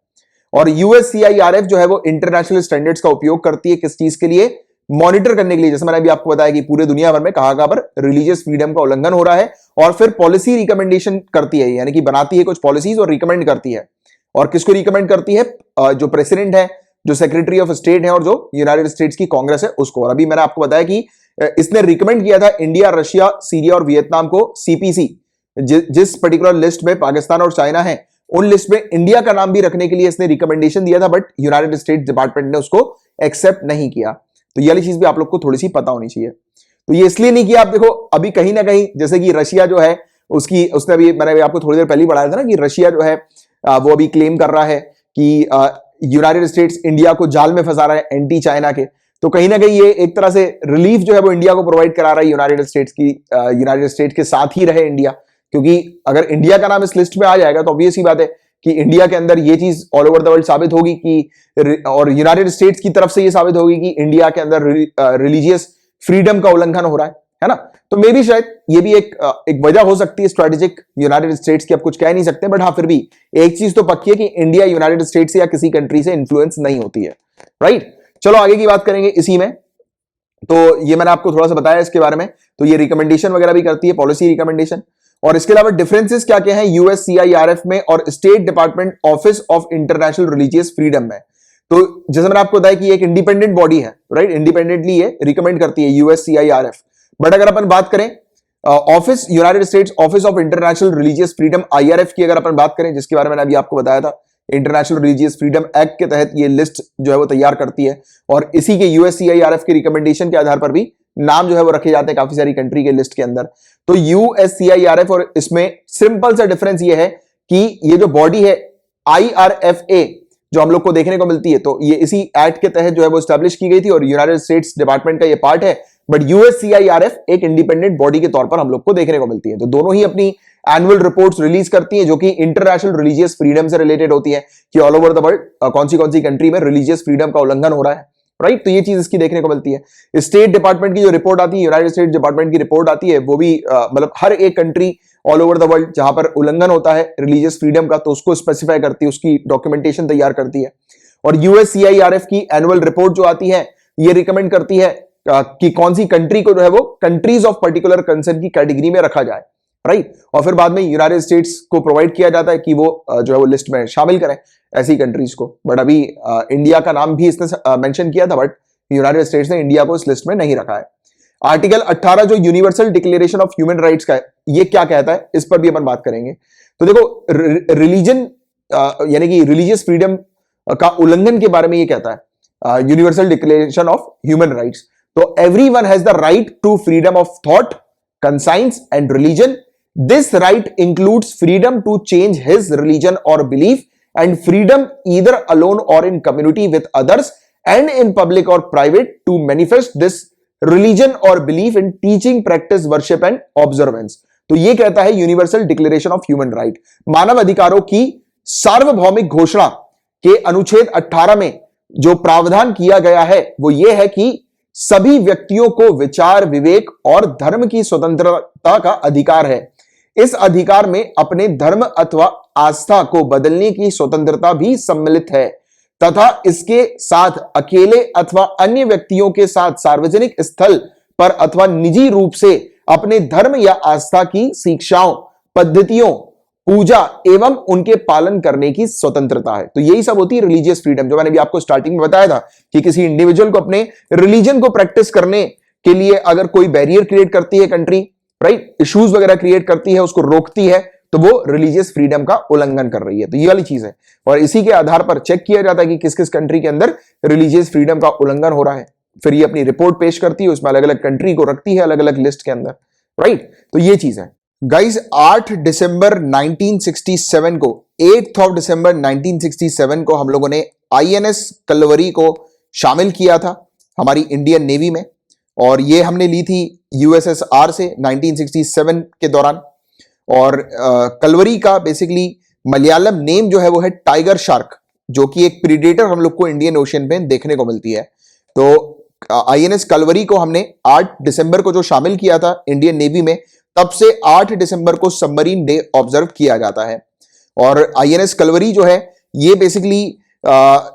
और यूएससीआईआरएफ जो है वो इंटरनेशनल स्टैंडर्ड्स का उपयोग करती है किस चीज के लिए? मॉनिटर करने के लिए। जैसे मैंने अभी आपको बताया कि पूरे दुनिया भर में कहां पर रिलीजियस फ्रीडम का उल्लंघन हो रहा है, और फिर पॉलिसी रिकमेंडेशन करती है, यानी कि बनाती है कुछ पॉलिसीज और रिकमेंड करती है। और किसको रिकमेंड करती है? जो प्रेसिडेंट है, जो सेक्रेटरी ऑफ स्टेट है, और जो यूनाइटेड स्टेट्स की कांग्रेस है उसको। और अभी मैंने आपको बताया कि इसने रिकमेंड किया था इंडिया, रशिया, सीरिया और वियतनाम को सीपीसी, जिस पर्टिकुलर लिस्ट में पाकिस्तान और चाइना है उन लिस्ट में इंडिया का नाम भी रखने के लिए इसने रिकमेंडेशन दिया था, बट यूनाइटेड स्टेट्स डिपार्टमेंट ने उसको एक्सेप्ट नहीं किया। तो ये वाली चीज भी आप लोग को थोड़ी सी पता होनी चाहिए। तो ये इसलिए नहीं किया, आप देखो अभी कहीं ना कहीं, जैसे कि रशिया जो है उसने अभी, मैंने आपको थोड़ी देर पहले ही बताया था ना कि रशिया जो है वो अभी क्लेम कर रहा है कि यूनाइटेड स्टेट्स इंडिया को जाल में फंसा रहा है एंटी चाइना के। तो कहीं ना कहीं ये एक तरह से रिलीफ जो है वो इंडिया को प्रोवाइड करा रहा है यूनाइटेड स्टेट्स के साथ ही रहे इंडिया, क्योंकि अगर इंडिया का नाम इस लिस्ट में आ जाएगा तो ऑब्वियस ही बात है कि इंडिया के अंदर ये चीज ऑल ओवर द वर्ल्ड साबित होगी कि, और यूनाइटेड स्टेट्स की तरफ से ये साबित होगी कि इंडिया के अंदर रिलीजियस फ्रीडम का उल्लंघन हो रहा है ना। तो मे भी शायद ये भी एक वजह हो सकती है स्ट्रेटेजिक यूनाइटेड स्टेट्स की, आप कुछ कह नहीं सकते, बट हाँ फिर भी एक चीज तो पक्की है कि इंडिया यूनाइटेड स्टेट्स से या किसी कंट्री से इन्फ्लुएंस नहीं होती है, राइट। चलो आगे की बात करेंगे इसी में। तो ये मैंने आपको थोड़ा सा बताया इसके बारे में। तो ये रिकमेंडेशन वगैरह भी करती है, पॉलिसी रिकमेंडेशन। और इसके अलावा डिफरेंसेस क्या क्या है यूएससीआईआरएफ में और state department office of international religious freedom में? तो जैसे मैंने आपको बताया कि एक इंडिपेंडेंट बॉडी है, राइट, इंडिपेंडेंटली ये रिकमेंड करती है यूएससीआईआरएफ। बट अगर अपन बात करें office, United states office of international religious freedom, IRF की अगर अपन बात करें, जिसके बारे में मैंने अभी आपको बताया था, इंटरनेशनल रिलीजियस फ्रीडम एक्ट के तहत ये लिस्ट जो है वो तैयार करती है, और इसी के यूएससीआईआरएफ के रिकमेंडेशन के आधार पर भी नाम जो है वो रखे जाते हैं काफी सारी कंट्री के लिस्ट के अंदर। तो यूएससीआईआरएफ और इसमें सिंपल सा डिफरेंस ये है कि ये जो बॉडी है आईआरएफए जो हम लोग को देखने को मिलती है, तो ये इसी एक्ट के तहत जो है वो स्टैब्लिश की गई थी और यूनाइटेड स्टेट्स डिपार्टमेंट का ये पार्ट है। बट यूएससीआईआरएफ एक इंडिपेंडेंट बॉडी के तौर पर हम लोग को देखने को मिलती है। तो दोनों ही अपनी एनुअल रिपोर्ट्स रिलीज करती है जो कि इंटरनेशनल रिलीजियस फ्रीडम से रिलेटेड होती है कि ऑल ओवर द वर्ल्ड कौन सी कंट्री में रिलीजियस फ्रीडम का उल्लंघन हो रहा है, राइट। तो ये चीज इसकी देखने को मिलती है। स्टेट डिपार्टमेंट की जो रिपोर्ट आती है, यूनाइटेड स्टेट डिपार्टमेंट की रिपोर्ट आती है, वो भी मतलब हर एक country all over the world जहां पर उल्लंघन होता है रिलीजियस फ्रीडम का तो उसको स्पेसिफाई करती है, उसकी डॉक्यूमेंटेशन तैयार करती है। और यूएससीआईआरएफ की एनुअल रिपोर्ट जो आती है ये रिकमेंड करती है कि कौन सी कंट्री को जो है वो कंट्रीज ऑफ पर्टिकुलर कंसर्न की कैटेगरी में रखा जाए, राइट। और फिर बाद में यूनाइटेड स्टेट्स को प्रोवाइड किया जाता है कि वो जो है वो लिस्ट में शामिल करें ऐसी कंट्रीज को। बट अभी इंडिया का नाम भी इसने मेंशन किया था, बट यूनाइटेड स्टेट्स ने इंडिया को इस लिस्ट में नहीं रखा है। आर्टिकल 18 जो universal declaration of human rights का है, ये क्या कहता है इस पर भी अपन बात करेंगे। तो देखो रिलीजन यानी कि रिलीजियस फ्रीडम का उल्लंघन के बारे में ये कहता है universal declaration of human rights. तो everyone has the right to freedom of thought, conscience and religion. This right includes freedom to change his religion or belief and freedom either alone or in community with others and in public or private to manifest this religion or belief in teaching, practice, worship and observance. तो यह कहता है universal declaration of human right, मानव अधिकारों की सार्वभौमिक घोषणा के अनुच्छेद 18 में जो प्रावधान किया गया है वो यह है कि सभी व्यक्तियों को विचार, विवेक और धर्म की स्वतंत्रता का अधिकार है। इस अधिकार में अपने धर्म अथवा आस्था को बदलने की स्वतंत्रता भी सम्मिलित है तथा इसके साथ अकेले अथवा अन्य व्यक्तियों के साथ सार्वजनिक स्थल पर अथवा निजी रूप से अपने धर्म या आस्था की शिक्षाओं, पद्धतियों, पूजा एवं उनके पालन करने की स्वतंत्रता है। तो यही सब होती है रिलीजियस फ्रीडम, जो मैंने भी आपको स्टार्टिंग में बताया था कि किसी इंडिविजुअल को अपने रिलीजन को प्रैक्टिस करने के लिए अगर कोई बैरियर क्रिएट करती है कंट्री, राइट, इश्यूज वगैरह क्रिएट करती है, उसको रोकती है, तो वो रिलीजियस फ्रीडम का उल्लंघन कर रही है। तो ये वाली चीज है और इसी के आधार पर चेक किया जाता है कि किस किस कंट्री के अंदर रिलीजियस फ्रीडम का उल्लंघन हो रहा है। फिर ये अपनी रिपोर्ट पेश करती है, उसमें अलग अलग कंट्री को रखती है अलग अलग लिस्ट के अंदर, राइट। तो ये चीज है गाइस। 8 दिसंबर 1967 को 8th ऑफ दिसंबर 1967 को हम लोगों ने आईएनएस कलवरी को शामिल किया था हमारी इंडियन नेवी में, और ये हमने ली थी यूएसएसआर से 1967 के दौरान। और कलवरी का बेसिकली मलयालम नेम जो है वो है टाइगर शार्क, जो कि एक प्रीडेटर हम लोग को इंडियन ओशन में देखने को मिलती है। तो आईएनएस कलवरी को हमने 8 दिसंबर को जो शामिल किया था इंडियन नेवी में, तब से 8 दिसंबर को सबमरीन डे ऑब्जर्व किया जाता है। और आईएनएस कलवरी जो है ये बेसिकली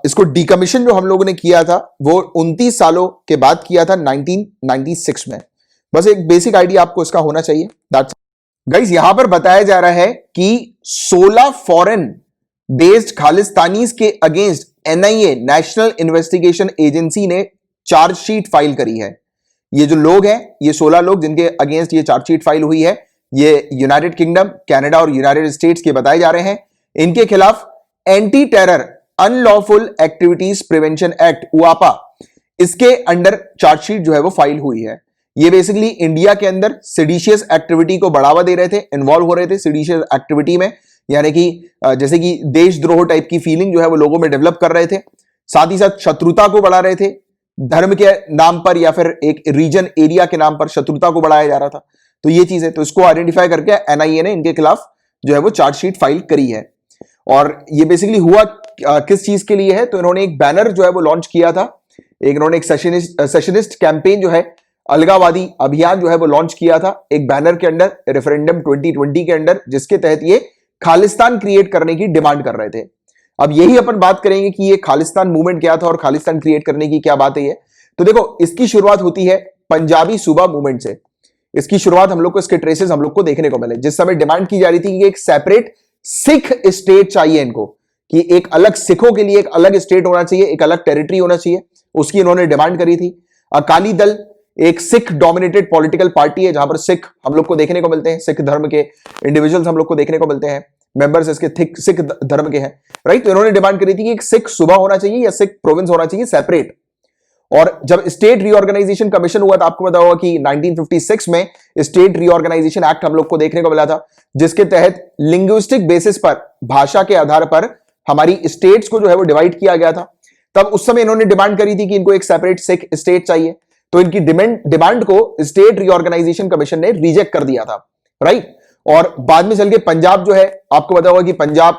इसको डिकमीशन जो हम लोगों ने किया था वो 29 सालों के बाद किया था 1996 में। बस एक बेसिक आइडिया आपको इसका होना चाहिए। दैट्स गाइस, यहां पर बताया जा रहा है कि 16 फॉरेन बेस्ड खालिस्तानीज के against NIA national investigation agency ने चार्जशीट फाइल करी है। ये जो लोग हैं, ये 16 लोग जिनके अगेंस्ट ये चार्जशीट फाइल हुई है, ये यूनाइटेड किंगडम, कनाडा और यूनाइटेड स्टेट्स के बताए जा रहे हैं। इनके खिलाफ anti terror unlawful activities prevention act UAPA, इसके अंडर चार्जशीट जो है वो फाइल हुई है। ये बेसिकली इंडिया के अंदर सिडिशियस एक्टिविटी को बढ़ावा दे रहे थे, इन्वॉल्व हो रहे थे सिडिशियस एक्टिविटी में, यानी कि जैसे कि देशद्रोह टाइप की फीलिंग जो है वो लोगों में डेवलप कर रहे थे। साथ ही साथ शत्रुता को बढ़ा रहे थे, धर्म के नाम पर या फिर एक रीजन एरिया के नाम पर शत्रुता को बढ़ाया जा रहा था। तो ये चीज है, तो इसको आइडेंटिफाई करके एनआईए ने इनके खिलाफ जो है वो चार्जशीट फाइल करी है। और ये बेसिकली हुआ किस चीज के लिए है, तो इन्होंने एक बैनर जो है वो लॉन्च किया था, इन्होंने एक सेशनिस्ट कैंपेन जो है, अलगावादी अभियान जो है वो लॉन्च किया था एक बैनर के अंडर, रेफरेंडम 2020 के अंडर, जिसके तहत ये खालिस्तान क्रिएट करने की डिमांड कर रहे थे। अब यही अपन बात करेंगे कि ये खालिस्तान मूवमेंट क्या था और खालिस्तान क्रिएट करने की क्या बात है ये। तो देखो, इसकी शुरुआत होती है पंजाबी सूबा मूवमेंट से। इसकी शुरुआत हम लोग को, इसके ट्रेसेस हम लोग को देखने को मिले, जिस समय डिमांड की जा रही थी कि एक सेपरेट सिख स्टेट चाहिए इनको, कि एक अलग सिखों के लिए एक अलग स्टेट होना चाहिए, एक अलग टेरिटरी होना चाहिए, उसकी इन्होंने डिमांड करी थी। अकाली दल एक सिख डोमिनेटेड पॉलिटिकल पार्टी है, जहां पर सिख हम लोग को देखने को मिलते हैं, सिख धर्म के इंडिविजुअल्स हम लोग को देखने को मिलते हैं, मेंबर्स इसके सिख धर्म के हैं, राइट। तो इन्होंने डिमांड करी थी कि एक सिख सूबा होना चाहिए या सिख प्रोविंस होना चाहिए सेपरेट। और जब स्टेट रीऑर्गेनाइजेशन कमीशन हुआ था, आपको पता होगा कि 1956 में स्टेट रीऑर्गेनाइजेशन एक्ट हम लोग को देखने को मिला था, जिसके तहत लिंग्विस्टिक बेसिस पर, भाषा के आधार पर हमारी स्टेट्स को जो है वो डिवाइड किया गया था। तब उस समय इन्होंने डिमांड करी थी कि इनको एक सेपरेट सिख स्टेट चाहिए, तो इनकी डिमांड को स्टेट रीऑर्गेनाइजेशन कमीशन ने रिजेक्ट कर दिया था, राइट। और बाद में चल के पंजाब जो है, आपको पता होगा कि पंजाब,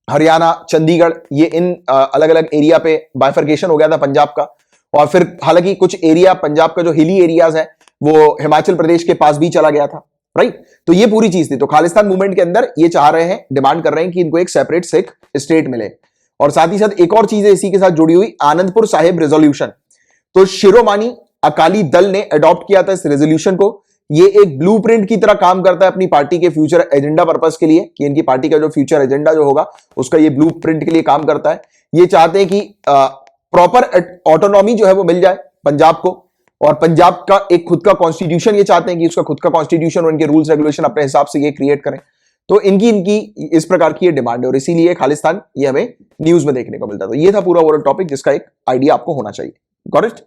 हरियाणा, चंडीगढ़, ये इन अलग अलग एरिया पे बाइफर्केशन हो गया था पंजाब का। और फिर हालांकि कुछ एरिया पंजाब का जो हिली एरियाज है वो हिमाचल प्रदेश के पास भी चला गया था, राइट। तो ये पूरी चीज थी। तो खालिस्तान मूवमेंट के अंदर ये चाह रहे हैं, डिमांड कर रहे हैं कि इनको एक सेपरेट सिख स्टेट मिले। और साथ ही साथ एक और चीज है इसी के साथ जुड़ी हुई, आनंदपुर साहिब रेजोल्यूशन। तो शिरोमानी अकाली दल ने अडॉप्ट किया था इस रेजोल्यूशन को। ये एक ब्लूप्रिंट की तरह काम करता है अपनी पार्टी के फ्यूचर एजेंडा पर्पस के लिए, कि इनकी पार्टी का जो फ्यूचर एजेंडा जो होगा उसका ये ब्लूप्रिंट के लिए काम करता है। ये चाहते हैं कि प्रॉपर ऑटोनॉमी जो है वो मिल जाए पंजाब को, और पंजाब का एक खुद का कॉन्स्टिट्यूशन ये चाहते हैं कि उसका खुद का कॉन्स्टिट्यूशन और इनके रूल्स रेगुलेशन अपने हिसाब से ये क्रिएट करें। तो इनकी इस प्रकार की ये डिमांड है, और इसीलिए खालिस्तान ये हमें न्यूज में देखने को मिलता है। तो ये था पूरा ओवरऑल टॉपिक जिसका एक आइडिया आपको होना चाहिए। Got it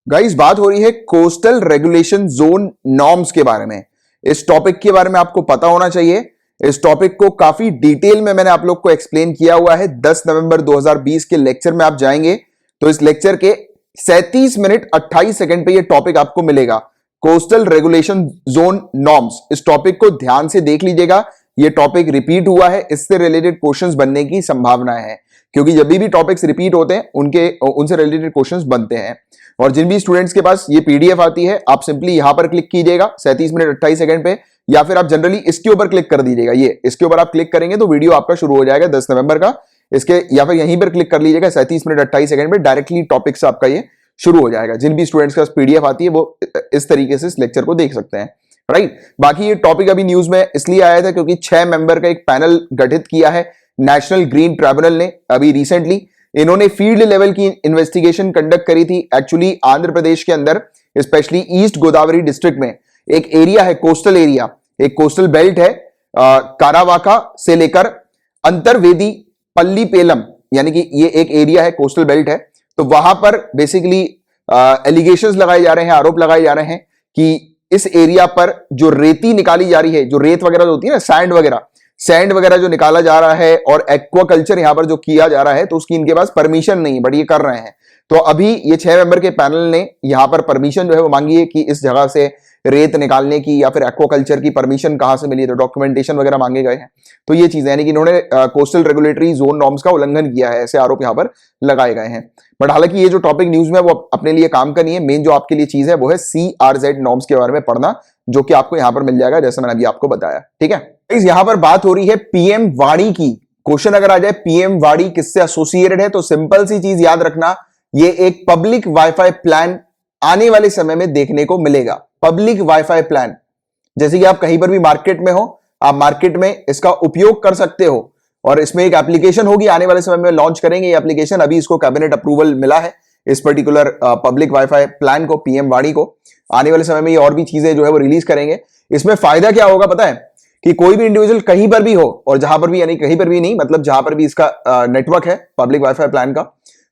guys? बात हो रही है कोस्टल रेगुलेशन जोन नॉर्म्स के बारे में। इस टॉपिक के बारे में आपको पता होना चाहिए। इस टॉपिक को काफी डिटेल में मैंने आप लोग को एक्सप्लेन किया हुआ है। 10 नवंबर 2020 के लेक्चर में आप जाएंगे तो इस लेक्चर के 37 मिनट 28 सेकंड पे ये टॉपिक आपको मिलेगा, कोस्टल रेगुलेशन जोन नॉर्म्स। इस टॉपिक को ध्यान से देख लीजिएगा। ये टॉपिक रिपीट हुआ है, इससे रिलेटेड क्वेश्चंस बनने की संभावनाएं हैं, क्योंकि जब भी टॉपिक्स रिपीट होते हैं उनसे रिलेटेड क्वेश्चंस बनते हैं। और जिन भी स्टूडेंट्स के पास ये पीडीएफ आती है, आप सिंपली यहां पर क्लिक कीजिएगा 37 मिनट 28 सेकंड पे, या फिर आप जनरली इसके ऊपर क्लिक कर दीजिएगा। ये इसके ऊपर आप क्लिक करेंगे तो वीडियो आपका शुरू हो जाएगा 10 नवंबर का इसके, या फिर यहीं पर क्लिक कर लीजिएगा 37 मिनट 28 सेकंड पे, डायरेक्टली टॉपिक से आपका ये शुरू हो जाएगा। जिन भी स्टूडेंट्स के पास पीडीएफ आती है वो इस तरीके से इस लेक्चर को देख सकते हैं, राइट। बाकी ये टॉपिक अभी न्यूज में इसलिए आया था क्योंकि 6 मेंबर का एक पैनल गठित किया है नेशनल ग्रीन ट्रिब्यूनल ने अभी रिसेंटली। इन्होंने फील्ड लेवल की इन्वेस्टिगेशन कंडक्ट करी थी। एक्चुअली आंध्र प्रदेश के अंदर स्पेशली ईस्ट गोदावरी डिस्ट्रिक्ट में एक एरिया है, कोस्टल एरिया, एक कोस्टल बेल्ट है, कारावाका से लेकर अंतरवेदी पल्लीपेलम, यानी कि ये एक एरिया है, कोस्टल बेल्ट है। तो वहां पर बेसिकली एलिगेशंस लगाए जा रहे हैं, आरोप लगाए जा रहे हैं कि इस एरिया पर जो रेती निकाली जा रही है, जो रेत वगैरह होती है ना, सैंड वगैरह जो निकाला जा रहा है, और एक्वाकल्चर यहां पर जो किया जा रहा है, तो उसकी इनके पास परमिशन नहीं है, बट ये कर रहे हैं। तो अभी ये 6 मेंबर के पैनल ने यहां पर परमिशन जो है वो मांगी है कि इस जगह से रेत निकालने की या फिर एक्वाकल्चर की परमिशन कहां से मिली है, तो डॉक्यूमेंटेशन वगैरह मांगे गए हैं। तो ये चीजें, यानी कि इन्होंने कोस्टल रेगुलेटरी जोन नॉर्म्स का उल्लंघन किया है, ऐसे आरोप यहां पर लगाए गए हैं। बट हालांकि ये जो टॉपिक न्यूज में वो अपने लिए काम का नहीं है। मेन जो आपके लिए चीज है वो है CRZ नॉर्म्स के बारे में पढ़ना, जो कि आपको यहां पर मिल जाएगा, जैसे मैंने अभी आपको बताया, ठीक है। यहां पर बात हो रही है पीएम वाणी की। क्वेश्चन अगर आ जाए पीएम वाणी किससे एसोसिएटेड है, तो सिंपल सी चीज याद रखना, ये एक पब्लिक वाईफाई प्लान आने वाले समय में देखने को मिलेगा। पब्लिक वाईफाई प्लान, जैसे कि आप कहीं पर भी मार्केट में हो, आप मार्केट में इसका उपयोग कर सकते हो, और इसमें एक एप्लीकेशन होगी, आने वाले समय में लॉन्च करेंगे ये एप्लीकेशन। अभी इसको कैबिनेट अप्रूवल मिला है इस पर्टिकुलर पब्लिक वाईफाई प्लान को, पीएम वाणी को। आने वाले समय में ये और भी चीजें जो है वो रिलीज करेंगे। इसमें फायदा क्या होगा पता है, कि कोई भी इंडिविजुअल कहीं पर भी हो, और जहां पर भी, यानी कहीं पर भी नहीं, मतलब जहां पर भी इसका नेटवर्क है पब्लिक वाईफाई प्लान का,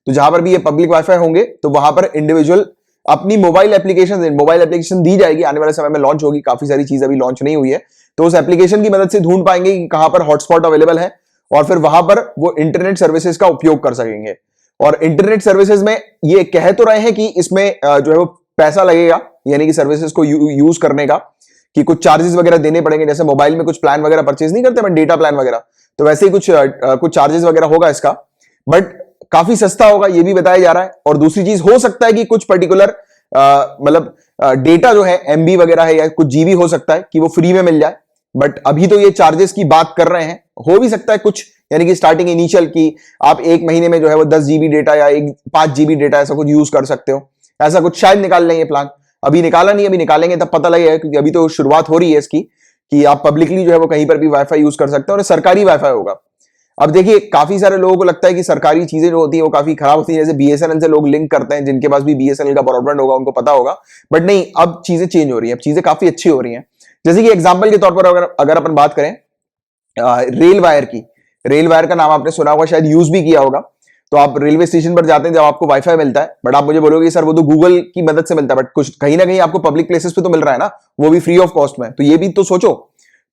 तो जहां पर भी ये पब्लिक वाईफाई होंगे तो वहां पर इंडिविजुअल अपनी मोबाइल एप्लीकेशन दी जाएगी, आने वाले समय में लॉन्च होगी। काफी सारी चीज अभी लॉन्च नहीं हुई है, तो उस एप्लीकेशन की मदद से ढूंढ पाएंगे कि कहां पर हॉटस्पॉट अवेलेबल है, और फिर वहां पर वो इंटरनेट सर्विसेज का उपयोग कर सकेंगे। और इंटरनेट सर्विसेज में ये कह तो रहे हैं कि इसमें जो है वो पैसा लगेगा, यानी कि सर्विसेज को यूज करने का, कि कुछ चार्जेस वगैरह देने पड़ेंगे। जैसे मोबाइल में कुछ प्लान वगैरह परचेज नहीं करते, डेटा प्लान वगैरह, तो वैसे ही कुछ चार्जेस वगैरह होगा इसका, बट काफी सस्ता होगा, ये भी बताया जा रहा है। और दूसरी चीज हो सकता है कि कुछ पर्टिकुलर मतलब डेटा जो है MB वगैरह है, या कुछ GB हो सकता है कि वो फ्री में मिल जाए, बट अभी तो ये चार्जेस की बात कर रहे हैं। हो भी सकता है कुछ, यानी कि स्टार्टिंग इनिशियल की आप एक महीने में जो है वो 10 GB डेटा या 5 GB डेटा ऐसा कुछ यूज कर सकते हो, ऐसा कुछ शायद निकाल लेंगे प्लान। अभी निकाला नहीं, अभी निकालेंगे तब पता लगेगा, क्योंकि अभी तो शुरुआत हो रही है इसकी, कि आप पब्लिकली जो है वो कहीं पर भी वाईफाई यूज कर सकते हो, और सरकारी वाईफाई होगा। अब देखिए, काफी सारे लोगों को लगता है कि सरकारी चीजें जो होती है वो काफी खराब होती है, जैसे BSNL से लोग लिंक करते हैं, जिनके पास भी BSNL का ब्रॉडबैंड होगा उनको पता होगा, बट नहीं, अब चीजें चेंज हो रही है, अब चीजें काफी अच्छी हो रही हैं। जैसे कि एग्जाम्पल के तौर पर अगर अपन बात करें रेल वायर की, रेल वायर का नाम आपने सुना होगा, शायद यूज भी किया होगा। तो आप रेलवे स्टेशन पर जाते हैं जब आपको वाईफाई मिलता है, बट आप मुझे बोलोगे सर वो तो गूगल की मदद से मिलता है, बट कुछ कहीं ना कहीं आपको पब्लिक प्लेसेस पे तो मिल रहा है ना, वो भी फ्री ऑफ कॉस्ट में। तो ये भी तो सोचो,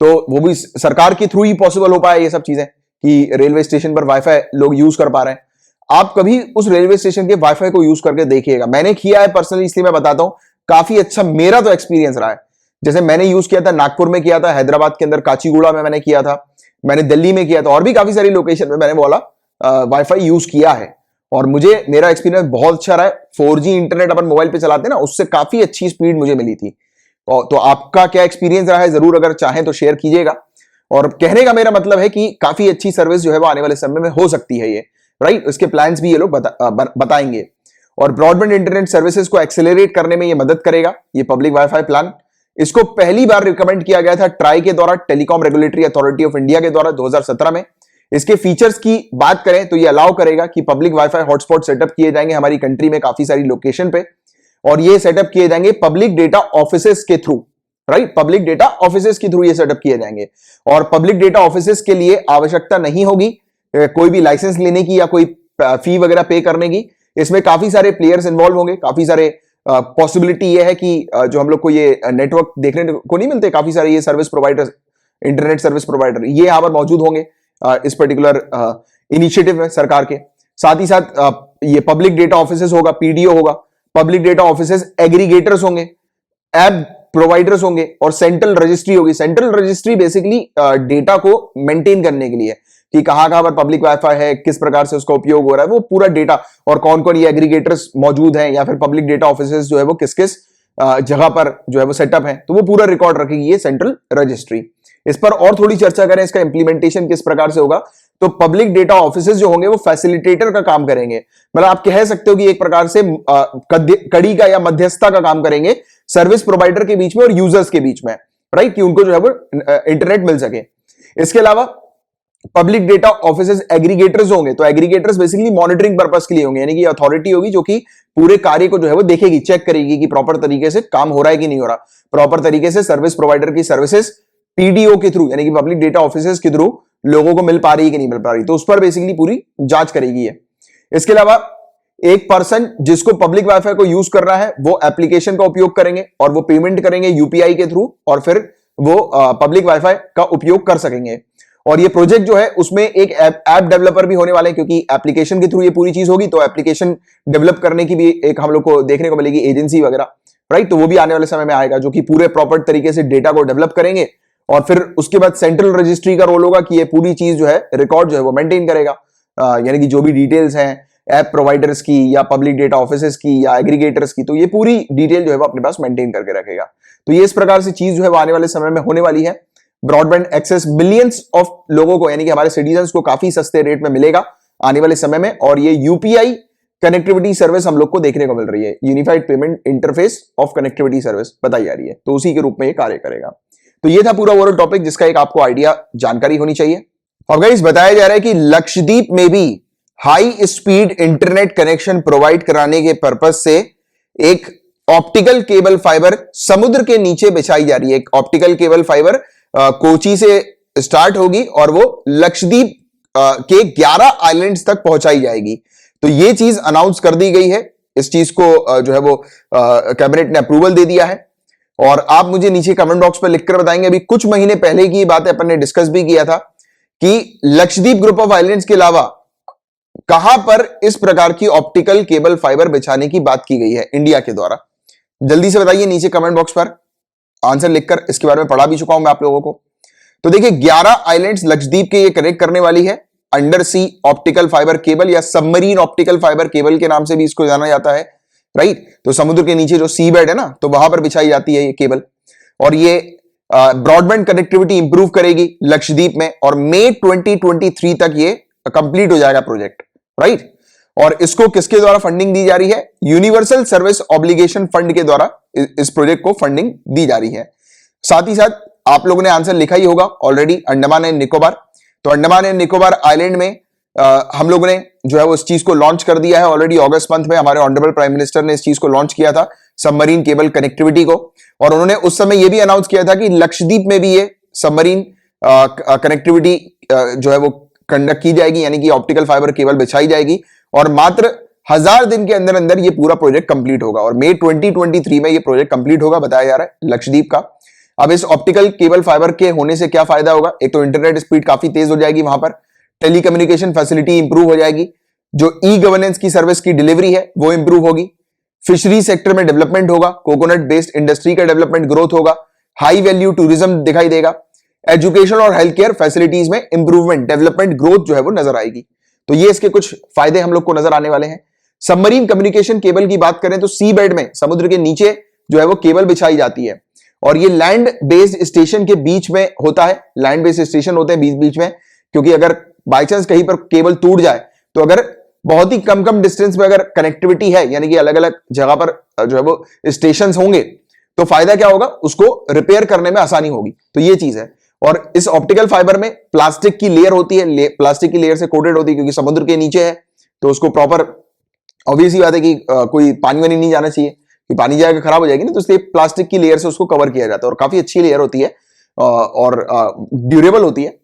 तो वो भी सरकार के थ्रू ही पॉसिबल हो पाया ये सब चीजें, कि रेलवे स्टेशन पर वाईफाई लोग यूज कर पा रहे हैं। आप कभी उस रेलवे स्टेशन के वाईफाई को यूज करके देखिएगा। मैंने किया है पर्सनली, इसलिए मैं बताता हूं, काफी अच्छा मेरा तो एक्सपीरियंस रहा है। जैसे मैंने यूज किया था, नागपुर में किया था, हैदराबाद के अंदर काचीगुड़ा में मैंने किया था, मैंने दिल्ली में किया था, और भी काफी सारी लोकेशन में मैंने वाला वाईफाई यूज किया है और मुझे मेरा एक्सपीरियंस बहुत अच्छा रहा है। 4G इंटरनेट अपन मोबाइल पे चलाते हैं ना, उससे काफी अच्छी स्पीड मुझे मिली थी। तो आपका क्या एक्सपीरियंस रहा है जरूर अगर चाहें तो शेयर कीजिएगा। और कहने का मेरा मतलब है कि काफी अच्छी सर्विस जो है वो आने वाले समय में हो सकती है ये, राइट। इसके प्लान्स भी ये लोग बताएंगे। और ब्रॉडबैंड इंटरनेट सर्विसेज को एक्सेलरेट करने में ये मदद करेगा ये पब्लिक वाईफाई प्लान। इसको पहली बार रिकमेंड किया गया था ट्राई के द्वारा, telecom regulatory authority of India के द्वारा 2017 में। इसके फीचर्स की बात करें तो ये अलाउ करेगा कि पब्लिक वाईफाई हॉटस्पॉट सेटअप किए जाएंगे हमारी कंट्री में काफी सारी लोकेशन पे, और ये सेटअप किए जाएंगे पब्लिक डेटा ऑफिसेस के through, right. Public data offices के थ्रू ये सेटअप किए जाएंगे और पब्लिक डेटा ऑफिसेस के लिए आवश्यकता नहीं होगी कोई भी लाइसेंस लेने की या कोई फी वगैरह पे करने की। इसमें काफी सारे प्लेयर्स इन्वॉल्व होंगे, काफी सारे पॉसिबिलिटी ये है कि जो हम लोग को ये नेटवर्क देखने को नहीं मिलते, काफी सारे ये service provider, internet service provider ये यहां पर मौजूद होंगे इस पर्टिकुलर इनिशिएटिव में सरकार के। साथ ही साथ ये पब्लिक डेटा ऑफिसेस होगा, पीडीओ होगा, पब्लिक डेटा ऑफिसेस एग्रीगेटर्स होंगे, ऐप प्रोवाइडर्स होंगे और सेंट्रल रजिस्ट्री होगी। सेंट्रल रजिस्ट्री बेसिकली डेटा को मेंटेन करने के लिए कि कहां पर पब्लिक वाईफाई है, किस प्रकार से उसका उपयोग हो रहा है, वो पूरा डेटा, और कौन कौन ये एग्रीगेटर्स मौजूद हैं या फिर पब्लिक डेटा ऑफिसेस जो है वो किस किस जगह पर जो है वो सेटअप है, तो वो पूरा रिकॉर्ड रखेगी ये सेंट्रल रजिस्ट्री। इस पर और थोड़ी चर्चा करें, इसका इंप्लीमेंटेशन किस प्रकार से होगा, तो पब्लिक डेटा ऑफिसेस जो होंगे वो फैसिलिटेटर का काम करेंगे। मतलब आप कह सकते हो कि एक प्रकार से कड़ी का या मध्यस्थता का काम करेंगे सर्विस प्रोवाइडर के बीच में और यूजर्स के बीच में, राइट, कि उनको जो है वो इंटरनेट मिल सके। इसके अलावा पब्लिक डेटा ऑफिसेस एग्रीगेटर्स होंगे, तो एग्रीगेटर्स बेसिकली मॉनिटरिंग पर्पस के लिए होंगे, यानी कि अथॉरिटी होगी जो कि पूरे कार्य को जो है वो देखेगी, चेक करेगी कि प्रॉपर तरीके से काम हो रहा है कि नहीं हो रहा, प्रॉपर तरीके से सर्विस प्रोवाइडर की सर्विसेज पीडीओ के थ्रू यानी कि पब्लिक डेटा ऑफिसेस के थ्रू लोगों को मिल पा रही है कि नहीं मिल पा रही, तो उस पर बेसिकली पूरी जांच करेगी ये। इसके अलावा एक पर्सन जिसको पब्लिक वाईफाई को यूज कर रहा है वो एप्लीकेशन का उपयोग करेंगे और वो पेमेंट करेंगे यूपीआई के थ्रू और फिर वो पब्लिक वाईफाई का उपयोग कर सकेंगे। और ये प्रोजेक्ट जो है उसमें एक ऐप डेवलपर भी होने वाले हैं, क्योंकि एप्लीकेशन के थ्रू ये पूरी चीज होगी, तो एप्लीकेशन डेवलप करने की भी एक हम लोग को देखने को मिलेगी एजेंसी वगैरह, राइट। तो वो भी आने वाले समय में आएगा जो कि पूरे प्रॉपर तरीके से डेटा को डेवलप करेंगे और फिर उसके बाद सेंट्रल रजिस्ट्री का रोल होगा कि ये पूरी चीज जो है रिकॉर्ड जो है वो मेंटेन करेगा, यानी कि जो भी डिटेल्स हैं ऐप प्रोवाइडर्स की या पब्लिक डेटा ऑफिसेस की या एग्रीगेटर्स की, तो ये पूरी डिटेल जो है वो अपने पास मेंटेन करके रखेगा। तो ये इस प्रकार से चीज जो है वो आने वाले समय में होने वाली है। ब्रॉडबैंड एक्सेस मिलियंस ऑफ लोगों को यानी कि हमारे सिटीजन्स को काफी सस्ते रेट में मिलेगा आने वाले समय में, और ये यूपीआई कनेक्टिविटी सर्विस हम लोग को देखने को मिल रही है, unified payment interface of connectivity service बताई जा रही है, तो उसी के रूप में ये कार्य करेगा। तो ये था पूरा ओवरऑल टॉपिक जिसका एक आपको आइडिया जानकारी होनी चाहिए। और गाइस बताया जा रहा है कि लक्षद्वीप में भी high speed internet connection provide कराने के पर्पस से एक ऑप्टिकल केबल फाइबर समुद्र के नीचे बिछाई जा रही है। एक ऑप्टिकल केबल फाइबर कोची से स्टार्ट होगी और वो लक्षद्वीप के 11 आइलैंड्स तक पहुंचाई जाएगी। तो ये चीज अनाउंस कर दी गई है, इस चीज को जो है वो कैबिनेट ने अप्रूवल दे दिया है। और आप मुझे नीचे कमेंट बॉक्स पर लिखकर बताएंगे, अभी कुछ महीने पहले की बात है, अपन ने डिस्कस भी किया था कि लक्षद्वीप ग्रुप ऑफ आइलैंड्स के अलावा कहां पर इस प्रकार की ऑप्टिकल केबल फाइबर बिछाने की बात की गई है इंडिया के द्वारा। जल्दी से बताइए नीचे कमेंट बॉक्स पर आंसर लिखकर, इसके बारे में पढ़ा भी चुका हूं मैं आप लोगों को। तो देखिए 11 आइलैंड्स लक्षद्वीप के ये कनेक्ट करने वाली है अंडर सी ऑप्टिकल फाइबर केबल या सबमरीन ऑप्टिकल फाइबर केबल के नाम से भी इसको जाना जाता है, राइट। तो समुद्र के नीचे जो सी बेड है ना, तो वहां पर बिछाई जाती है ये केबल, और ये ब्रॉडबैंड कनेक्टिविटी इंप्रूव करेगी लक्षद्वीप में, और मई 2023 तक ये कंप्लीट हो जाएगा प्रोजेक्ट, राइट। और इसको किसके द्वारा फंडिंग दी जा रही है? यूनिवर्सल सर्विस ऑब्लिगेशन फंड के द्वारा इस प्रोजेक्ट को फंडिंग दी जा रही है। साथ ही साथ आप लोगों ने आंसर लिखा ही होगा ऑलरेडी, अंडमान एंड निकोबार। तो अंडमान एंड निकोबार आइलैंड में हम लोगों ने जो है वो इस चीज को लॉन्च कर दिया है ऑलरेडी। अगस्त मंथ में हमारे ऑनरेबल प्राइम मिनिस्टर ने इस चीज को लॉन्च किया था, सबमरीन केबल कनेक्टिविटी को, और उन्होंने उस समय यह भी अनाउंस किया था कि लक्षद्वीप में भी ये सबमरीन कनेक्टिविटी जो है वो कंडक्ट की जाएगी, यानी कि ऑप्टिकल फाइबर केबल बिछाई जाएगी, और मात्र 1000 दिन के अंदर अंदर ये पूरा प्रोजेक्ट कंप्लीट होगा, और मई 2023 में ये प्रोजेक्ट कंप्लीट होगा बताया जा रहा है लक्षद्वीप का। अब इस ऑप्टिकल केबल फाइबर के होने से क्या फायदा होगा? एक तो इंटरनेट स्पीड काफी तेज हो जाएगी, वहां पर टेलीकम्युनिकेशन फैसिलिटी इंप्रूव हो जाएगी, जो ई गवर्नेंस की सर्विस की डिलीवरी है वो इंप्रूव होगी, फिशरी सेक्टर में डेवलपमेंट होगा, कोकोनट बेस्ड इंडस्ट्री का डेवलपमेंट ग्रोथ होगा, हाई वैल्यू टूरिज्म दिखाई देगा, एजुकेशन और हेल्थ केयर फैसिलिटीज में इंप्रूवमेंट, डेवलपमेंट, ग्रोथ जो है वो नजर आएगी। तो ये इसके कुछ फायदे हम लोग को नजर आने वाले हैं। सबमरीन कम्युनिकेशन केबल की बात करें तो सी बेड में, समुद्र के नीचे जो है वो केबल बिछाई जाती है और ये लैंड बेस्ड स्टेशन के बीच में होता है। लैंड बेस्ड स्टेशन होते हैं बीच बीच में, क्योंकि अगर बाई चांस कहीं पर केबल टूट जाए तो अगर बहुत ही कम कम डिस्टेंस में अगर कनेक्टिविटी है, यानी कि अलग अलग जगह पर जो है वो स्टेशन होंगे, तो फायदा क्या होगा, उसको रिपेयर करने में आसानी होगी। तो ये चीज है। और इस ऑप्टिकल फाइबर में प्लास्टिक की लेयर होती है, प्लास्टिक की लेयर से कोटेड होती है, क्योंकि समुद्र के नीचे है तो उसको प्रॉपर, ऑब्वियस ही बात है कि कोई पानी वानी नहीं जाना चाहिए, कि पानी जाएगा खराब हो जाएगी ना, तो इसलिए प्लास्टिक की लेयर से उसको कवर किया जाता है और काफी अच्छी लेयर होती है और ड्यूरेबल होती है।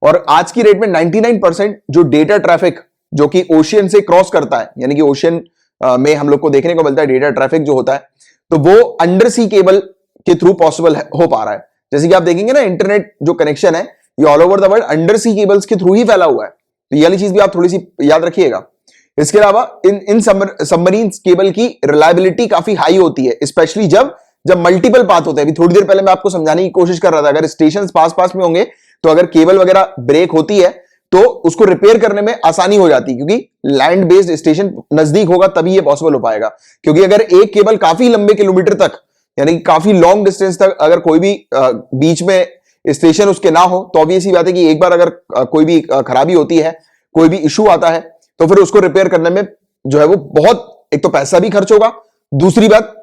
और आज की रेट में 99% जो डेटा ट्रैफिक जो कि ओशियन से क्रॉस करता है, यानी कि ओशियन में हम लोग को देखने को मिलता है डेटा ट्रैफिक जो होता है, तो वो अंडर सी केबल के थ्रू पॉसिबल हो पा रहा है। जैसे कि आप देखेंगे ना, इंटरनेट जो कनेक्शन है ये all over the world under sea cables के थ्रू ही फैला हुआ है। तो ये वाली चीज भी आप थोड़ी सी याद रखिएगा। इसके अलावा इन सबमरीन केबल की रिलायबिलिटी काफी हाई होती है, स्पेशली जब मल्टीपल पाथ होते हैं। अभी थोड़ी देर पहले मैं आपको समझाने की कोशिश कर रहा था, अगर स्टेशन पास पास में होंगे तो अगर केबल वगैरह ब्रेक होती है तो उसको रिपेयर करने में आसानी हो जाती है, क्योंकि लैंड बेस्ड स्टेशन नजदीक होगा तभी ये पॉसिबल हो पाएगा। क्योंकि अगर एक केबल काफी लंबे किलोमीटर तक, यानी कि काफी लॉन्ग डिस्टेंस तक अगर कोई भी बीच में स्टेशन उसके ना हो, तो ऑब्वियस ही बात है कि एक बार अगर कोई भी खराबी होती है, कोई भी इशू आता है, तो फिर उसको रिपेयर करने में जो है वो बहुत, एक तो पैसा भी खर्च होगा, दूसरी बात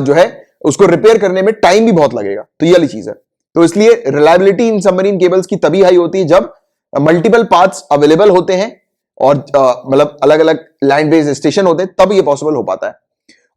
जो है उसको रिपेयर करने में टाइम भी बहुत लगेगा। तो ये वाली चीज है। तो इसलिए रिलायबिलिटी इन सबमरीन केबल्स की तभी हाई होती है जब मल्टीपल पाथ्स अवेलेबल होते हैं और मतलब अलग अलग लैंड बेस्ड स्टेशन होते हैं, तब ये पॉसिबल हो पाता है।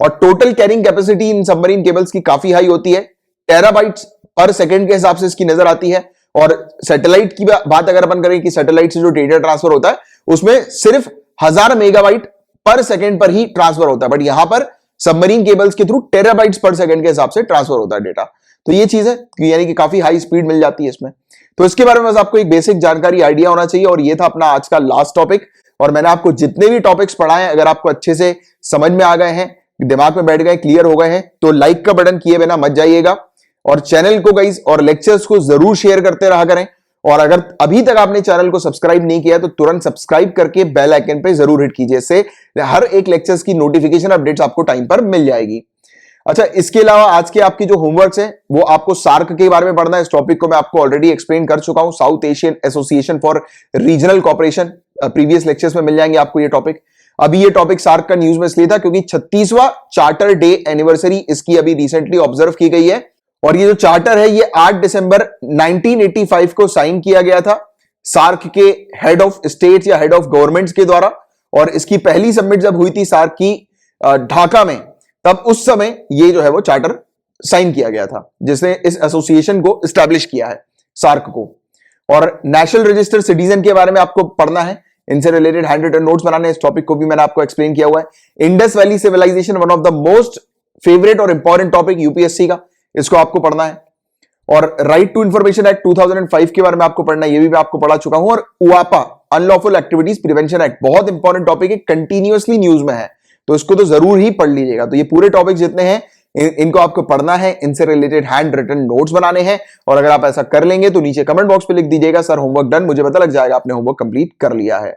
और total carrying capacity in submarine cables की काफी हाई होती है, टेराबाइट्स पर सेकंड के हिसाब से इसकी नजर आती है। और सैटेलाइट की बात अगर अपन करें कि सैटेलाइट से जो डेटा ट्रांसफर होता है उसमें सिर्फ 1000 मेगाबाइट पर सेकंड पर ही ट्रांसफर होता है, बट यहां पर सबमरीन केबल्स के थ्रू टेराबाइट्स पर सेकंड के हिसाब से ट्रांसफर होता है डेटा। तो ये चीज है, यानी कि काफी हाई स्पीड मिल जाती है इसमें। तो इसके बारे में बस आपको एक बेसिक जानकारी, आइडिया होना चाहिए। और ये था अपना आज का लास्ट टॉपिक। और मैंने आपको जितने भी टॉपिक्स पढ़ाए हैं, अगर आपको अच्छे से समझ में आ गए हैं, दिमाग में बैठ गए, क्लियर हो गए हैं, तो लाइक का बटन किए बिना मत जाइएगा और चैनल को गाइस और लेक्चर्स को जरूर शेयर करते रहा करें। और अगर अभी तक आपने चैनल को सब्सक्राइब नहीं किया तो तुरंत सब्सक्राइब करके बेल आइकन पे जरूर हिट कीजिए, इससे हर एक लेक्चर्स की नोटिफिकेशन अपडेट्स आपको टाइम पर मिल जाएगी। अच्छा, इसके अलावा आज के आपकी जो होमवर्क्स है वो आपको सार्क के बारे में पढ़ना है। इस टॉपिक को मैं आपको ऑलरेडी एक्सप्लेन कर चुका हूं, south Asian association for regional cooperation, previous lectures में मिल जाएंगे आपको ये टॉपिक। अभी ये टॉपिक सार्क का न्यूज में इसलिए था क्योंकि 36वां चार्टर डे एनिवर्सरी इसकी अभी रिसेंटली ऑब्जर्व की गई है। और ये जो चार्टर है ये 8 दिसंबर 1985 को साइन किया गया था सार्क के हेड ऑफ स्टेट्स या हेड ऑफ गवर्नमेंट्स के द्वारा। और इसकी पहली समिट जब हुई थी सार्क की ढाका में, तब उस समय ये जो है वो चार्टर साइन किया गया था, जिसने इस एसोसिएशन को एस्टैब्लिश किया है, सार्क को। और नेशनल रजिस्टर्ड सिटीजन के बारे में आपको पढ़ना है, इनसे रिलेटेड हैंड रिटन नोट्स बनाने, इस टॉपिक को भी मैंने आपको एक्सप्लेन किया हुआ है। Indus valley civilisation, one of the most favourite और इंपॉर्टेंट टॉपिक यूपीएससी का, इसको आपको पढ़ना है। और राइट टू इंफॉर्मेशन एक्ट 2005 के बारे में आपको पढ़ना है, ये भी मैं आपको पढ़ा चुका हूं। और उआपा, अनलॉफुल एक्टिविटीज प्रिवेंशन एक्ट, बहुत इंपॉर्टेंट टॉपिक है, कंटिन्यूअसली न्यूज में है, तो इसको तो जरूर ही पढ़ लीजिएगा। तो ये पूरे टॉपिक जितने हैं इनको आपको पढ़ना है, इनसे रिलेटेड हैंड रिटन नोट्स बनाने हैं। और अगर आप ऐसा कर लेंगे तो नीचे कमेंट बॉक्स पे लिख दीजिएगा सर होमवर्क डन, मुझे पता लग जाएगा आपने होमवर्क कंप्लीट कर लिया है।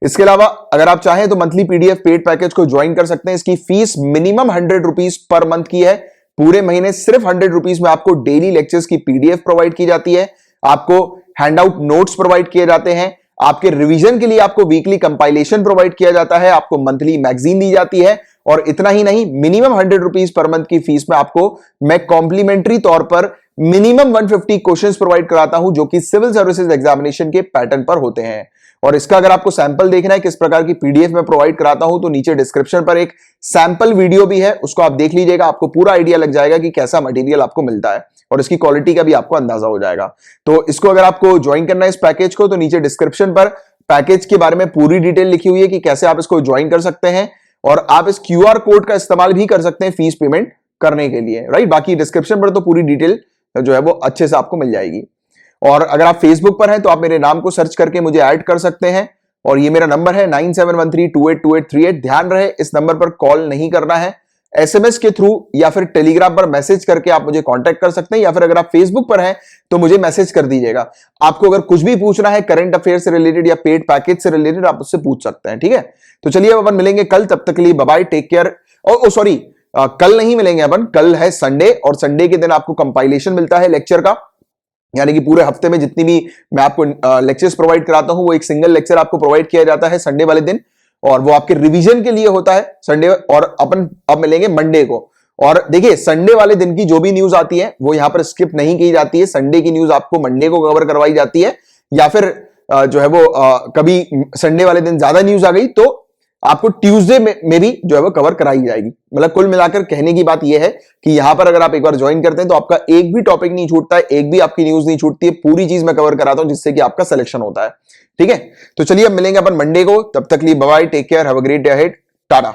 इसके अलावा अगर आप चाहें तो मंथली पीडीएफ पेड पैकेज को ज्वाइन कर सकते हैं। इसकी fees minimum 100 rupees per month की है। पूरे महीने सिर्फ 100 रुपीज में आपको डेली लेक्चर्स की पीडीएफ प्रोवाइड की जाती है, आपको हैंडआउट नोट्स प्रोवाइड किए जाते हैं, आपके रिवीजन के लिए आपको वीकली कंपाइलेशन प्रोवाइड किया जाता है, आपको मंथली मैगजीन दी जाती है। और इतना ही नहीं, मिनिमम 100 रुपीज पर मंथ की फीस में आपको मैं कॉम्प्लीमेंट्री तौर पर मिनिमम 150 क्वेश्चंस प्रोवाइड कराता हूं, जो कि सिविल सर्विसेज एग्जामिनेशन के पैटर्न पर होते हैं। और इसका अगर आपको सैंपल देखना है किस प्रकार की पीडीएफ में प्रोवाइड कराता हूं, तो नीचे डिस्क्रिप्शन पर एक सैंपल वीडियो भी है, उसको आप देख लीजिएगा, आपको पूरा आइडिया लग जाएगा कि कैसा मटेरियल आपको मिलता है और इसकी क्वालिटी का भी आपको अंदाजा हो जाएगा। तो इसको अगर आपको ज्वाइन करना है इस पैकेज को, तो नीचे डिस्क्रिप्शन पर पैकेज के बारे में पूरी डिटेल लिखी हुई है कि कैसे आप इसको ज्वाइन कर सकते हैं। और आप इस क्यूआर कोड का इस्तेमाल भी कर सकते हैं फीस पेमेंट करने के लिए, राइट। बाकी डिस्क्रिप्शन पर तो पूरी डिटेल जो है वो अच्छे से आपको मिल जाएगी। और अगर आप फेसबुक पर हैं तो आप मेरे नाम को सर्च करके मुझे ऐड कर सकते हैं। और ये मेरा नंबर है 9713282838। ध्यान रहे इस नंबर पर कॉल नहीं करना है, एसएमएस के थ्रू या फिर टेलीग्राम पर मैसेज करके आप मुझे कांटेक्ट कर सकते हैं, या फिर अगर आप फेसबुक पर हैं तो मुझे मैसेज कर दीजिएगा। आपको अगर कुछ भी पूछना है करंट अफेयर से रिलेटेड या पेड पैकेज से रिलेटेड, आप उससे पूछ सकते हैं। ठीक है, तो चलिए अब अपन मिलेंगे कल, तब तक के लिए बाय बाय, टेक केयर। ओ सॉरी, कल नहीं मिलेंगे अपन, कल है संडे, और संडे के दिन आपको कंपाइलेशन मिलता है लेक्चर का, यानी कि पूरे हफ्ते में जितनी भी मैं आपको लेक्चर्स प्रोवाइड कराता हूं वो एक सिंगल लेक्चर आपको प्रोवाइड किया जाता है संडे वाले दिन, और वो आपके रिवीजन के लिए होता है संडे। और अपन अब मिलेंगे मंडे को। और देखिए संडे वाले दिन की जो भी न्यूज आती है वो यहां पर स्किप नहीं की जाती है, संडे की न्यूज आपको मंडे को कवर करवाई जाती है, या फिर जो है वो कभी संडे वाले दिन ज्यादा न्यूज आ गई तो आपको ट्यूसडे में भी जो है वो कवर कराई जाएगी। मतलब कुल मिलाकर कहने की बात यह है कि यहां पर अगर आप एक बार ज्वाइन करते हैं तो आपका एक भी टॉपिक नहीं छूटता है, एक भी आपकी न्यूज नहीं छूटती है, पूरी चीज मैं कवर कराता हूं जिससे कि आपका सिलेक्शन होता है। ठीक है, तो चलिए अब मिलेंगे अपन मंडे को, तब तक लिए bye bye, take care, have a great day ahead, Tata.